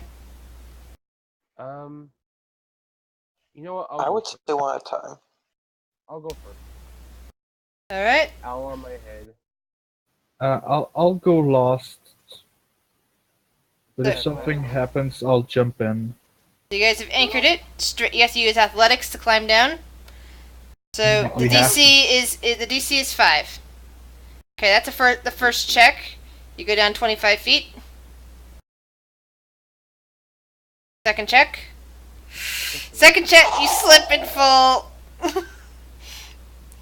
You know what? I would say one at a time. I'll go first. All right. Owl on my head. I'll go last. But if There. something happens, I'll jump in. So you guys have anchored it. You have to use athletics to climb down. So the We have DC is 5. Okay, that's the first check. You go down 25 feet. Second check. Second check, you slip and fall.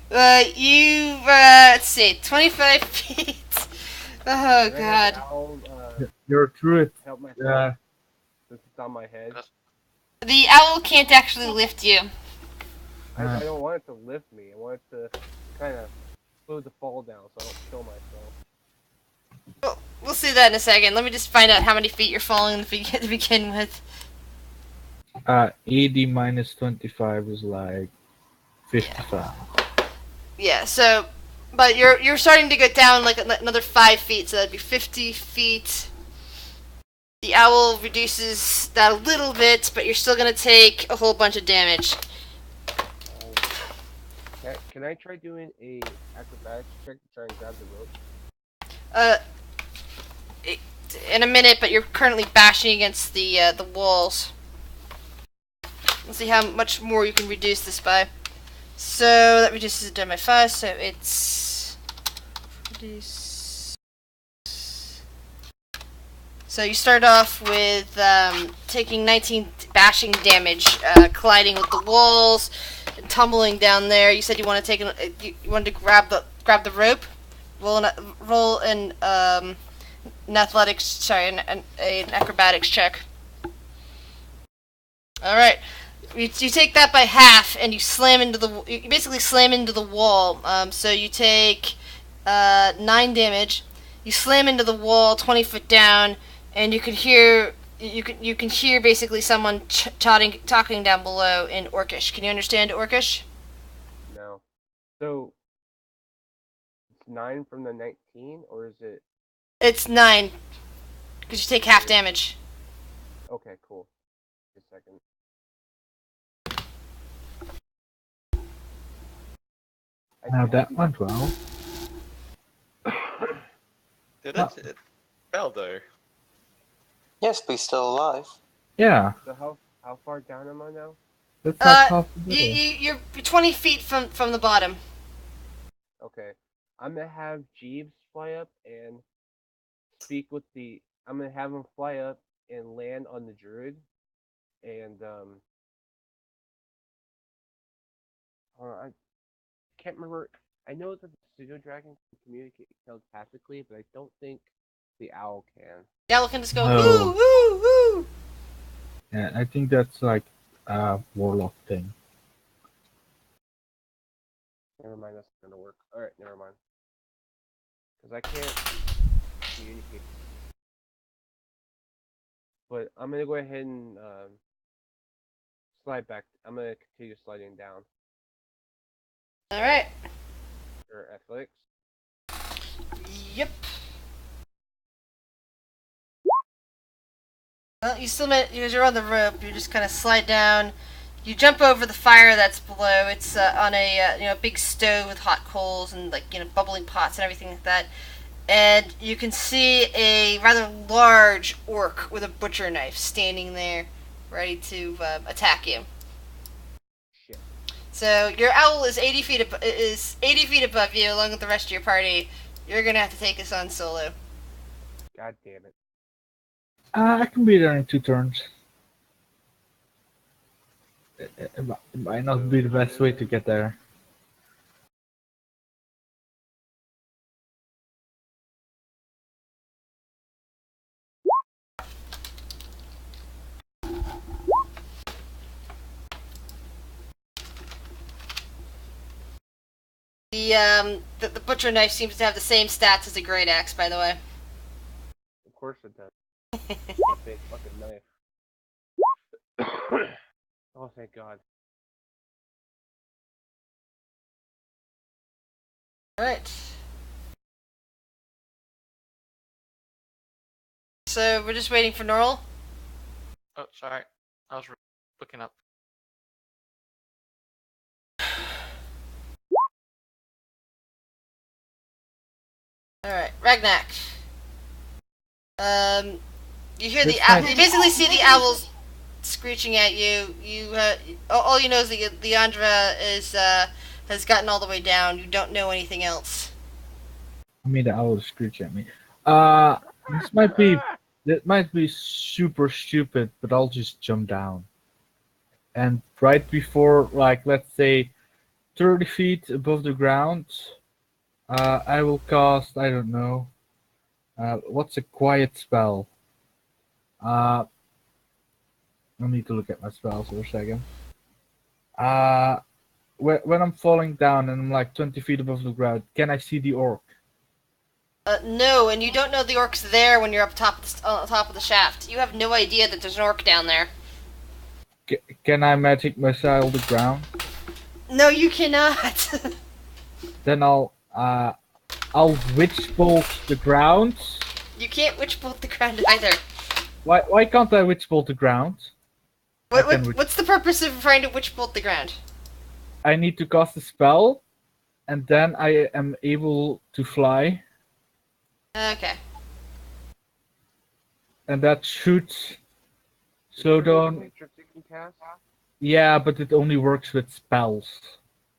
Let's see, 25 feet. Oh Can I have god. Owl, You're through it. help myself Yeah. since it's on my head. The owl can't actually lift you. I don't want it to lift me. I want it to kind of slow the fall down so I don't kill myself. We'll see that in a second. Let me just find out how many feet you're falling to begin with. 80 minus 25 is like 55. Yeah, so, but you're starting to go down like another 5 feet, so that'd be 50 feet. The owl reduces that a little bit, but you're still gonna take a whole bunch of damage. Can I try doing a acrobatics check to try and grab the rope? In a minute, but you're currently bashing against the walls. Let's see how much more you can reduce this by. So that reduces it down by 5, so it's... So you start off with taking 19 bashing damage, colliding with the walls, and tumbling down there. You said you want to take you wanted to grab the rope. Roll an athletics, sorry, an acrobatics check. All right. You take that by half, and you basically slam into the wall. So you take 9 damage. You slam into the wall 20 foot down, and you can hear basically someone talking down below in Orcish. Can you understand Orcish? No. So it's 9 from the 19, or is it? It's 9, because you take half damage. Okay, cool. Just a second. Now that went well. Did it? It fell though. Yes, but he's still alive. Yeah. So how far down am I now? That's not half the battle. You're 20 feet from the bottom. Okay. I'm gonna have Jeeves fly up and speak with the. I'm gonna have him fly up and land on the druid, and hold on, I can't remember. I know that the pseudo dragon can communicate telepathically, but I don't think the owl can. Y'all can just go No. woo woo woo. Yeah, I think that's like a warlock thing. Never mind, that's not gonna work. All right, never mind. Because I can't communicate. But I'm gonna go ahead and slide back. I'm gonna continue sliding down. All right. Or athletics. Yep. Well, you still because you're on the rope. You just kind of slide down. You jump over the fire that's below. It's on a big stove with hot coals and bubbling pots and everything like that. And you can see a rather large orc with a butcher knife standing there, ready to attack you. Shit. So your owl is 80 feet above you, along with the rest of your party. You're gonna have to take this on solo. God damn it. I can be there in 2 turns. It might not be the best way to get there. The butcher knife seems to have the same stats as a great axe, by the way. Of course it does. That big fucking knife. Oh, thank God. Alright. So we're just waiting for Norl. Oh, sorry. I was looking up. Alright, Ragnak. You hear This the owl. might- You basically see the owls screeching at you. All you know is that Leandra has gotten all the way down. You don't know anything else. I mean, the owl will screech at me. This might be super stupid, but I'll just jump down. And right before, like, let's say, 30 feet above the ground, I will cast, I don't know, what's a quiet spell? I need to look at my spells for a second. When I'm falling down and I'm like 20 feet above the ground, can I see the orc? No, and you don't know the orc's there when you're on top of the shaft. You have no idea that there's an orc down there. Can I magic missile the ground? No, you cannot. Then I'll witch bolt the ground. You can't witch bolt the ground either. Why can't I witch bolt the ground? What's the purpose of trying to witch bolt the ground? I need to cast a spell, and then I am able to fly, Okay. and that shoots slow down. Matrix you can cast? Yeah, but it only works with spells,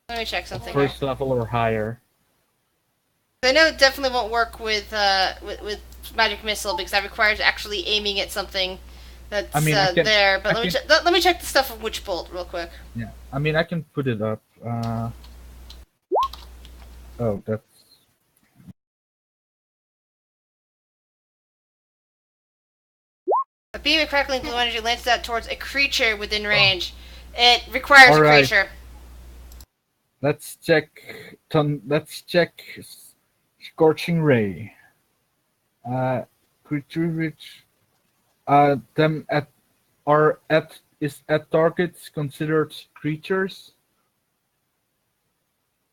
Let me check something here. first level or higher. I know it definitely won't work with magic missile because that requires actually aiming at something that's I mean, I can- there. But I let me check the stuff of witch bolt real quick. Yeah, I mean I can put it up. Oh, that's A beam of crackling blue energy lances out towards a creature within range. It requires a Alright. creature. let's check. Let's check scorching ray. Creature which them is at targets considered creatures.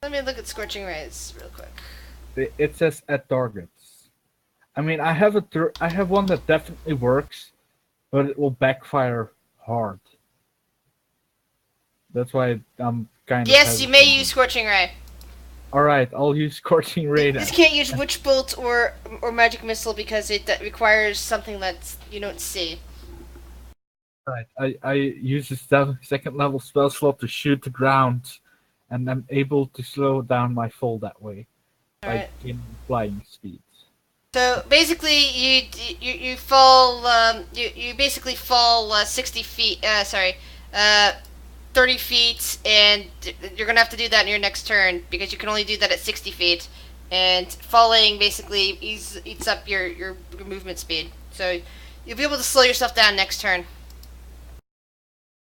Let me look at scorching rays real quick. It says at targets. I mean, I have I have one that definitely works, but it will backfire hard. That's why I'm kind of. Yes, you may use scorching ray. All right, I'll use scorching ray You then. just can't use witch bolt or magic missile because it requires something that you don't see. Right. I use a second level spell slot to shoot the ground, and I'm able to slow down my fall that way All by right. gaining flying speed. So basically, you fall you basically fall 60 feet. 30 feet, and you're gonna have to do that in your next turn because you can only do that at 60 feet. And falling basically eats up your movement speed. So you'll be able to slow yourself down next turn.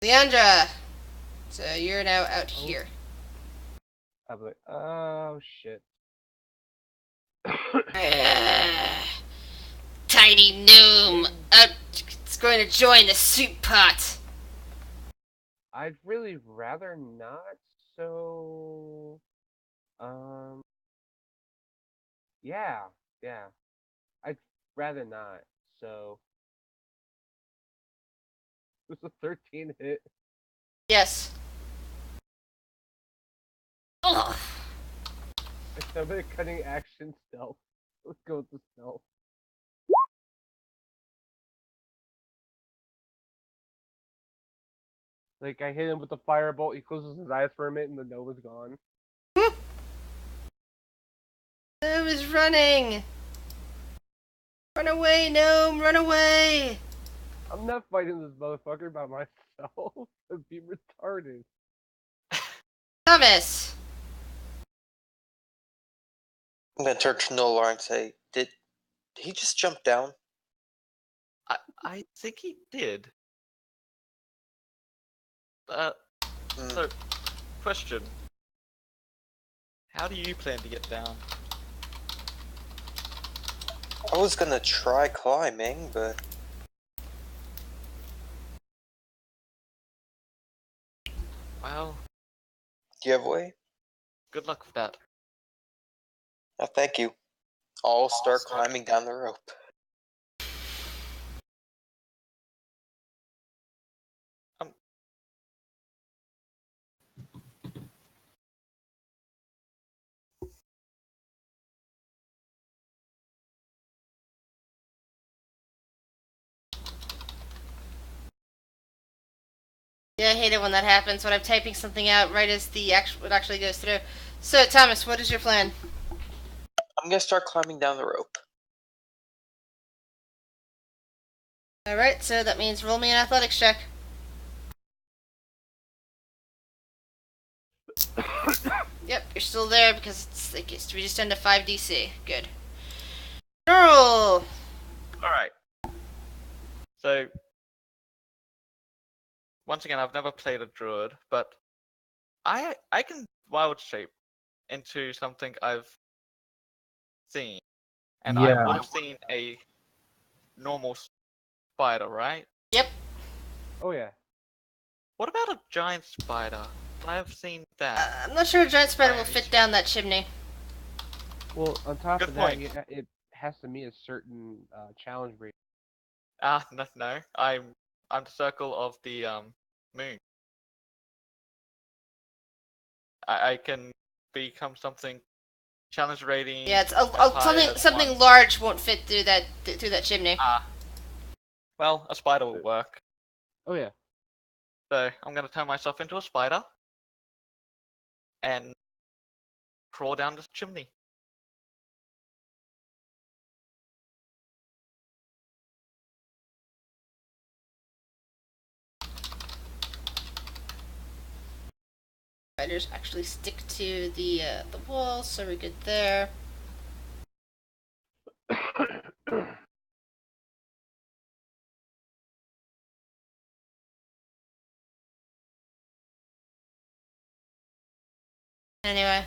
Leandra, so you're now out here. I'm like, oh shit. Tiny gnome, it's going to join the soup pot. I'd really rather not. So, yeah, yeah. I'd rather not. So, this is a 13 hit. Yes. Ugh. I summoned a cutting action stealth. Let's go with the stealth. Like, I hit him with the firebolt, he closes his eyes for a minute, and the Nova's gone. Gnome is running. Run away, gnome! Run away! I'm not fighting this motherfucker by myself. I'd be retarded. Thomas. I'm gonna turn to Nolar and say, did he just jump down? I think he did. Hmm. So, question. How do you plan to get down? I was gonna try climbing, but Well, do you have a way? good luck with that. Oh, thank you. I'll start climbing down the rope. Yeah, I hate it when that happens, when I'm typing something out right as it actually goes through. So, Thomas, what is your plan? I'm gonna start climbing down the rope. Alright, so that means roll me an athletics check. Yep, you're still there because it's like it's reduced down to 5 DC. Good. Roll! Alright. So, once again, I've never played a druid, but I can wild shape into something I've seen. And I Yeah. would have seen a normal spider, right? Yep. Oh yeah. What about a giant spider? I've seen that. I'm not sure a giant spider will Right. fit down that chimney. Well, on top Good of that, point. it has to meet a certain challenge rate. No. I'm the circle of the moon. I can become something challenge rating. Yeah, it's as high something as something 1. large won't fit through that chimney. Well, a spider will work. Oh yeah. So I'm gonna turn myself into a spider and crawl down this chimney. Spiders actually stick to the wall, so we're good there. Anyway.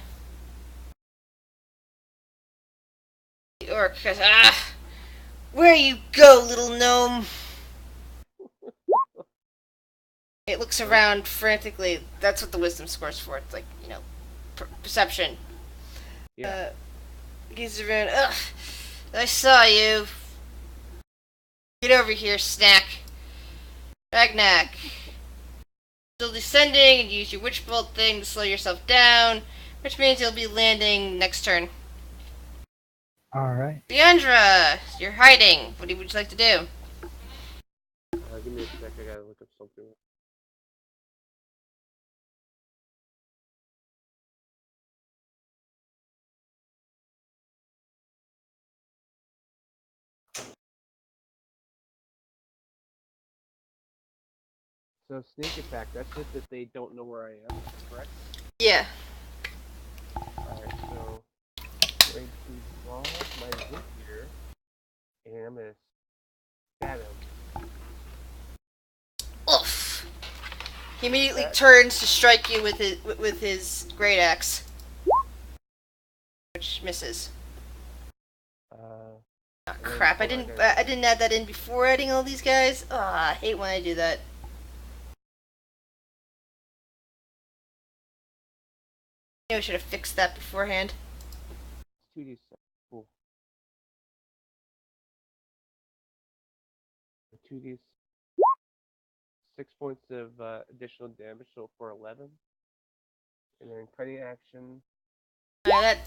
The orc goes, where you go, little gnome? It looks around frantically. That's what the wisdom score's for. It's like, perception. Yeah. Gazes around, I saw you. Get over here, snack. Ragnak. Still descending, and use your witch bolt thing to slow yourself down, which means you'll be landing next turn. All right. Leandra, you're hiding. What would you like to do? Give me a sec. I gotta look up something. So sneak attack. That's just that they don't know where I am. Correct. Yeah. Alright. So I'm going to draw my rapier, and I'm gonna stab him. Oof. He immediately That- turns to strike you with his great axe, which misses. Uh, Oh, then crap! I hold on, didn't guys. I didn't add that in before adding all these guys. I hate when I do that. I should have fixed that beforehand. 2d6. Cool. 2d6. 6 points of additional damage, so for 11. And then cutting action. That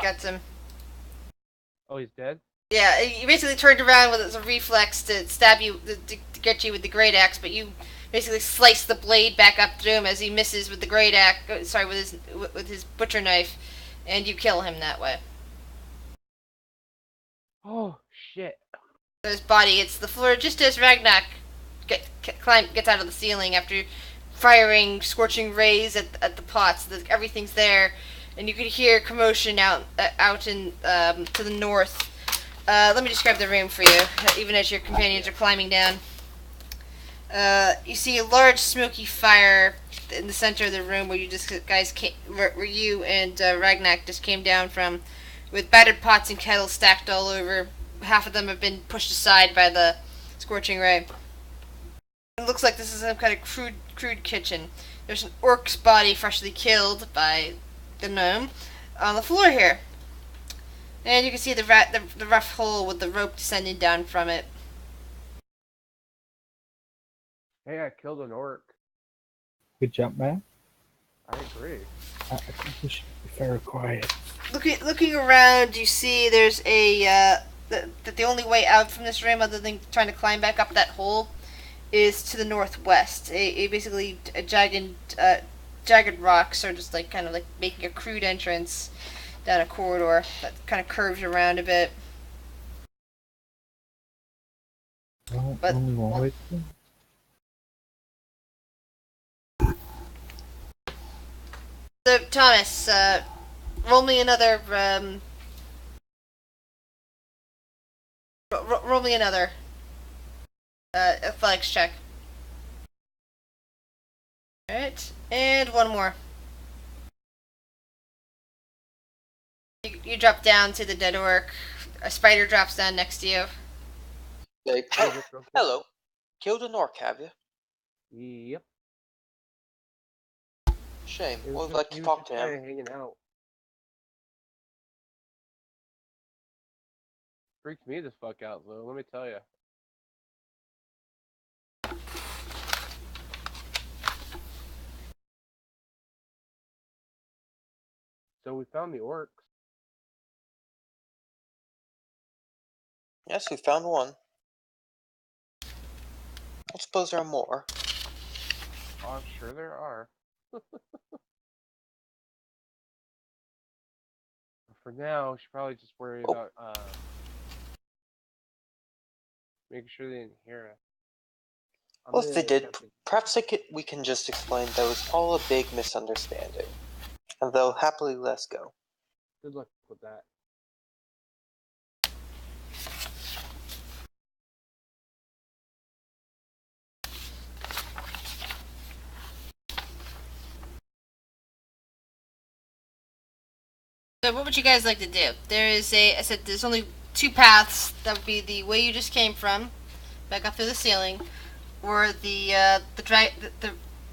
gets him. Oh, he's dead? Yeah, he basically turned around with a reflex to stab you, to get you with the great axe, but you basically slice the blade back up through him as he misses with the great axe. Sorry, with his butcher knife, and you kill him that way. Oh, shit. His body hits the floor just as Ragnak gets out of the ceiling after firing scorching rays at the pots. Everything's there, and you could hear commotion out in to the north. Let me describe the room for you, even as your companions are climbing down. You see a large smoky fire in the center of the room where where you and Ragnak just came down from, with battered pots and kettles stacked all over. Half of them have been pushed aside by the scorching ray. It looks like this is some kind of crude kitchen. There's an orc's body freshly killed by the gnome on the floor here. And you can see the rough hole with the rope descending down from it. Hey, I killed an orc. Good job, man. I agree. I think we should be very quiet. Looking around, you see there's that the only way out from this room, other than trying to climb back up that hole, is to the northwest. Basically a jagged rocks are just like kind of like making a crude entrance down a corridor that kind of curves around a bit. Well, But- only one way to So Thomas, roll me another. Roll me another athletics check. All right, and one more. You drop down to the dead orc. A spider drops down next to you. Like, Hey, just real quick. hello. Killed an orc, have you? Yep. Shame. It was Would just- like he to was talk just to kinda him. hanging out. Freaks me the fuck out, though. Let me tell you. So we found the orcs. Yes, we found one. I suppose there are more. Oh, I'm sure there are. For now, we should probably just worry Oh. about making sure they didn't hear us. I'm Well, if they gonna did, attempt to- perhaps we can just explain that it was all a big misunderstanding. And they'll happily let us go. Good luck with that. So what would you guys like to do? I said there's only two paths. That would be the way you just came from, back up through the ceiling, or the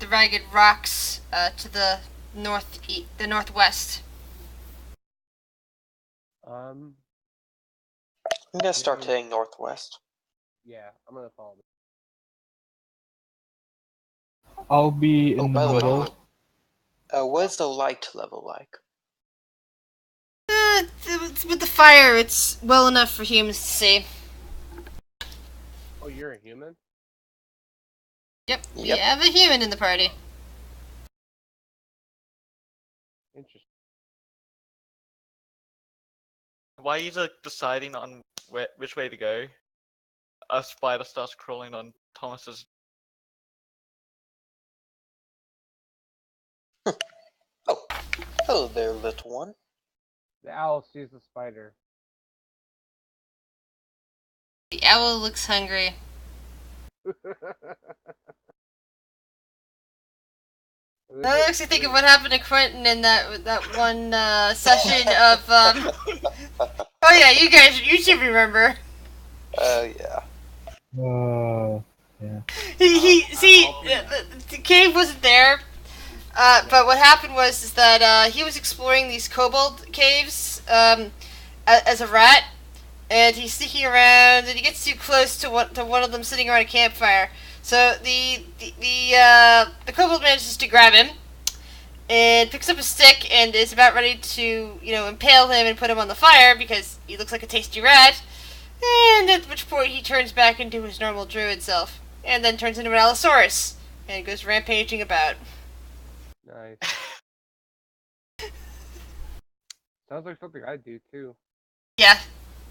ragged rocks to the northwest. Um, I'm gonna start Yeah. heading northwest. yeah, I'm gonna follow them. I'll be Oh, in by the the way, middle. what is the light level like? With the fire, it's well enough for humans to see. Oh, you're a human? Yep, we Yep. have a human in the party. Interesting. Why are you deciding on which way to go? A spider starts crawling on Thomas's. Oh, hello there, little one. The owl sees the spider. The owl looks hungry. That makes me think of what happened to Quentin in that one session of Oh yeah, you should remember. Yeah. Yeah. He see the cave wasn't there, but what happened was is that he was exploring these kobold caves as a rat, and he's sneaking around, and he gets too close to one of them sitting around a campfire. So the kobold manages to grab him, and picks up a stick and is about ready to impale him and put him on the fire because he looks like a tasty rat. And at which point he turns back into his normal druid self, and then turns into an Allosaurus and goes rampaging about. Nice. Sounds like something I'd do too. Yeah.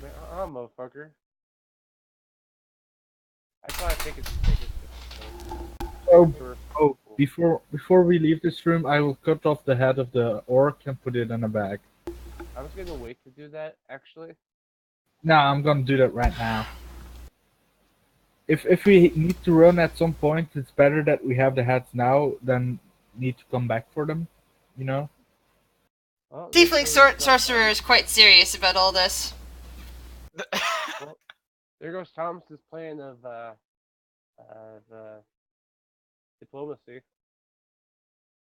Man, motherfucker. I thought I'd take it. Oh, before we leave this room, I will cut off the head of the orc and put it in a bag. I was gonna wait to do that actually. No, I'm gonna do that right now. If we need to run at some point, it's better that we have the heads now than need to come back for them. You know? Well, Tiefling sorcerer is quite serious about all this. There goes Thomas's plan of diplomacy.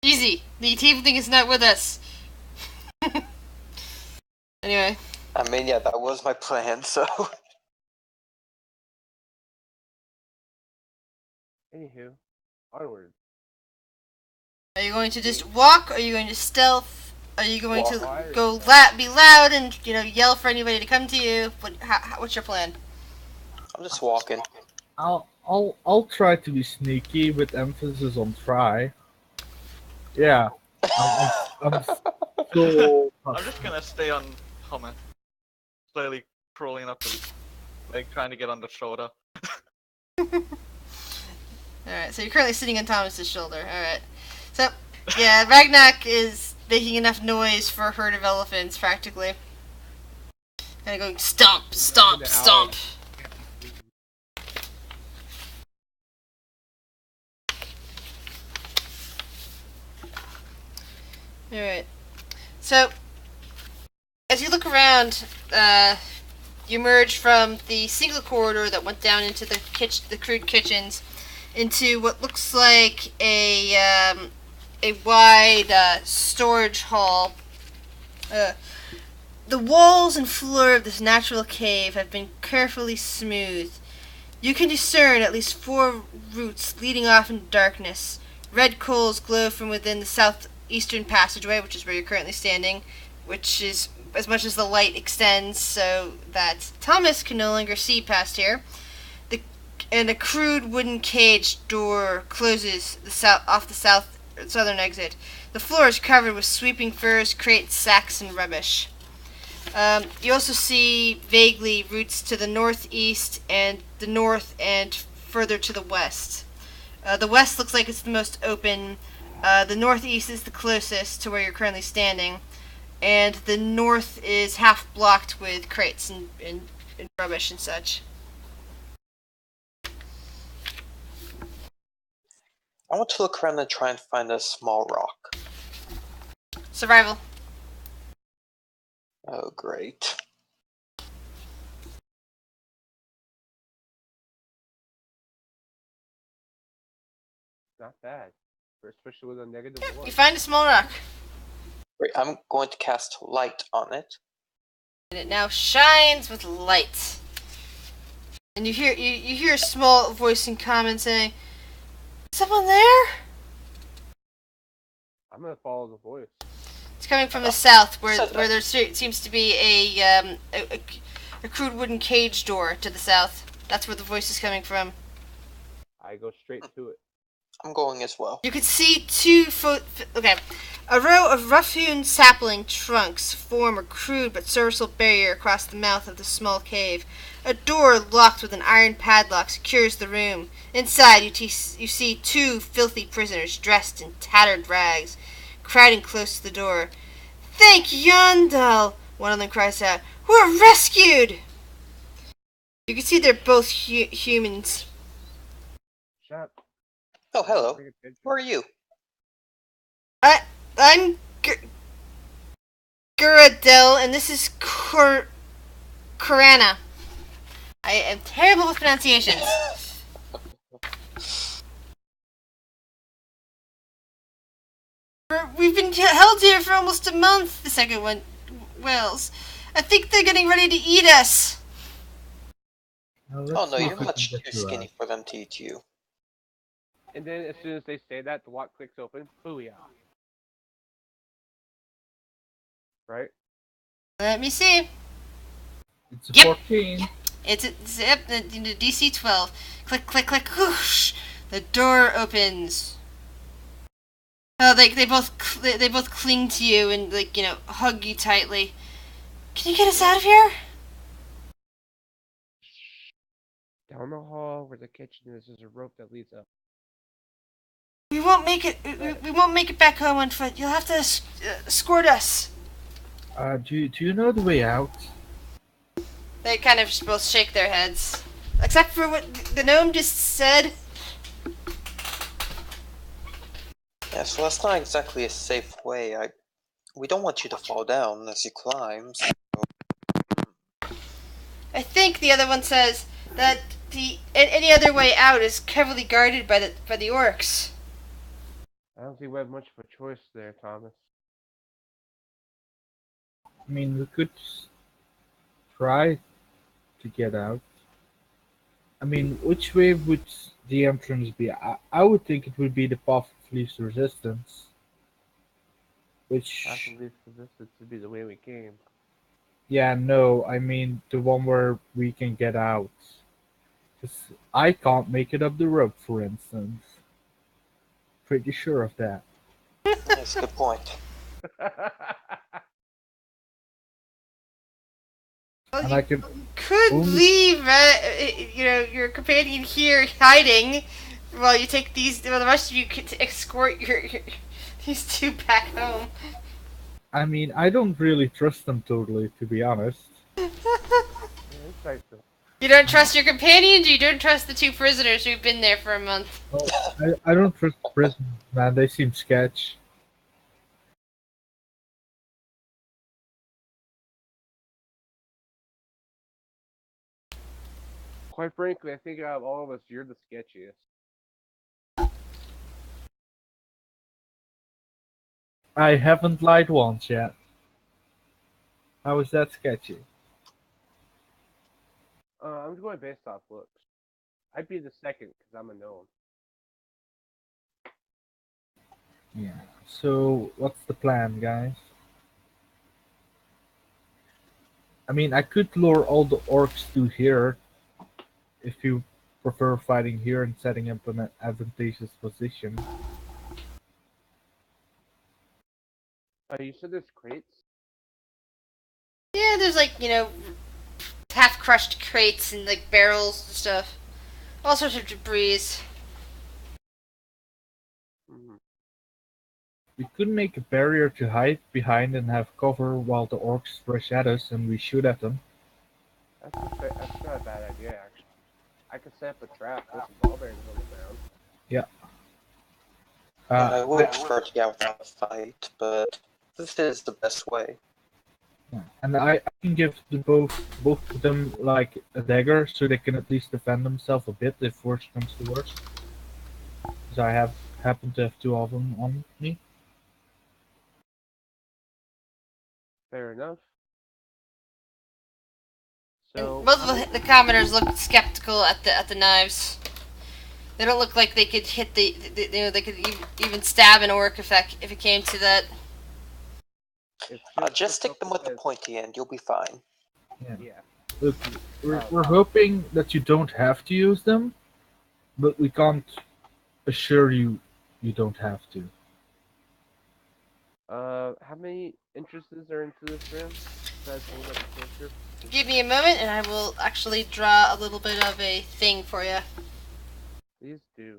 Easy. The tiefling is not with us. Anyway. I mean, yeah, that was my plan, so. Anywho, onward. Are you going to just walk? Are you going to stealth? Are you going Walk to by or go stealth? be loud and yell for anybody to come to you? What's your plan? I'm just walking. I'll try to be sneaky with emphasis on try. Yeah. I'm so I'm just gonna stay on Thomas, slowly crawling up the leg, trying to get on the shoulder. Alright, so you're currently sitting on Thomas's shoulder. Alright. So, yeah, Ragnak is making enough noise for a herd of elephants, practically. Kind of going stomp, stomp, stomp. Alright. So, as you look around, you emerge from the single corridor that went down into the crude kitchens into what looks like a wide storage hall. The walls and floor of this natural cave have been carefully smoothed. You can discern at least 4 routes leading off into darkness. Red coals glow from within the southeastern passageway, which is where you're currently standing, which is as much as the light extends so that Thomas can no longer see past here. And a crude wooden cage door closes off the southern exit. The floor is covered with sweeping furs, crates, sacks, and rubbish. You also see vaguely routes to the northeast and the north and further to the west. The west looks like it's the most open. The northeast is the closest to where you're currently standing. And the north is half blocked with crates and rubbish and such. I want to look around and try and find a small rock. Survival. Oh, great. Not bad, especially with a negative one. You find a small rock. Great. I'm going to cast light on it. And it now shines with light. And you hear a small voice in common saying, "Someone there?" I'm gonna follow the voice. It's coming from the south, where there seems to be a crude wooden cage door to the south. That's where the voice is coming from. I go straight to it. I'm going as well. You could see okay. A row of rough-hewn sapling trunks form a crude but serviceable barrier across the mouth of the small cave. A door locked with an iron padlock secures the room. Inside, you see two filthy prisoners dressed in tattered rags, crowding close to the door. "Thank Yondal!" one of them cries out. "We're rescued!" You can see they're both humans. Shut. Oh, hello. Pay attention. Who are you? I'm Guradel, and this is Korana. I am terrible with pronunciations. We've been held here for almost a month, the second one wails. "I think they're getting ready to eat us." Now, Oh let's no, see you're if we much can too get you skinny out. for them to eat you. And then as soon as they say that, the lock clicks open. Booyah. Right? Let me see. It's a Yep. 14. It's the DC 12. Click, click, click. Whoosh! The door opens. Oh, they both cling to you and hug you tightly. "Can you get us out of here?" Down the hall where the kitchen is, there's a rope that leads up. "We won't make it. We won't make it back home on foot. You'll have to escort us." Do you know the way out? They kind of just both shake their heads, except for what the gnome just said. Yeah, so that's not exactly a safe way. We don't want you to fall down as you climb. So I think the other one says that any other way out is heavily guarded by the orcs. I don't think we have much of a choice there, Thomas. I mean, we could try to get out. I mean, which way would the entrance be? I would think it would be the path of least resistance. Which, I believe resistance would be the way we came. yeah, no, I mean the one where we can get out. 'Cause I can't make it up the rope, for instance. Pretty sure of that. that's a good point. Well, And you I can could only- leave, your companion here hiding, while you take the rest of you could escort these two back home. I mean, I don't really trust them totally, to be honest. Yeah, it's nice though. You don't trust your companions. You don't trust the two prisoners who've been there for a month. I don't trust prisoners, man. They seem sketch. Quite frankly, I think out of all of us, you're the sketchiest. I haven't lied once yet. How is that sketchy? I'm going based off looks. I'd be the second because I'm a gnome. Yeah. So, what's the plan, guys? I mean, I could lure all the orcs to here if you prefer fighting here and setting up an advantageous position. You said there's crates? Yeah, there's half crushed crates and barrels and stuff, all sorts of debris. Mm-hmm. We could make a barrier to hide behind and have cover while the orcs rush at us and we shoot at them. That's not a bad idea, actually. I could set up a trap with some ball bearings on the ground. I would prefer to get out a fight, but this is the best way. Yeah. And I can give both of them like a dagger so they can at least defend themselves a bit if worse comes to worse. Because I happen to have two of them on me. Fair enough. And So both of the commoners look skeptical at the knives. They don't look like they could hit they could even stab an orc if it came to that. it's Just stick them with the self-defense. pointy end, you'll be fine. Yeah. Look, we're hoping that you don't have to use them, but we can't assure you you don't have to. How many entrances are into this room? Besides the one that we came through? Give me a moment, and I will actually draw a little bit of a thing for you. Please do.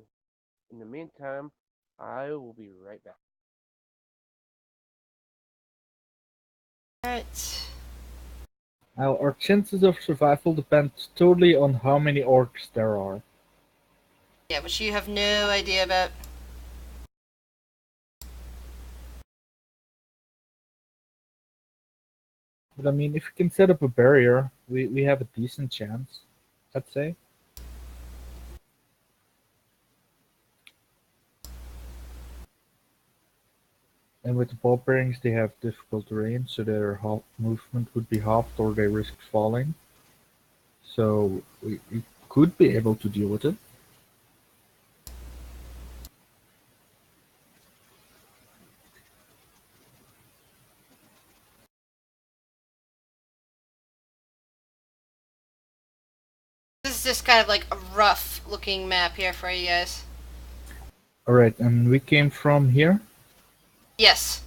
In the meantime, I will be right back. Alright. Now, our chances of survival depend totally on how many orcs there are. Yeah, which you have no idea about. But I mean, if we can set up a barrier, we have a decent chance, I'd say. And with the ball bearings, they have difficult terrain, so their movement would be halved or they risk falling. So we could be able to deal with it. This is just kind of like a rough looking map here for you guys. Alright, and we came from here? Yes.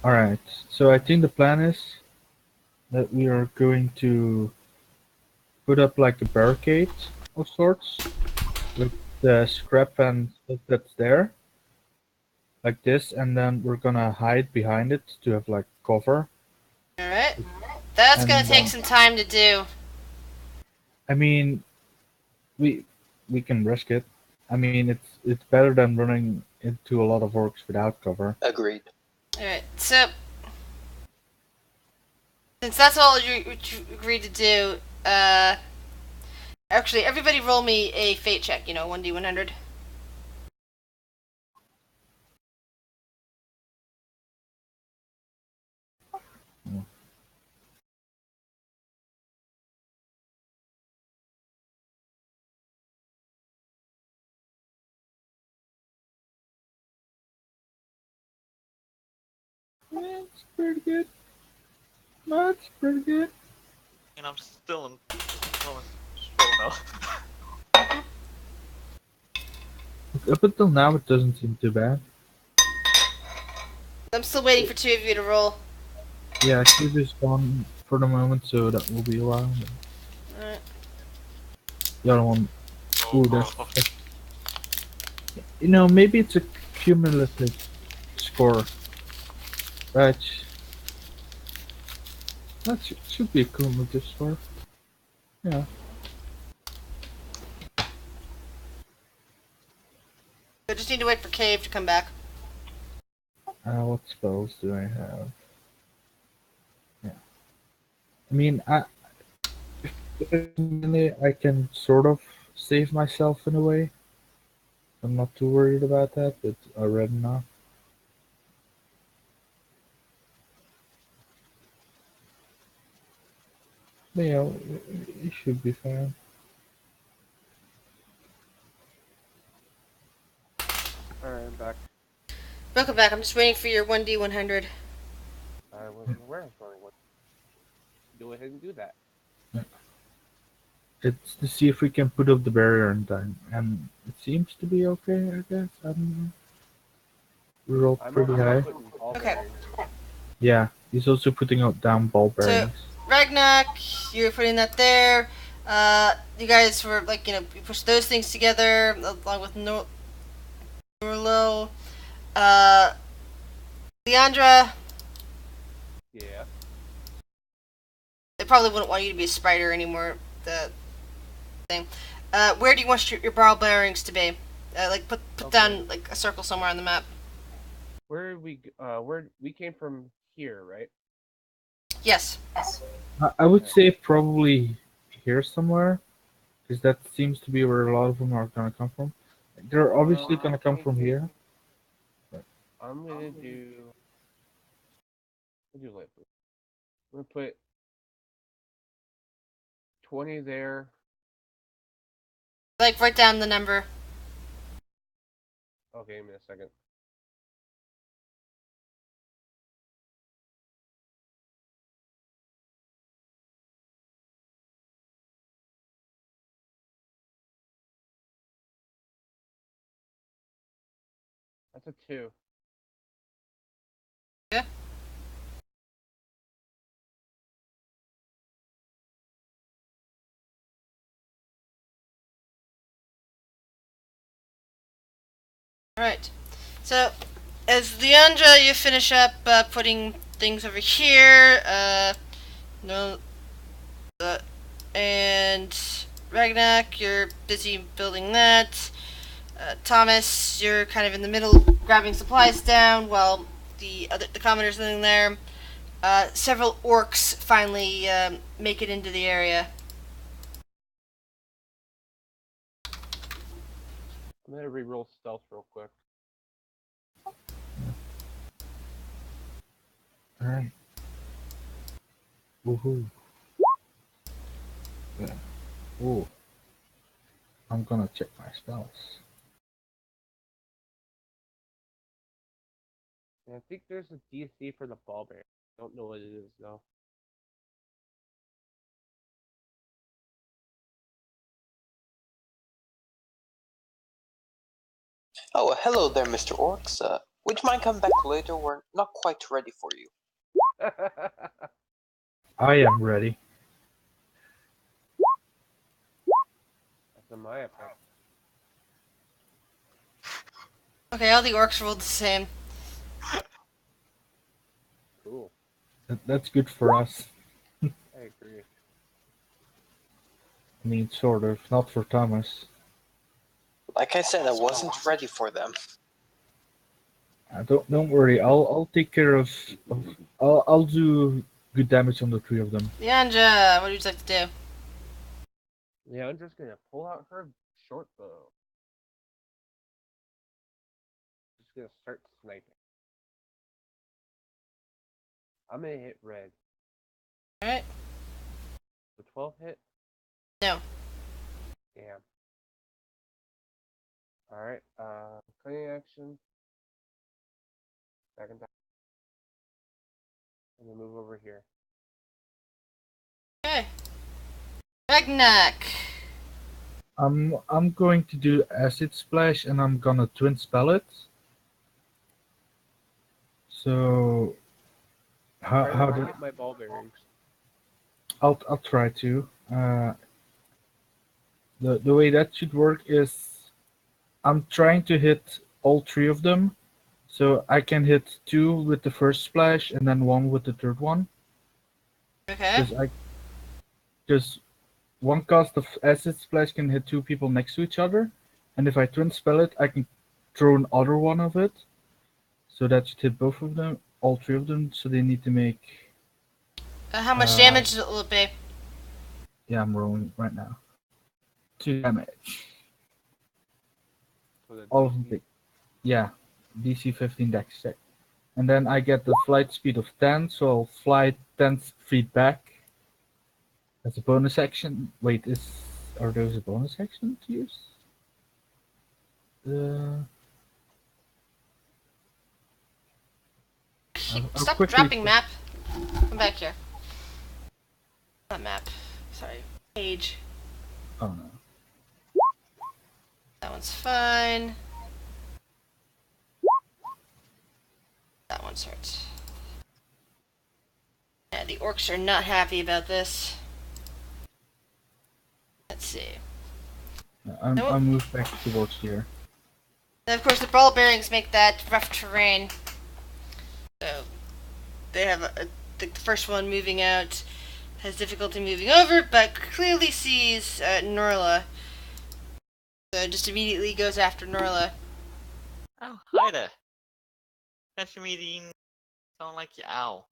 Alright, so I think the plan is that we are going to put up like a barricade of sorts with the scrap and stuff that's there, like this, and then we're gonna hide behind it to have like cover. Alright. That's And gonna take some time to do. I mean, we we can risk it. I mean, it's better than running into a lot of orcs without cover. Agreed. Alright, so since that's all you agreed to do, actually everybody roll me a fate check, 1d100. That's pretty good. That's pretty good. And I'm still in Stono. Up until now, it doesn't seem too bad. I'm still waiting for two of you to roll. Yeah, Cube is gone for the moment, so that will be a while. Alright. The other one, ooh, that's maybe it's a cumulative score. Right. That should be a cumulative score. Yeah. I just need to wait for Cave to come back. What spells do I have? Yeah. I mean, I can sort of save myself in a way. I'm not too worried about that, but I read enough. But yeah, it should be fine. Alright, I'm back. Welcome back. I'm just waiting for your 1d100. I wasn't aware I was running one. Go ahead and do that. It's to see if we can put up the barrier in time, and it seems to be okay, I guess. I don't know. We rolled I'm pretty also high. putting ball Okay. bearings. Yeah, he's also putting out down ball bearings. Ragnak, you're putting that there. You guys were you pushed those things together along with Norlo. Leandra, Yeah. they probably wouldn't want you to be a spider anymore. The thing. Where do you want your ball bearings to be? Put Okay. down like a circle somewhere on the map. Where we came from here, right? Yes. I would say probably here somewhere, because that seems to be where a lot of them are gonna come from. They're obviously gonna come from here. I'm gonna do. Like this. I'm gonna put 20 there. Write down the number. Okay, give me a second. That's a 2. Yeah. Alright. So, as Leandra, you finish up putting things over here, no, and Ragnak, you're busy building that. Thomas, you're kind of in the middle, grabbing supplies down, while the commoner's living there. Several orcs finally make it into the area. I'm gonna reroll stealth real quick. Alright. Woohoo. Yeah. Ooh. I'm gonna check my spells. And I think there's a DC for the ball bearing. Don't know what it is though. Oh, hello there, Mr. Orcs. Would you mind coming back later? We're not quite ready for you. I am ready. That's in my opinion. Okay, all the orcs rolled the same. Cool. That's good for us. I agree. I mean, sort of. Not for Thomas. Like I said, I wasn't ready for them. Don't worry. I'll take care of. I'll do good damage on the 3 of them. Leandra, what would you like to do? Leandra's gonna pull out her short bow. Just gonna start sniping. I'm gonna hit red. Alright. The 12 hit? No. Damn. Alright, cutting action. Second time. And then move over here. Okay. Ragnak. I'm going to do acid splash and I'm gonna twin spell it. So how Try not to do hit my ball bearings. I'll try to. The way that should work is I'm trying to hit all 3 of them, so I can hit 2 with the first splash and then 1 with the third one. Okay. Because one cast of acid splash can hit 2 people next to each other, and if I twin spell it, I can throw another one of it, so that should hit both of them, all 3 of them. So they need to make. How much damage will it be? Yeah, I'm rolling right now. 2 damage. So the All of DC them. Yeah, DC 15 dex check. And then I get the flight speed of 10, so I'll fly 10 feet back. That's a bonus action. Wait, are those a bonus action to use? I'll Stop quickly dropping check. map. Come back here. Not map. Sorry. Page. Oh no. That one's fine. That one's hurt. Yeah, the orcs are not happy about this. Let's see. I'll move back towards here. And of course, the ball bearings make that rough terrain. So they have the first one moving out has difficulty moving over, but clearly sees Norla. So just immediately goes after Norla. Oh, hi there. Nice to meeting. Sound like you. Ow.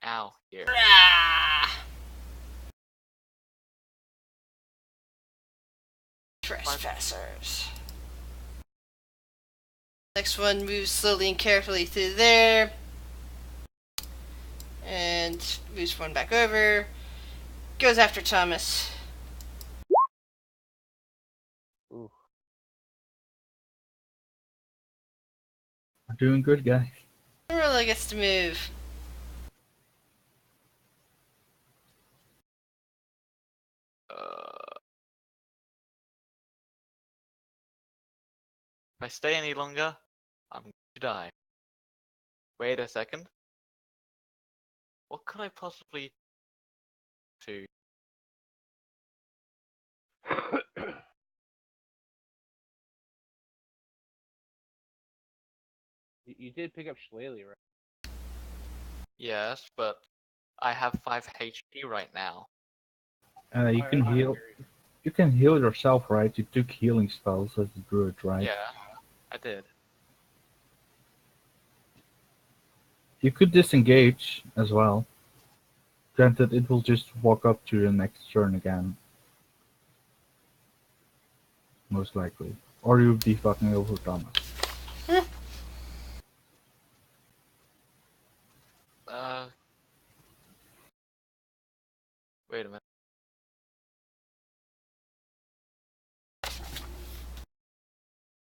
Ow. Here. Ah! Trespassers. Next one moves slowly and carefully through there. And moves one back over. Goes after Thomas. Ooh. I'm doing good, guys. Norla gets to move. If I stay any longer, I'm going to die. Wait a second. What could I possibly do? You did pick up Shillelagh, right? Yes, but I have 5 HP right now. You can heal. You can heal yourself, right? You took healing spells as a druid, right? Yeah, I did. You could disengage as well. Granted, it will just walk up to your next turn again. Most likely. Or you'll be fucking over Thomas. Wait a minute.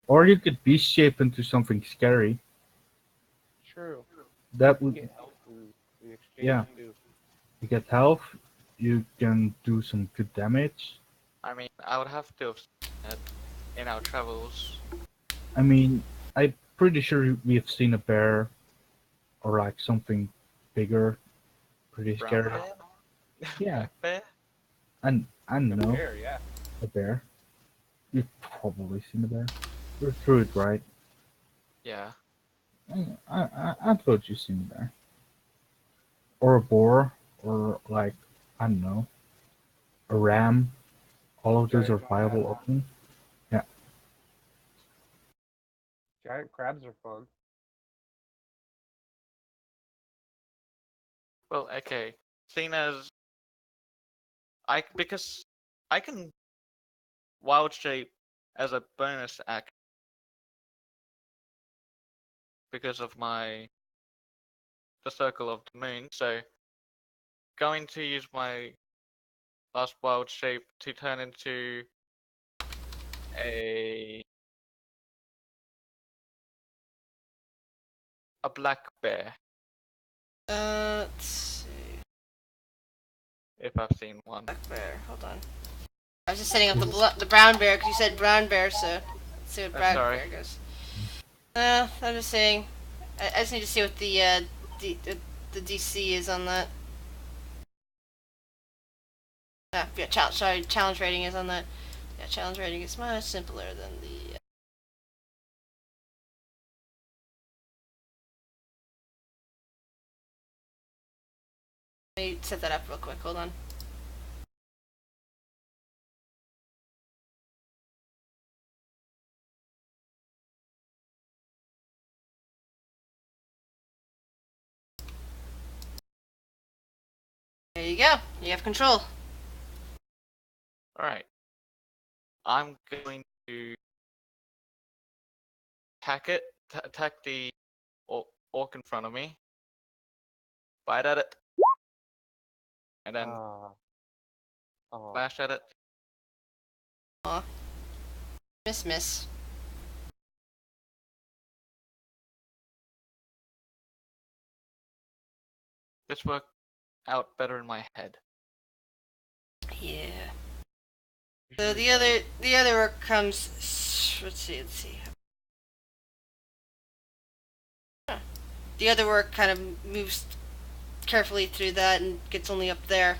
Or you could beast shape into something scary. True. That You would get health in exchange Yeah. too. you get health. You can do some good damage. I mean, I would have to have seen it in our travels. I mean, I'm pretty sure we have seen a bear or like something bigger, pretty Brown scary. bear? Yeah. Black bear? And I don't know, There, yeah. a bear. You've probably seen a bear. You're through it, right? Yeah. I thought you've seen a bear. Or a boar, or like, I don't know, a ram. All of those are Giant viable crab. options. Giant crabs are fun. Well, okay. Seeing as because I can wild shape as a bonus act because of the circle of the moon, so going to use my last wild shape to turn into a black bear, Let's see. if I've seen one. Black bear. Hold on. I was just setting up the brown bear because you said brown bear, so let's see what brown sorry. bear goes. I'm just saying. I just need to see what the DC is on that. Yeah, challenge rating is on that. Yeah, challenge rating is much simpler than the. Let me set that up real quick. Hold on. There you go. You have control. Alright. I'm going to attack the orc in front of me, bite at it, and then slash at it. Aw. Miss. This worked out better in my head. Yeah. So the other work comes. Let's see. Huh. The other work kind of moves carefully through that and gets only up there.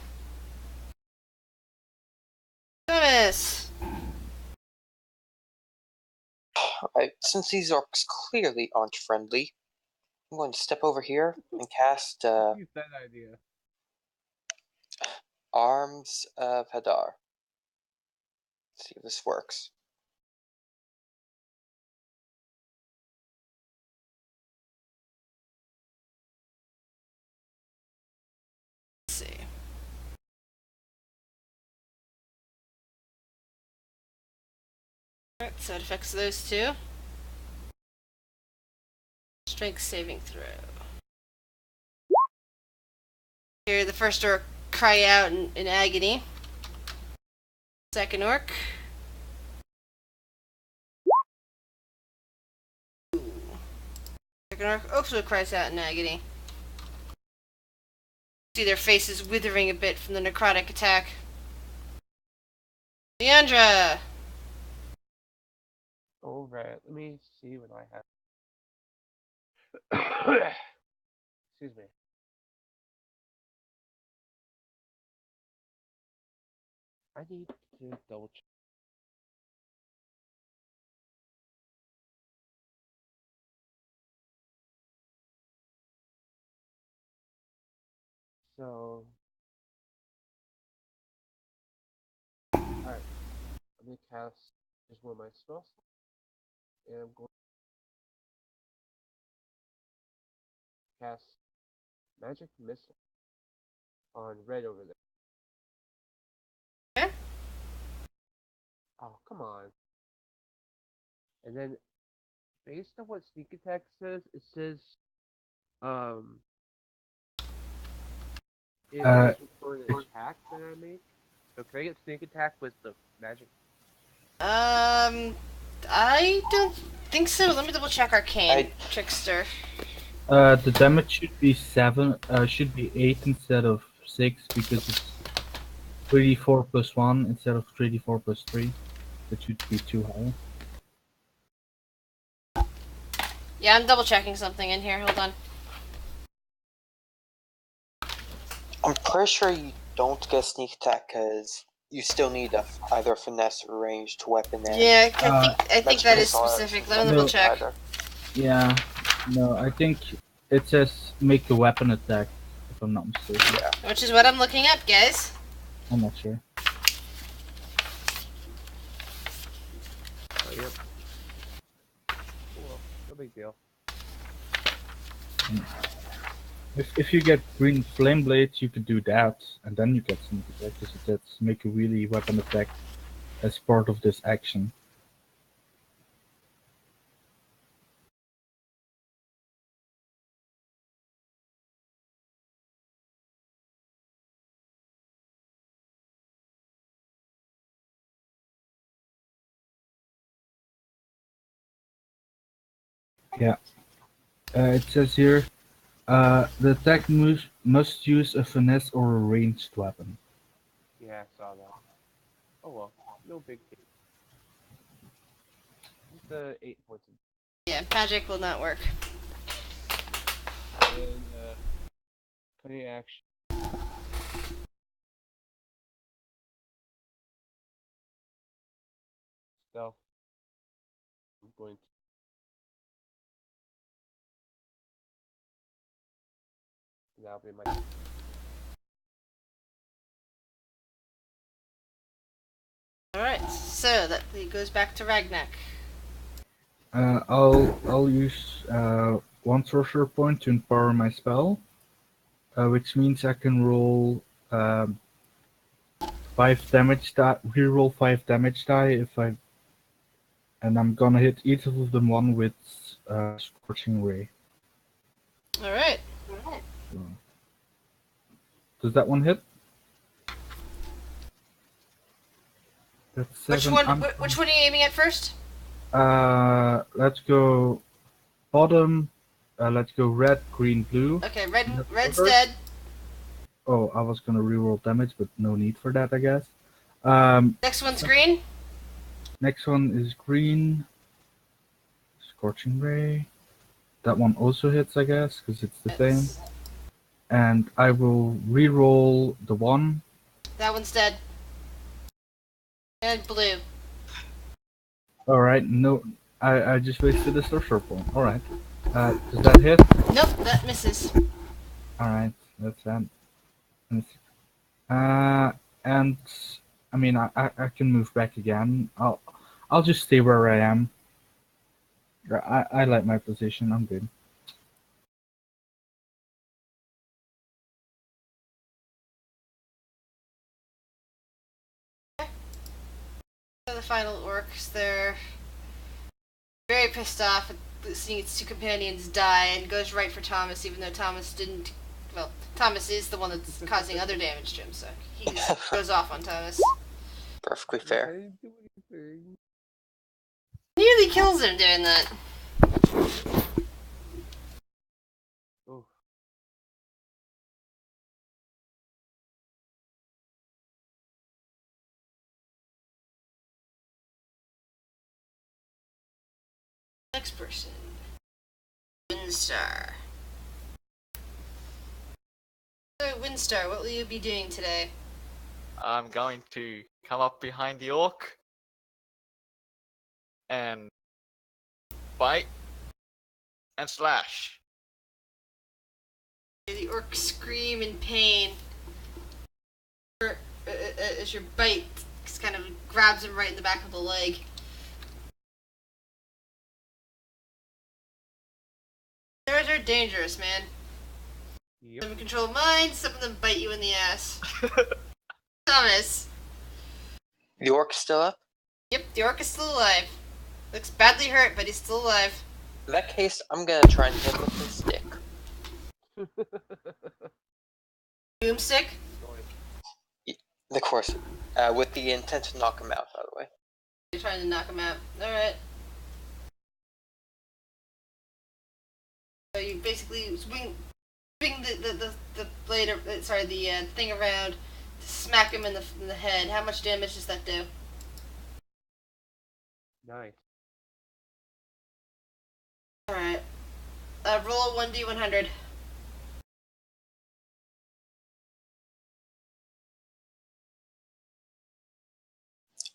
Thomas. Alright, since these orcs clearly aren't friendly, I'm going to step over here and cast Use that idea. Arms of Hadar. Let's see if this works. Let's see. Alright, so it affects those two. Strength saving throw. Here, the first orc cry out in agony. Second orc. Ooh. Second orc also cries out in agony. See their faces withering a bit from the necrotic attack. Leandra! Alright, let me see what I have. Excuse me. I need to double check. So, alright, I'm gonna cast just one of my spells, and I'm going to cast Magic Missile on red over there. Okay. Oh, come on. And then, based on what sneak attack says, it says, um, it Uh, is for an attack that I make. So can I get sneak attack with the magic? I don't think so. Let me double check Arcane Trickster. The damage should be 7. Should be 8 instead of 6 because it's 3d4 plus 1 instead of 3d4 plus 3. That should be too high. Yeah, I'm double checking something in here. Hold on. I'm pretty sure you don't get sneak attack because you still need either finesse or ranged weapon. And Yeah, I think Magic that is Missile are specific. Let me not double No. check. either. Yeah. No, I think it says make a weapon attack, if I'm not mistaken. Yeah. Which is what I'm looking up, guys. I'm not sure. Oh, yep. Well, no big deal. If you get green flame blades, you could do that, and then you get sneak attack, because that's make a really weapon attack as part of this action. Yeah. It says here, the attack must use a finesse or a ranged weapon. Yeah, I saw that. Oh well, no big deal. The 8 points. Yeah, magic will not work. And putting action. Stealth. I'm going to. That'll be my. Alright, so that goes back to Ragnak. I'll use one sorcerer point to empower my spell, which means I can roll 5 damage die. Reroll 5 damage die if I, and I'm gonna hit each of them one with scorching ray. Alright. Does that one hit? That's Which 7. one? Which one are you aiming at first? Let's go bottom. Let's go red, green, blue. Okay, That's red's covered. dead. Oh, I was gonna reroll damage, but no need for that, I guess. Next one's green. Next one is green. Scorching ray. That one also hits, I guess, because it's the same. It's- And I will reroll the one. That one's dead. And blue. All right, no, I just wasted a sorcerer point. All right, does that hit? Nope, that misses. All right, that's that. And I mean, I can move back again. I'll just stay where I am. I like my position. I'm good. So the final orcs, they're very pissed off at seeing its two companions die and goes right for Thomas, even though Thomas didn't. Well, Thomas is the one that's causing other damage to him, so he just goes off on Thomas. Perfectly I fair. didn't do anything. Nearly kills him doing that. next person. Windstar. So, Windstar, what will you be doing today? I'm going to come up behind the orc and bite and slash. The orc scream in pain as your bite just kind of grabs him right in the back of the leg. Bears are dangerous, man. Some of Yep. them control minds, some of them bite you in the ass. Thomas. The orc still up? Yep, the orc is still alive. Looks badly hurt, but he's still alive. In that case, I'm gonna try and hit him with a stick. Boomstick? Of course, with the intent to knock him out, by the way. You're trying to knock him out. Alright. So you basically swing the blade, the thing around to smack him in the head. How much damage does that do? Nice. Alright. Roll a 1d100.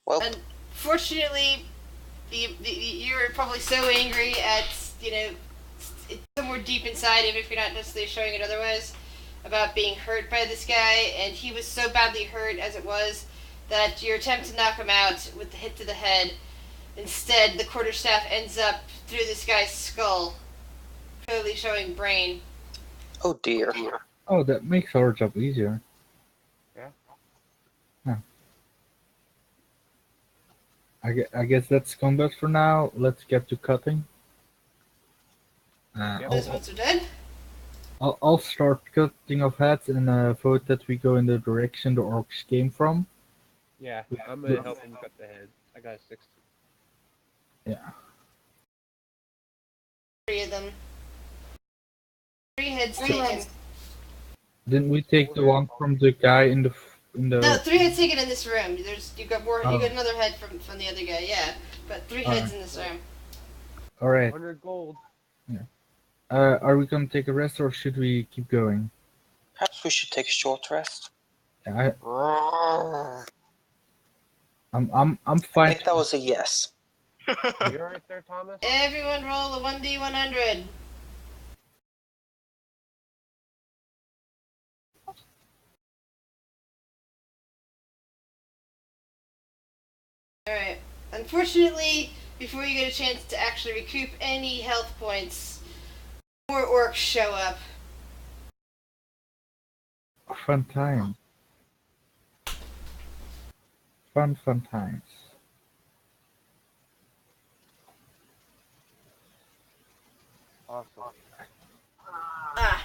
Well, Unfortunately, you're probably so angry at, it's somewhere deep inside, even if you're not necessarily showing it otherwise, about being hurt by this guy, and he was so badly hurt as it was, that your attempt to knock him out with the hit to the head, instead the quarterstaff ends up through this guy's skull, clearly showing brain. oh dear. Oh, that makes our job easier. Yeah. Huh. I guess that's combat for now. Let's get to cutting. Yep. Those ones are dead. I'll start cutting off heads and vote that we go in the direction the orcs came from. Yeah, I'm gonna help him cut the head. I got a 60. Yeah. 3 of them. 3 heads taken. Didn't we take the one from the guy in the No, 3 heads taken in this room. You got more. Oh. You got another head from the other guy. Yeah, but 3 heads in this room. All right. 100 gold. Are we gonna take a rest or should we keep going? Perhaps we should take a short rest. Yeah, I I'm fine. think that was a yes. You alright there, Thomas? Everyone roll a 1d100. Alright. Unfortunately, before you get a chance to actually recoup any health points, more orcs show up. Fun time. Fun times. Awesome. Ah.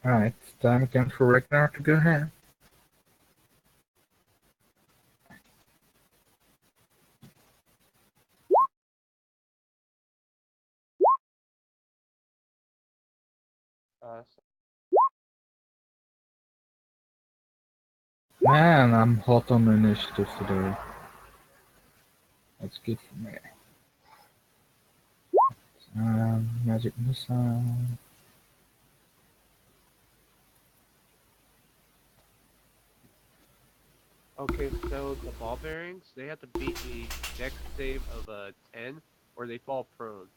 Alright, time again for Ragnar to go ahead. Man, I'm hot on initiative today. That's good for me. Magic missile. Okay, so the ball bearings, they have to beat the dex save of a 10 or they fall prone.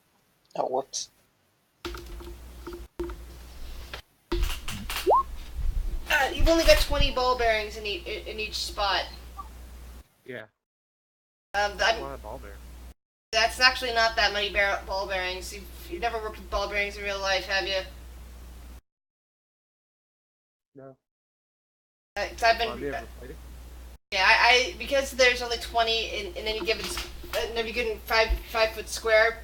Oh, whoops. You've only got 20 ball bearings in each spot. Yeah, Um, a lot of ball bearings. that's actually not that many ball bearings. You've never worked with ball bearings in real life, have you? No. 'Cause I've Have you been. ever played it? Yeah, I because there's only 20 in any given 5 foot square.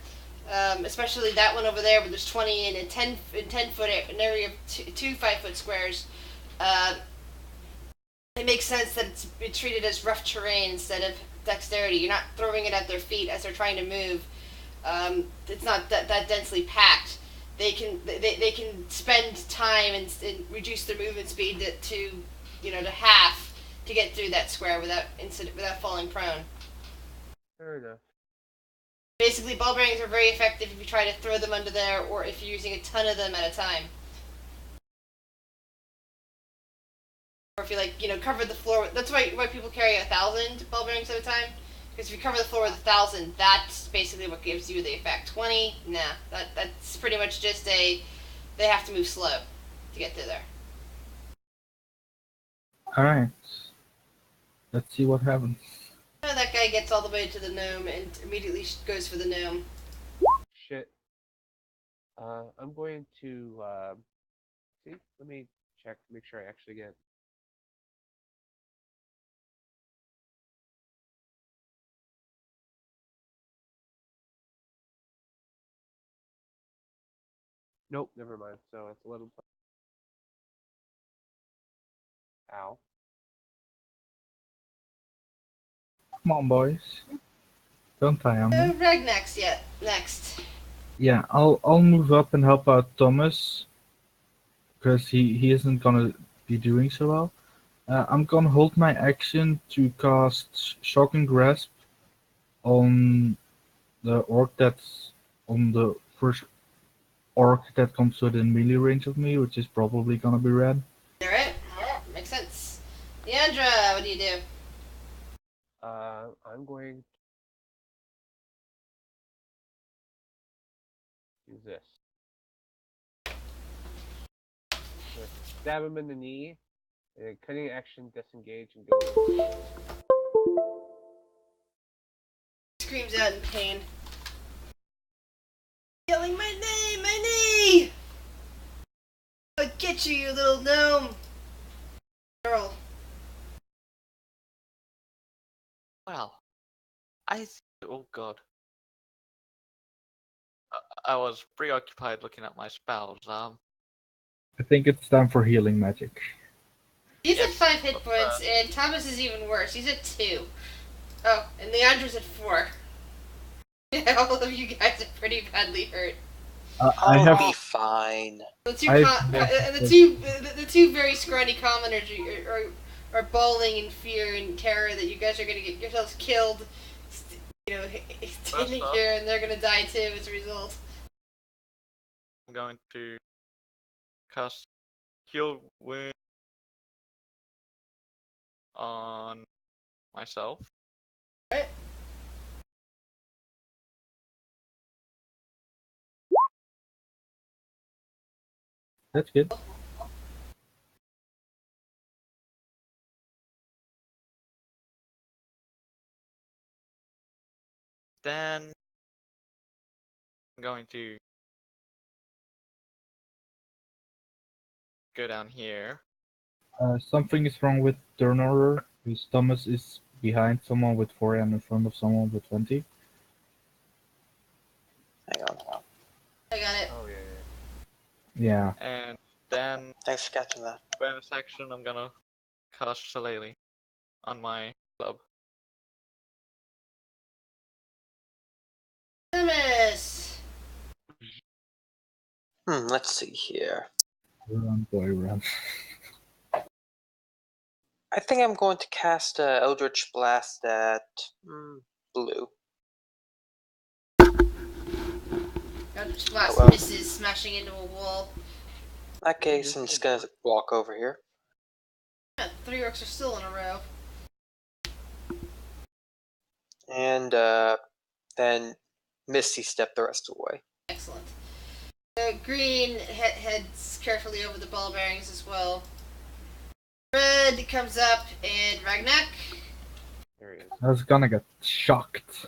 Especially that one over there, where there's 20 in a 10 foot an area of two 5 foot squares. It makes sense that it's treated as rough terrain instead of dexterity. You're not throwing it at their feet as they're trying to move. It's not that densely packed. They can spend time and reduce their movement speed to half to get through that square without falling prone. Fair enough. Basically, ball bearings are very effective if you try to throw them under there, or if you're using a ton of them at a time. Or if you cover the floor. That's why people carry 1,000 ball bearings at a time. Because if you cover the floor with 1,000, that's basically what gives you the effect. 20, nah, that's pretty much just they have to move slow to get through there. Alright. Let's see what happens. That guy gets all the way to the gnome and immediately goes for the gnome. Shit. I'm going to see. Let me check. Make sure I actually get. Nope, never mind. So it's 11. Ow. Come on, boys. Don't die on me. Ragnak's next. Yeah, I'll move up and help out Thomas. Because he isn't gonna be doing so well. I'm gonna hold my action to cast Shocking Grasp on the orc that's on the first orc that comes within melee range of me, which is probably gonna be red. Alright, makes sense. Leandra, what do you do? I'm going to use this. Stab him in the knee, and cutting action, disengage, and go. Screams out in pain. Yelling, my name, my knee! I'll get you, you little gnome! Girl. Well, oh god. I was preoccupied looking at my spells. I think it's time for healing magic. He's at Yes, 5 hit points, and Thomas is even worse. He's at 2. Oh, and Leandra's at 4. All of you guys are pretty badly hurt. I I'll have be fine. The two, I- the two very scrawny commoners are bawling in fear and terror that you guys are gonna get yourselves killed. Standing off- here, and they're gonna die too as a result. I'm going to cast Heal Wound on myself. Right? That's good. Then I'm going to go down here. Something is wrong with turn order. Because Thomas is behind someone with 4 and in front of someone with 20. Hang on. I got it. Oh yeah. Yeah. And then Thanks for catching that. bonus action, I'm gonna cast Shillelagh on my club. Thomas! Let's see here. Run, boy, run. I think I'm going to cast Eldritch Blast at blue. Eldritch Blast well. misses, smashing into a wall. In that case, I'm just gonna walk over here. Yeah, 3 orcs are still in a row. And then Misty Step the rest of the way. Excellent. So Green heads carefully over the ball bearings as well. Red comes up, and Ragnak. There he is. I was gonna get shocked.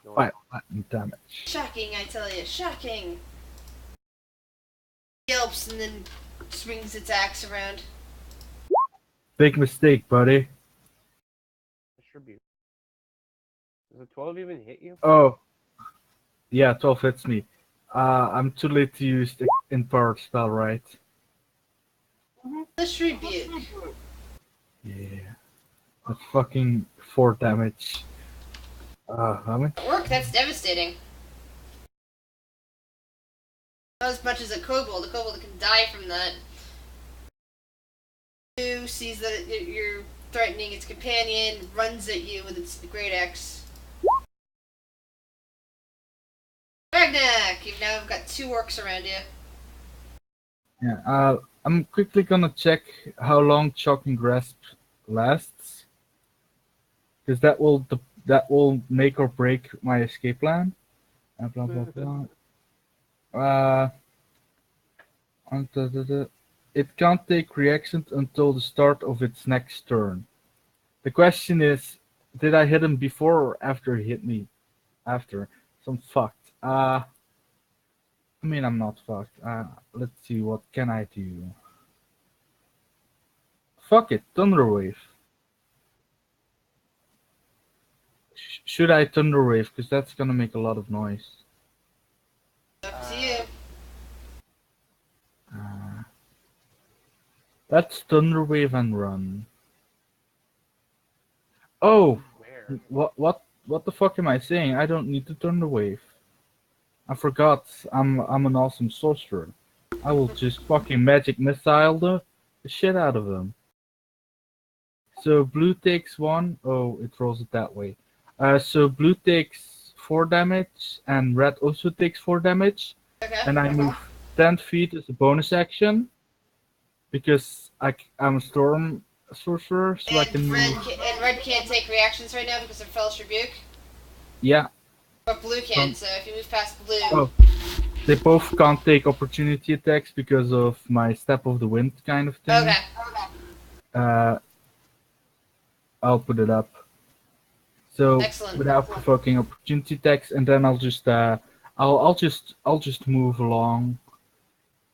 No, 5 lightning damage. Shocking, I tell you, shocking. Yelps and then swings its axe around. Big mistake, buddy. Attribute. Does a 12 even hit you? Oh. Yeah, 12 hits me. I'm too late to use the empowered spell, right? Let's rebuke. Yeah. That's fucking 4 damage. How many? Orc, that's devastating. Not as much as a kobold. A kobold can die from that. Two sees that you're threatening its companion, runs at you with its great axe. Ragnak, you've now got 2 orcs around you. Yeah. I'm quickly gonna check how long Shocking Grasp lasts, because that will make or break my escape plan. Blah blah blah. It can't take reactions until the start of its next turn. The question is, did I hit him before or after he hit me? After. So I'm fucked. I mean, I'm not fucked. Let's see, what can I do? Fuck it, Thunderwave. Should I Thunderwave? Because that's gonna make a lot of noise. Up to you. Let's Thunderwave and run. Oh, Where? what the fuck am I saying? I don't need to Thunderwave. I forgot. I'm an awesome sorcerer. I will just fucking magic missile the shit out of him. So blue takes 1. Oh, it rolls it that way. So blue takes 4 damage, and red also takes 4 damage. Okay. And I move 10 feet as a bonus action, because I'm a storm sorcerer, so I can red, move. and red can't take reactions right now because of Felsh Rebuke. Yeah. But blue can, so if you move past blue. Oh, they both can't take opportunity attacks because of my Step of the Wind kind of thing. Okay. I'll put it up. So Excellent. without provoking opportunity attacks, and then I'll just move along.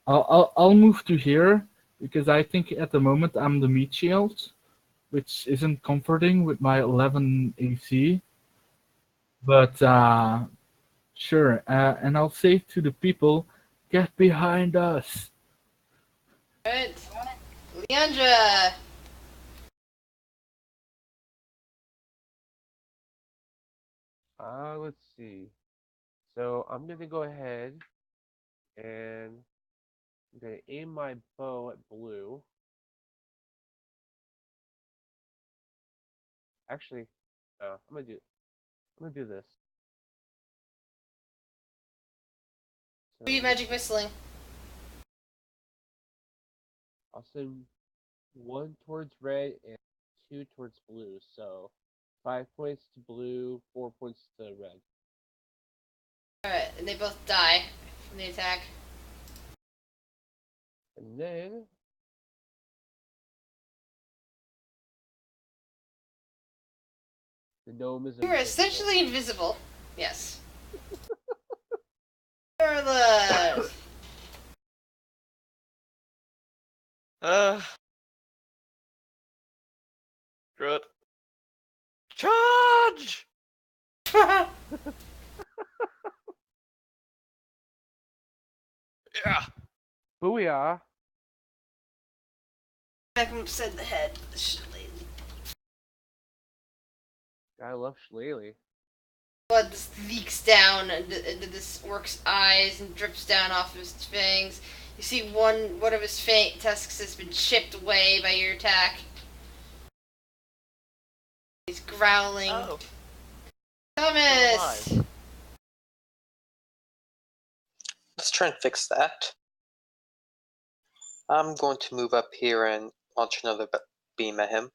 I'll move to here because I think at the moment I'm the meat shield, which isn't comforting with my 11 AC. But sure, and I'll say to the people, get behind us. Alright. Leandra! Let's see. So I'm gonna go ahead and I'm gonna aim my bow at blue. Actually, I'm gonna do this. Who are you magic missiling? I'll send 1 towards red and 2 towards blue. So 5 points to blue, 4 points to red. Alright, and they both die from the attack. And then the gnome is You are invisible. essentially invisible. Yes. Carla! Good. Charge! Yeah. Booyah! Back him upside the head with the shillelagh. I love Shillelagh. Blood just leaks down into this orc's eyes and drips down off of his fangs. You see one of his tusks has been chipped away by your attack. He's growling. Oh. Thomas! Let's try and fix that. I'm going to move up here and launch another beam at him.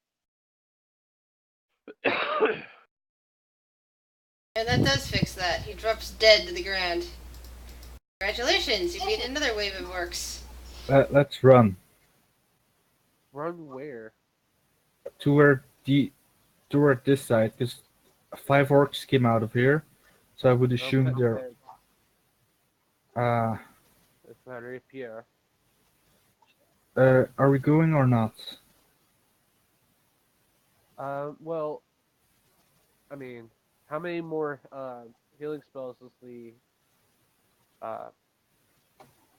And that does fix that. He drops dead to the ground. Congratulations, you beat another wave of orcs. Let's run Run where? toward this side, because 5 orcs came out of here, so I would assume Okay. they're. It's not rapier. Are we going or not? Well, I mean, how many more healing spells does the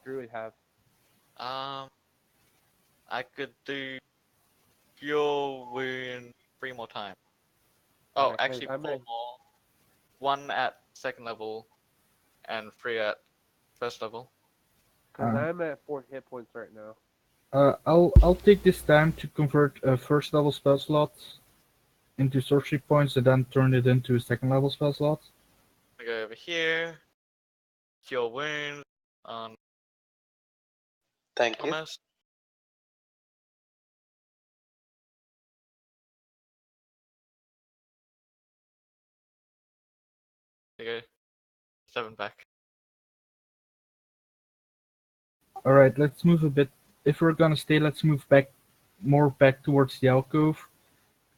druid have? I could do Cure Wound 3 more times. Oh, Okay, 'cause actually, I'm 4 at- more. 1 at 2nd level, and 3 at 1st level. Because I'm at 4 hit points right now. I'll take this time to convert a 1st level spell slot into sorcery points and then turn it into a 2nd level spell slot. I go over here. cure wounds on Thank you. Thomas. There you go. 7 back. Alright, let's move a bit. If we're gonna stay, let's move more back towards the alcove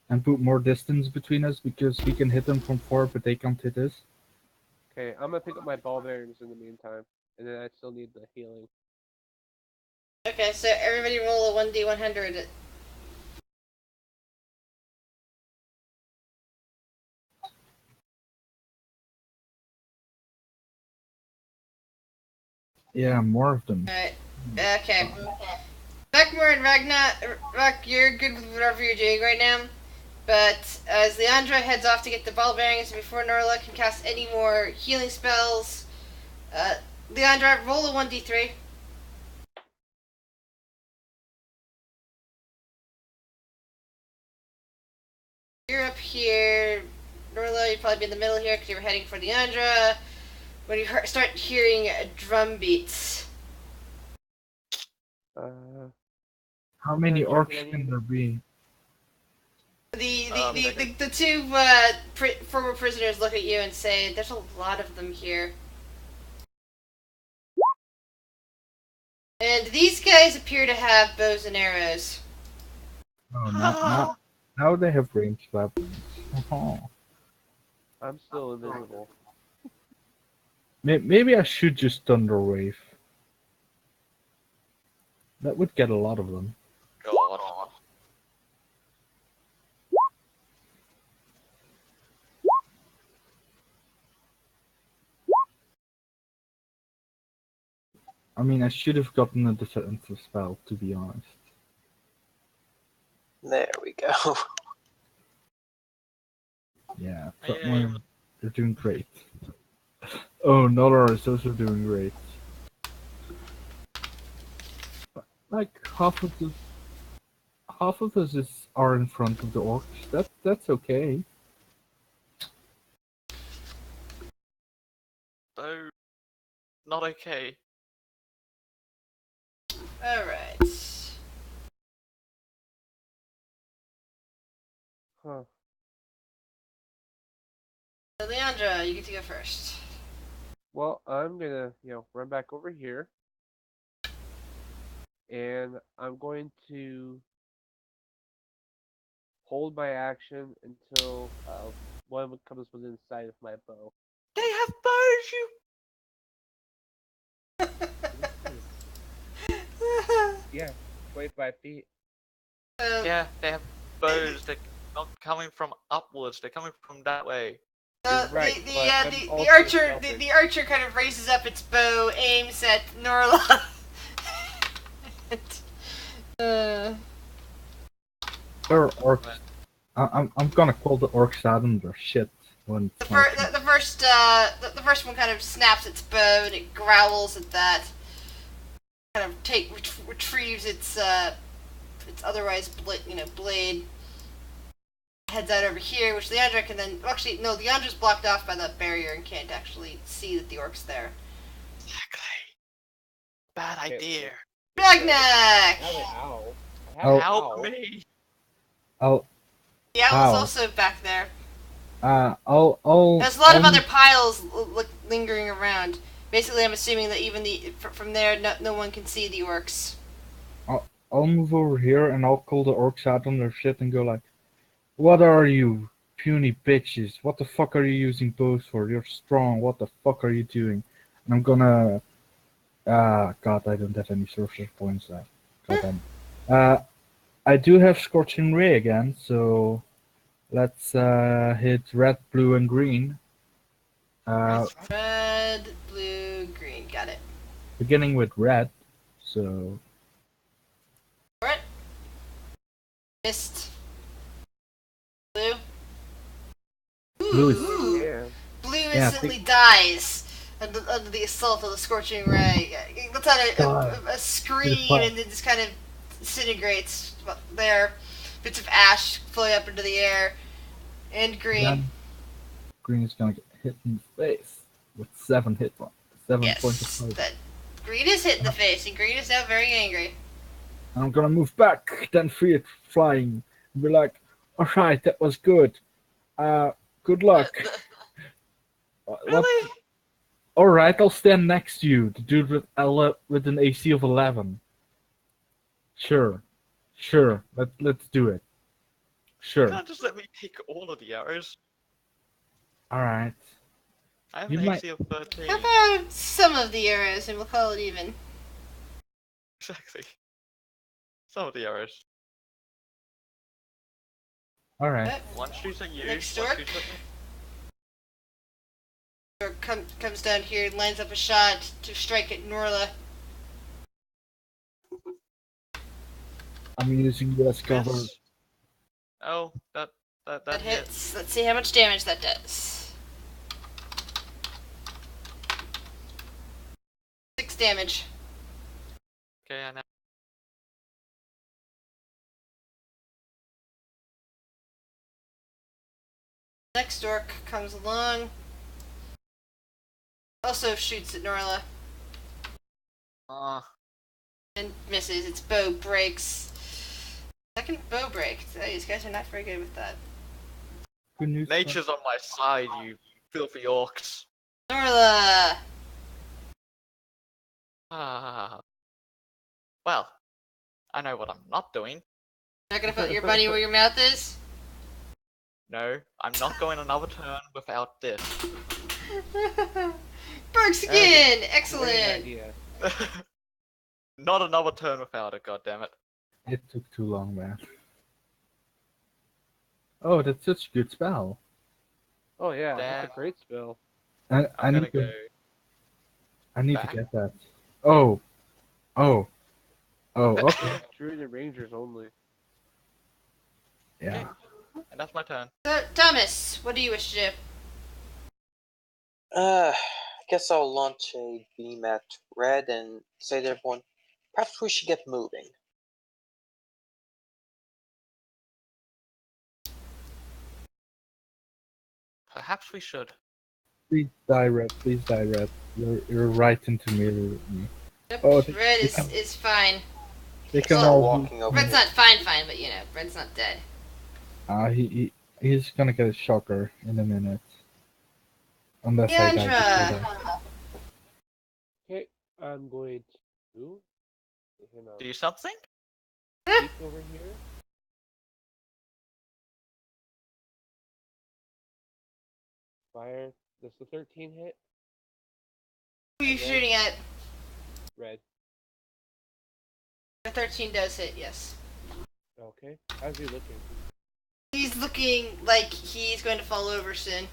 and put more distance between us because we can hit them from far, but they can't hit us. Okay, I'm gonna pick up my ball bearings in the meantime, and then I still need the healing. Okay, so everybody roll a 1d100. Yeah, more of them. Alright. Okay. Beckmore and Ragnarok, you're good with whatever you're doing right now. But as Leandra heads off to get the ball bearings before Norla can cast any more healing spells, Leandra, roll a 1d3. You're up here. Norla, you'd probably be in the middle here because you were heading for Leandra. When you start hearing drum beats. How many check orcs any- can there be? The two former prisoners look at you and say, "There's a lot of them here." And these guys appear to have bows and arrows. Oh, now they have ranged weapons. Oh. I'm still invisible. Maybe I should just Thunder Wave. That would get a lot of them. God. I mean, I should have gotten a defensive spell, to be honest. There we go. Yeah, Yeah. they're doing great. Oh, Nodar is also doing great. Like half of us are in front of the orcs. That's okay. So, not okay. Alright. Huh. So, Leandra, you get to go first. Well, I'm gonna, run back over here. And I'm going to hold my action until one of them comes within sight of my bow. They have bows, you. Yeah, 25 feet. Yeah, they have bows. They're not coming from upwards. They're coming from that way. You're right, but I'm the also archer stealthy. the archer kind of raises up its bow, aims at Norla. They're orcs. I'm gonna call the orcs out on their shit when The first one kind of snaps its bow and it growls at that. Kind of retrieves its otherwise blade. Heads out over here, which Leandra can then actually no, Leandra's blocked off by that barrier and can't actually see that the orc's there. Exactly. Bad Okay. idea. Ragnak! Ow. Oh. Help me. I'll The owl's How? also back there. I'll There's a lot of I'll- other piles lingering around. Basically, I'm assuming that even from there, no one can see the orcs. I'll move over here and I'll call the orcs out on their shit and go like, "What are you, puny bitches? What the fuck are you using bows for? You're strong. What the fuck are you doing?" And I'm gonna, God, I don't have any sorcerer points left. Goddamn. I do have Scorching Ray again, so let's hit red, blue, and green. Red, blue, green. Got it. Beginning with red, so Alright. Missed. Blue. Blue is- Ooh. Yeah. Blue Yeah, instantly dies under the assault of the scorching ray. It lets out a scream fire. and then just kind of disintegrates there. Bits of ash fly up into the air. And green. then green is gonna get hit in the face with 7 hit points. points of Yes, fire. that Greed is hit in the face, and Greed is now very angry. I'm gonna move back 10 feet flying and be like, alright, that was good. Good luck. What? Really? Alright, I'll stand next to you, the dude with an AC of 11. Sure. Let's do it. You Sure. can't just let me take all of the arrows. Alright. I have You an might- AC of 13. How about some of the arrows, and we'll call it even? Exactly. Some of the arrows. Alright. One shoots at you, Next one orc. shoots at me. Or comes down here and lines up a shot to strike at Norla. I'm using you as cover. Miss. Oh, that That hit. hits. Let's see how much damage that does. 6 damage. Okay, I know. Next orc comes along. Also shoots at Norla and misses. Its bow breaks. Second bow break. These guys are not very good with that. Good news. Nature's on my side, you filthy orcs. Norla! Ah. Well, I know what I'm not doing. Not gonna put your money where your mouth is? No, I'm not going another turn without this. Bergskin! Great Excellent! idea. Not another turn without it, goddammit. It took too long, man. Oh, that's such a good spell. Oh yeah, Damn. that's a great spell. I I'm need gonna to. go. I need back. to get that. Oh. Okay. Druid and Rangers only. Yeah. And that's my turn. Thomas, what do you wish to do? I guess I'll launch a beam at Red and say to everyone, perhaps we should get moving. Perhaps we should. Please die, Red. Please die, Red. You're right into me. Yep, Oh, Red they can- is fine. They can Start all. walking over. Red's not fine, but you know, Red's not dead. He's gonna get a shocker in a minute. Unless I die before that. Leandra! Okay, I'm going to him Do something? peek over here. Fire. Does the 13 hit? Who are you shooting at? Red. The 13 does hit, yes. Okay. How's he looking? He's looking like he's going to fall over soon.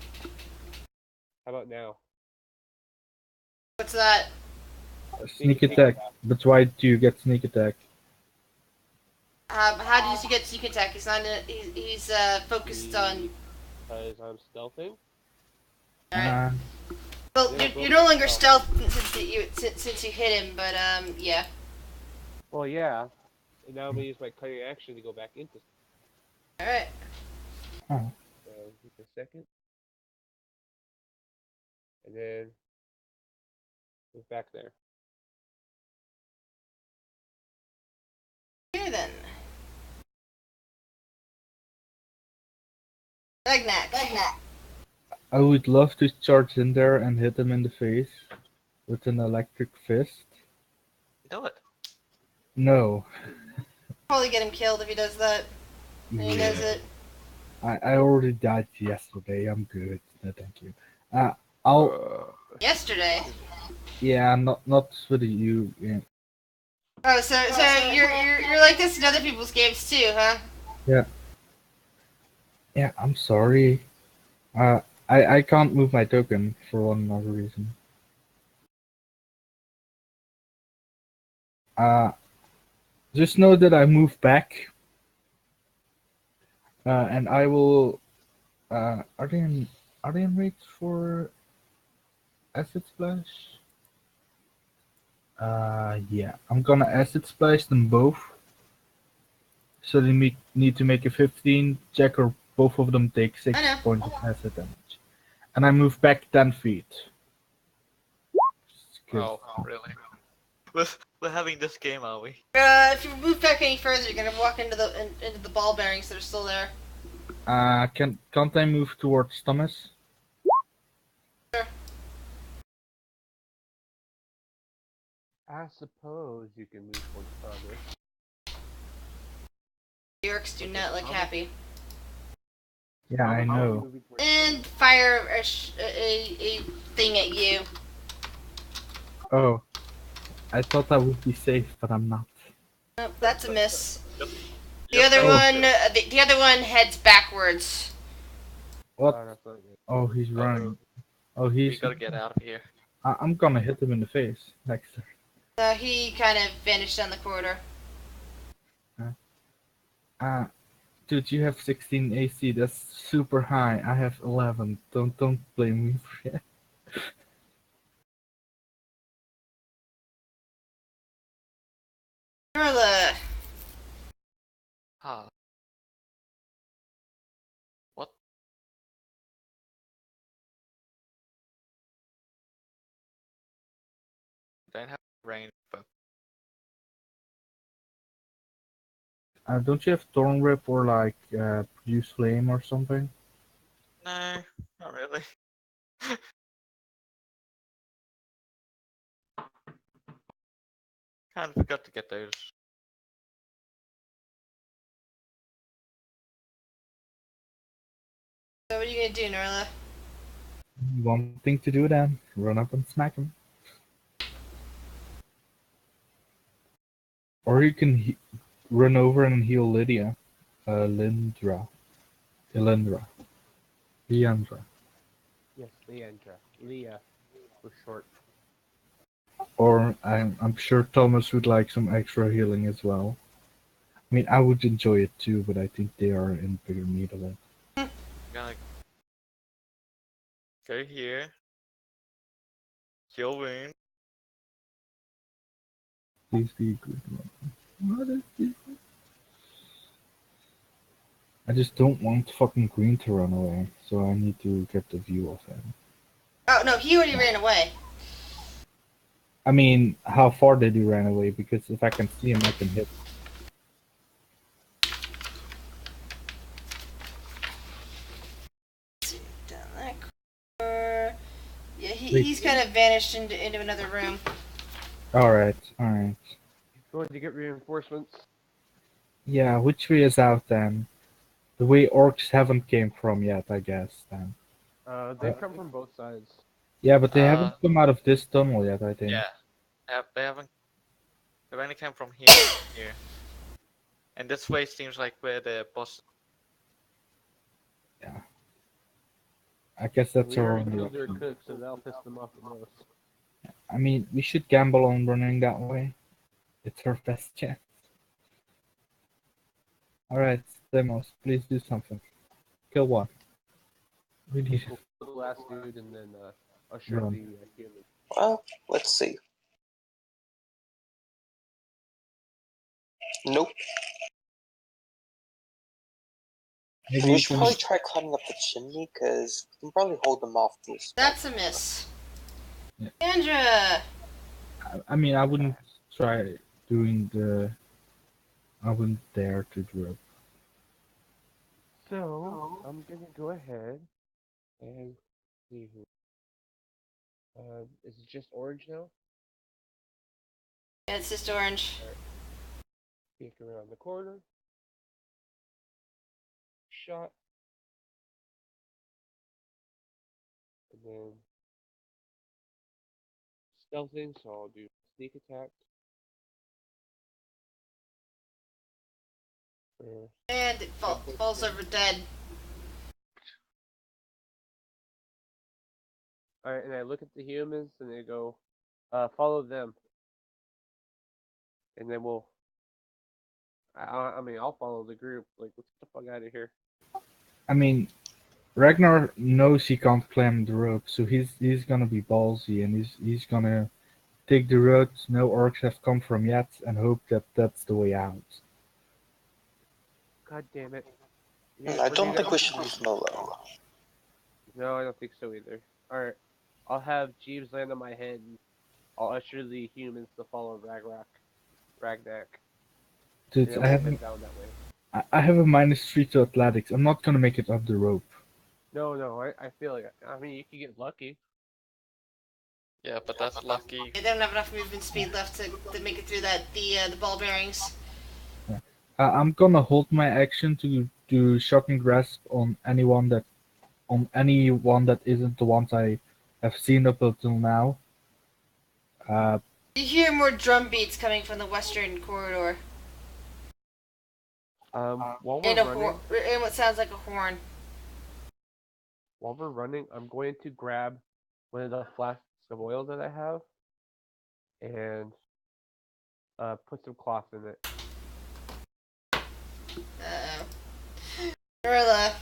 How about now? What's that? Sneak attack. But why do you get sneak attack? How does he get sneak attack? He's not. He's focused on. Because I'm stealthing. Alright. Uh, Well, Yeah, you're no longer stealth since you hit him, but yeah. Well, yeah. And now I'm gonna use my cutting action to go back into. All right. oh. So just a second. And then move back there. Here then. Legnac. I would love to charge in there and hit him in the face with an electric fist. Do it. No. Probably get him killed if he does that. And he does it. I already died yesterday. I'm good. No, thank you. I'll. Yesterday. Yeah, not with you. Yeah. Oh, so you're like this in other people's games too, huh? Yeah, I'm sorry. I can't move my token for one other reason. Just know that I move back. And I will. Are they in range for acid splash? Yeah, I'm gonna acid splash them both. So they need to make a 15 check, or both of them take 6 I know. points of acid damage. And I move back 10 feet. Oh, really? We're having this game, are we? If you move back any further, you're gonna walk into the ball bearings that are still there. Can't I move towards Thomas? I suppose you can move towards Thomas. The orcs do not look happy. Yeah, I know. Moving towards And fire a thing at you. Oh, I thought I would be safe, but I'm not. Oh, that's a miss. The Yep. other Oh. one, the other one heads backwards. What? that's not good. Oh, he's running. Oh, We he's. gotta get out of here. I'm gonna hit him in the face next. He kind of vanished down the corridor. Dude, you have 16 AC. That's super high. I have 11. Don't blame me for that. Norla, Ah. What? Don't have rain, but Don't you have Thorn Rip or like Produce Flame or something? no, not really. Kind of forgot to get those. so what are you gonna do, Norla? One thing to do then. Run up and smack him. Or you can run over and heal Lydia. Lindra. Elendra. Leandra. Yes, Leandra. Leah, for short. Or I'm sure Thomas would like some extra healing as well. I mean, I would enjoy it too, but I think they are in bigger need of it. Gonna go here. Heal wound. Please be a good one. What is this? I just don't want fucking Green to run away, so I need to get the view of him. Oh no, he already ran away. I mean, how far did he run away? Because if I can see him, I can hit. Down that corridor. Yeah, he's kind of vanished into another room. Alright. Going to get reinforcements. Yeah, which way is out then? The way orcs haven't came from yet, I guess, then. They've come from both sides. Yeah, but they haven't come out of this tunnel yet, I think. Yeah. They haven't. They only came from here. Here. And this way seems like where the boss. I guess that's We our already only killed their option. cook, so that'll piss them off the most. I mean, we should gamble on running that way. It's our best chance. Alright, Demos, please do something. Kill one. We need We'll kill the last dude and then usher Run. the human. Well, let's see. Nope. maybe We you should can- probably try climbing up the chimney, because we can probably hold them off this. That's a miss. Yeah. Andra, I mean, I wouldn't try doing the. I wouldn't dare to drop. So, I'm gonna go ahead and see who. Is it just orange now? yeah, it's just orange. Peek around the corner. Shot. And then stealthing, so I'll do sneak attack. And it falls over dead. Alright, and I look at the humans and they go, follow them. And then we'll. I mean, I'll follow the group. Like, let's get the fuck out of here. I mean, Ragnar knows he can't climb the rope, so he's gonna be ballsy and he's gonna take the route no orcs have come from yet and hope that that's the way out. God damn it. I don't think we should leave them alone. No, I don't think so either. Alright. I'll have Jeeves land on my head and I'll usher the humans to follow Ragnak, Dude, and then we'll head down that way. I have a -3 to athletics. I'm not gonna make it up the rope. No, I feel it. I mean, you can get lucky. Yeah, but that's lucky. They don't have enough movement speed left to make it through the ball bearings. I'm gonna hold my action to do shocking grasp on anyone that isn't the ones I have seen up until now. You hear more drum beats coming from the western corridor, While and we're running, and what sounds like a horn. I'm going to grab one of the flasks of oil that I have, and put some cloth in it. Uh-oh. Gorilla.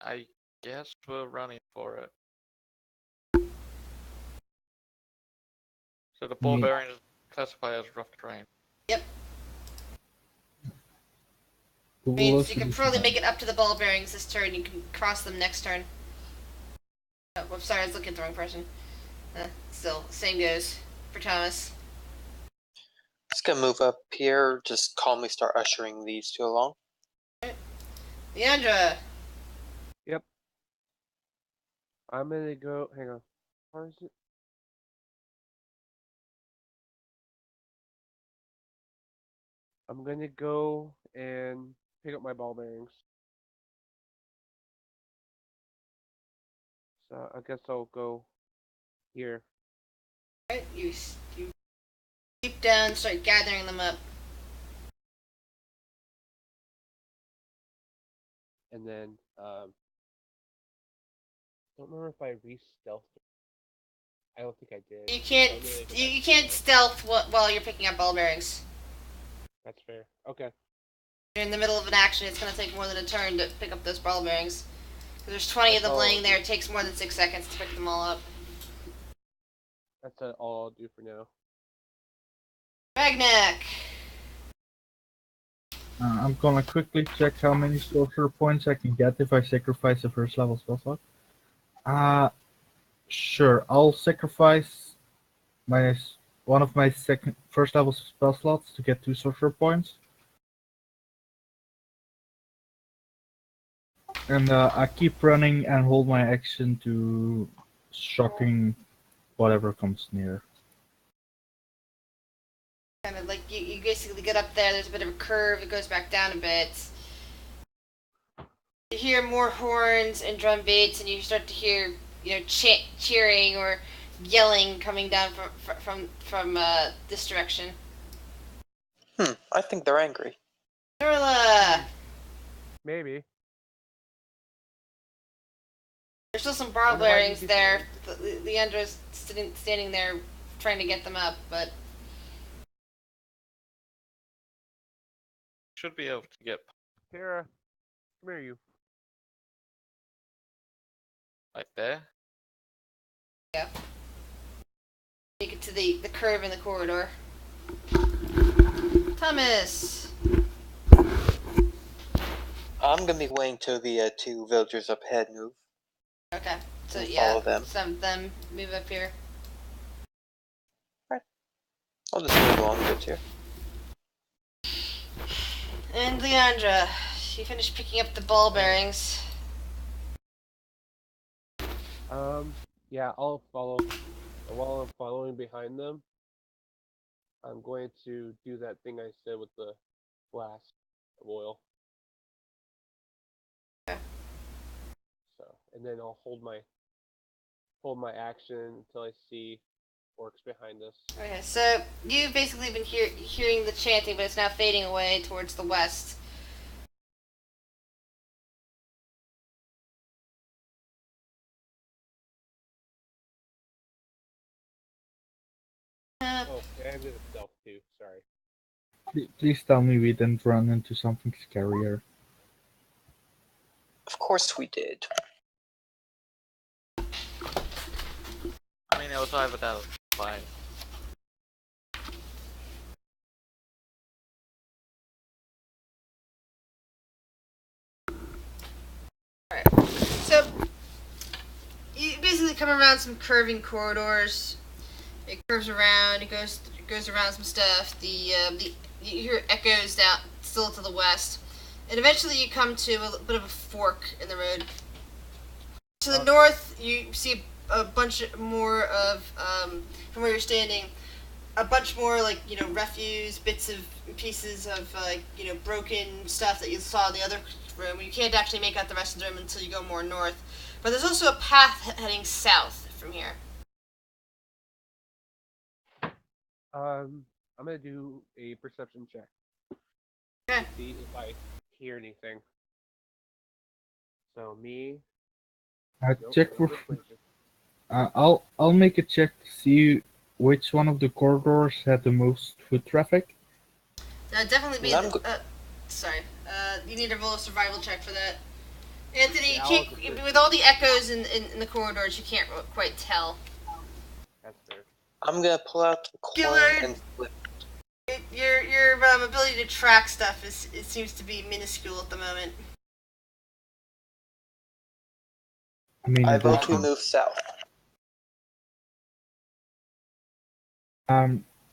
I guess we're running for it. So the ball Me- bearing is classified as rough terrain. who will Means also you can do probably some- make it up to the ball bearings this turn. You can cross them next turn. Oh, I'm sorry, I was looking at the wrong person. Still, same goes for Thomas. Just gonna move up here, just calmly start ushering these two along. Leandra. I'm gonna go. Hang on. Where is it? I'm gonna go and pick up my ball bearings. So I guess I'll go here. Right, you deep down, start gathering them up. And then don't remember if I re-stealthed. I don't think I did. You can't I really think you can't stealth while you're picking up ball bearings. That's fair. Okay. You're in the middle of an action. It's going to take more than a turn to pick up those ball bearings. 'Cause there's 20 of them That's all. laying there. It takes more than 6 seconds to pick them all up. That's all I'll do for now. Ragnak. I'm gonna quickly check how many sorcerer points I can get if I sacrifice a first level spell slot. Sure. I'll sacrifice one of my first level spell slots to get 2 sorcerer points. And I keep running and hold my action to shocking whatever comes near. Kind of like you basically get up there. There's a bit of a curve. It goes back down a bit. You hear more horns and drum beats, and you start to hear cheering or yelling coming down from this direction. I think they're angry. Norla. Maybe. There's still some ball Wonder why bearings you do there. Leandra's standing there trying to get them up, but Should be able to get Tara, come here, you. like there. make it to the curve in the corridor. Thomas! I'm gonna be waiting till the two villagers up ahead move. Okay, so And yeah, follow them. some of them move up here. I'll just move along a bit here. And Leandra, you finished picking up the ball bearings. Yeah, I'll follow. While I'm following behind them, I'm going to do that thing I said with the flask of oil. Okay. So, and then I'll hold my action until I see orcs behind us. Okay, so you've basically been hearing the chanting, but it's now fading away towards the west. Oh, yeah, I did it stealth too. Sorry. Please tell me we didn't run into something scarier. Of course we did. I mean, it was either that or fine. So, you basically come around some curving corridors. It curves around. It goes around some stuff. You hear echoes down still to the west, and eventually you come to a bit of a fork in the road. To the north, you see a bunch more of from where you're standing, a bunch more like refuse, bits of pieces of broken stuff that you saw in the other room. You can't actually make out the rest of the room until you go more north. But there's also a path heading south from here. I'm gonna do a perception check. Okay. See if I hear anything. So me. Nope, Check for. persuasion. I'll make a check to see which one of the corridors had the most foot traffic. That'd definitely be. I'm go- Sorry. You need to roll a survival check for that. Anthony, Yeah, you I'll can't, just- with all the echoes in the corridors, you can't quite tell. That's fair. I'm gonna pull out a coin Gillard. and flip. Your ability to track stuff it seems to be minuscule at the moment. I mean, I it vote we doesn't- move south.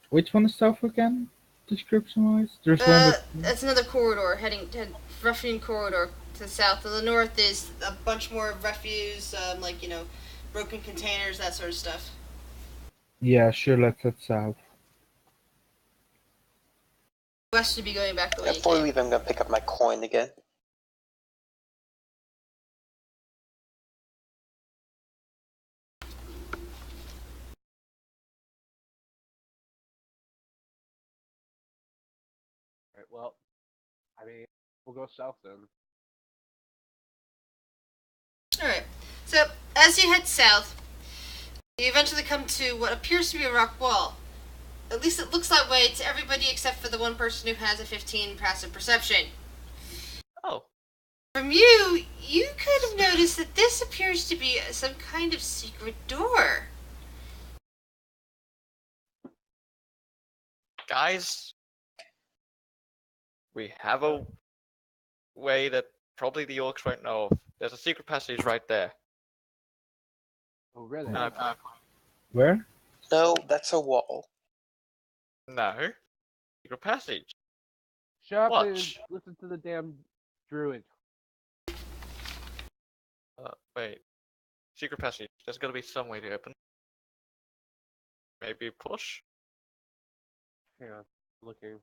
Which one is south again? Description-wise, there's one with. That's another corridor ruffian corridor to the south. To the north is a bunch more refuse, broken containers, that sort of stuff. Yeah, sure. Let's head south. West should be going back the way you Before we came. leave, I'm gonna pick up my coin again. Alright, well, I mean, we'll go south then. Alright, so as you head south, you eventually come to what appears to be a rock wall. At least it looks that way to everybody except for the one person who has a 15 passive perception. Oh, From you could have noticed that this appears to be some kind of secret door. guys, we have a way that probably the orcs won't know of. There's a secret passage right there. Oh, really? Where? No, that's a wall. No, secret passage. Shut up and Watch. listen to the damn druid. Wait. Secret passage. There's gotta be some way to open. Maybe push? Hang on, looking.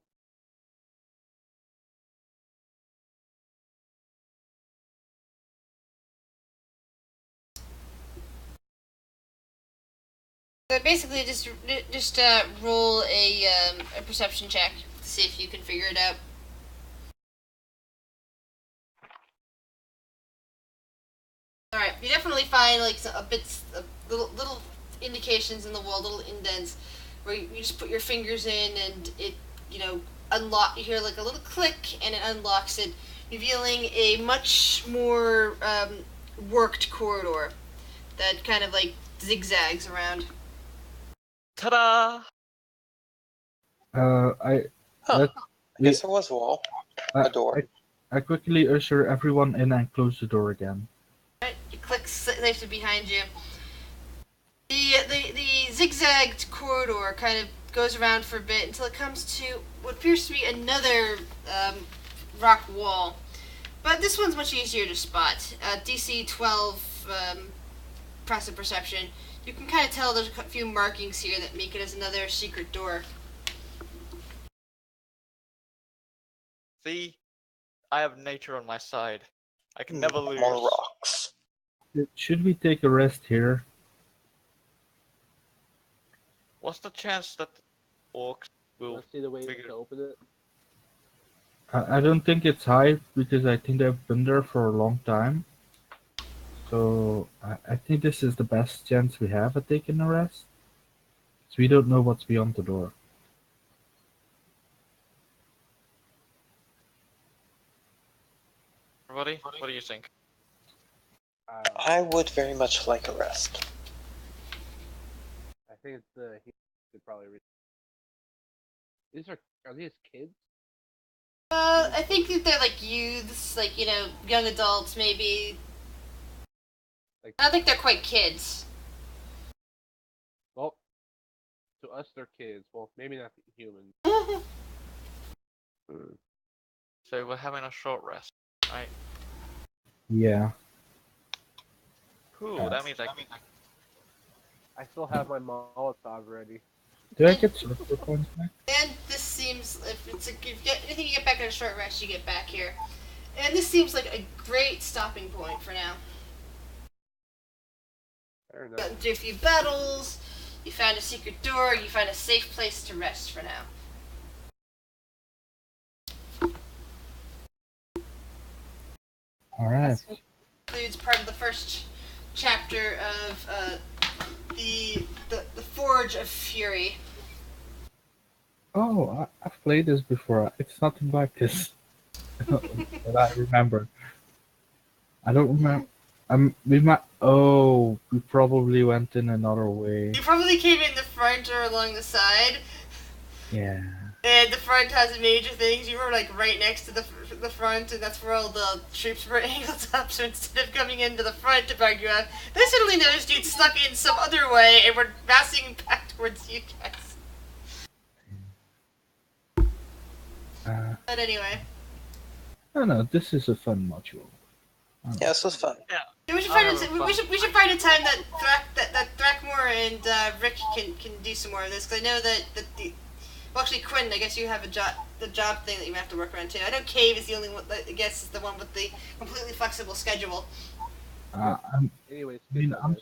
So basically, just roll a perception check to see if you can figure it out. All right, you definitely find like little indications in the wall, little indents, where you just put your fingers in and it unlock. You hear like a little click and it unlocks it, revealing a much more worked corridor that kind of like zigzags around. Ta-da! I Huh. Let- I guess there was a wall. I, A door. I quickly usher everyone in and close the door again. Right, it clicks safely behind you. The zigzagged corridor kind of goes around for a bit until it comes to what appears to be another rock wall. But this one's much easier to spot. DC 12 passive perception. You can kind of tell there's a few markings here that make it as another secret door. See? I have nature on my side. I can never lose. More rocks. Should we take a rest here? What's the chance that the orcs will... Let's see the way figure- to open it. I don't think it's high because I think they've been there for a long time. So I think this is the best chance we have at taking a rest. So we don't know what's beyond the door. Everybody, what do you think? I would very much like a rest. I think it's the he could probably read. These are these kids? I think that they're like youths, like young adults maybe. Like, I don't think they're quite kids. well, to us they're kids. Well, maybe not humans. So we're having a short rest, right? Yeah. Cool. That means I can. I still have my Molotov ready. Did I get surfer points back? And this seems, if you get anything you get back in a short rest, you get back here. And this seems like a great stopping point for now. Fair You enough. got through a few battles, you found a secret door, you find a safe place to rest for now. Alright. Includes part of the first chapter of the Forge of Fury. Oh, I've played this before. It's nothing like this. That I remember. I don't remember. We might. Oh, we probably went in another way. You probably came in the front or along the side, Yeah. and the front has major things. You were like right next to the front, and that's where all the troops were angled up. So instead of coming into the front to bug you out, they suddenly noticed you'd snuck in some other way and were massing back towards you guys. But anyway, No, no, this is a fun module. Yeah, this was fun. we should I'll find have we should find a time that Thrackmore and Rick can do some more of this, because I know that the well, actually Quinn, I guess you have the job thing that you have to work around too. I know Cave is the only one that I guess is the one with the completely flexible schedule. I'm, Anyways, I mean, I'm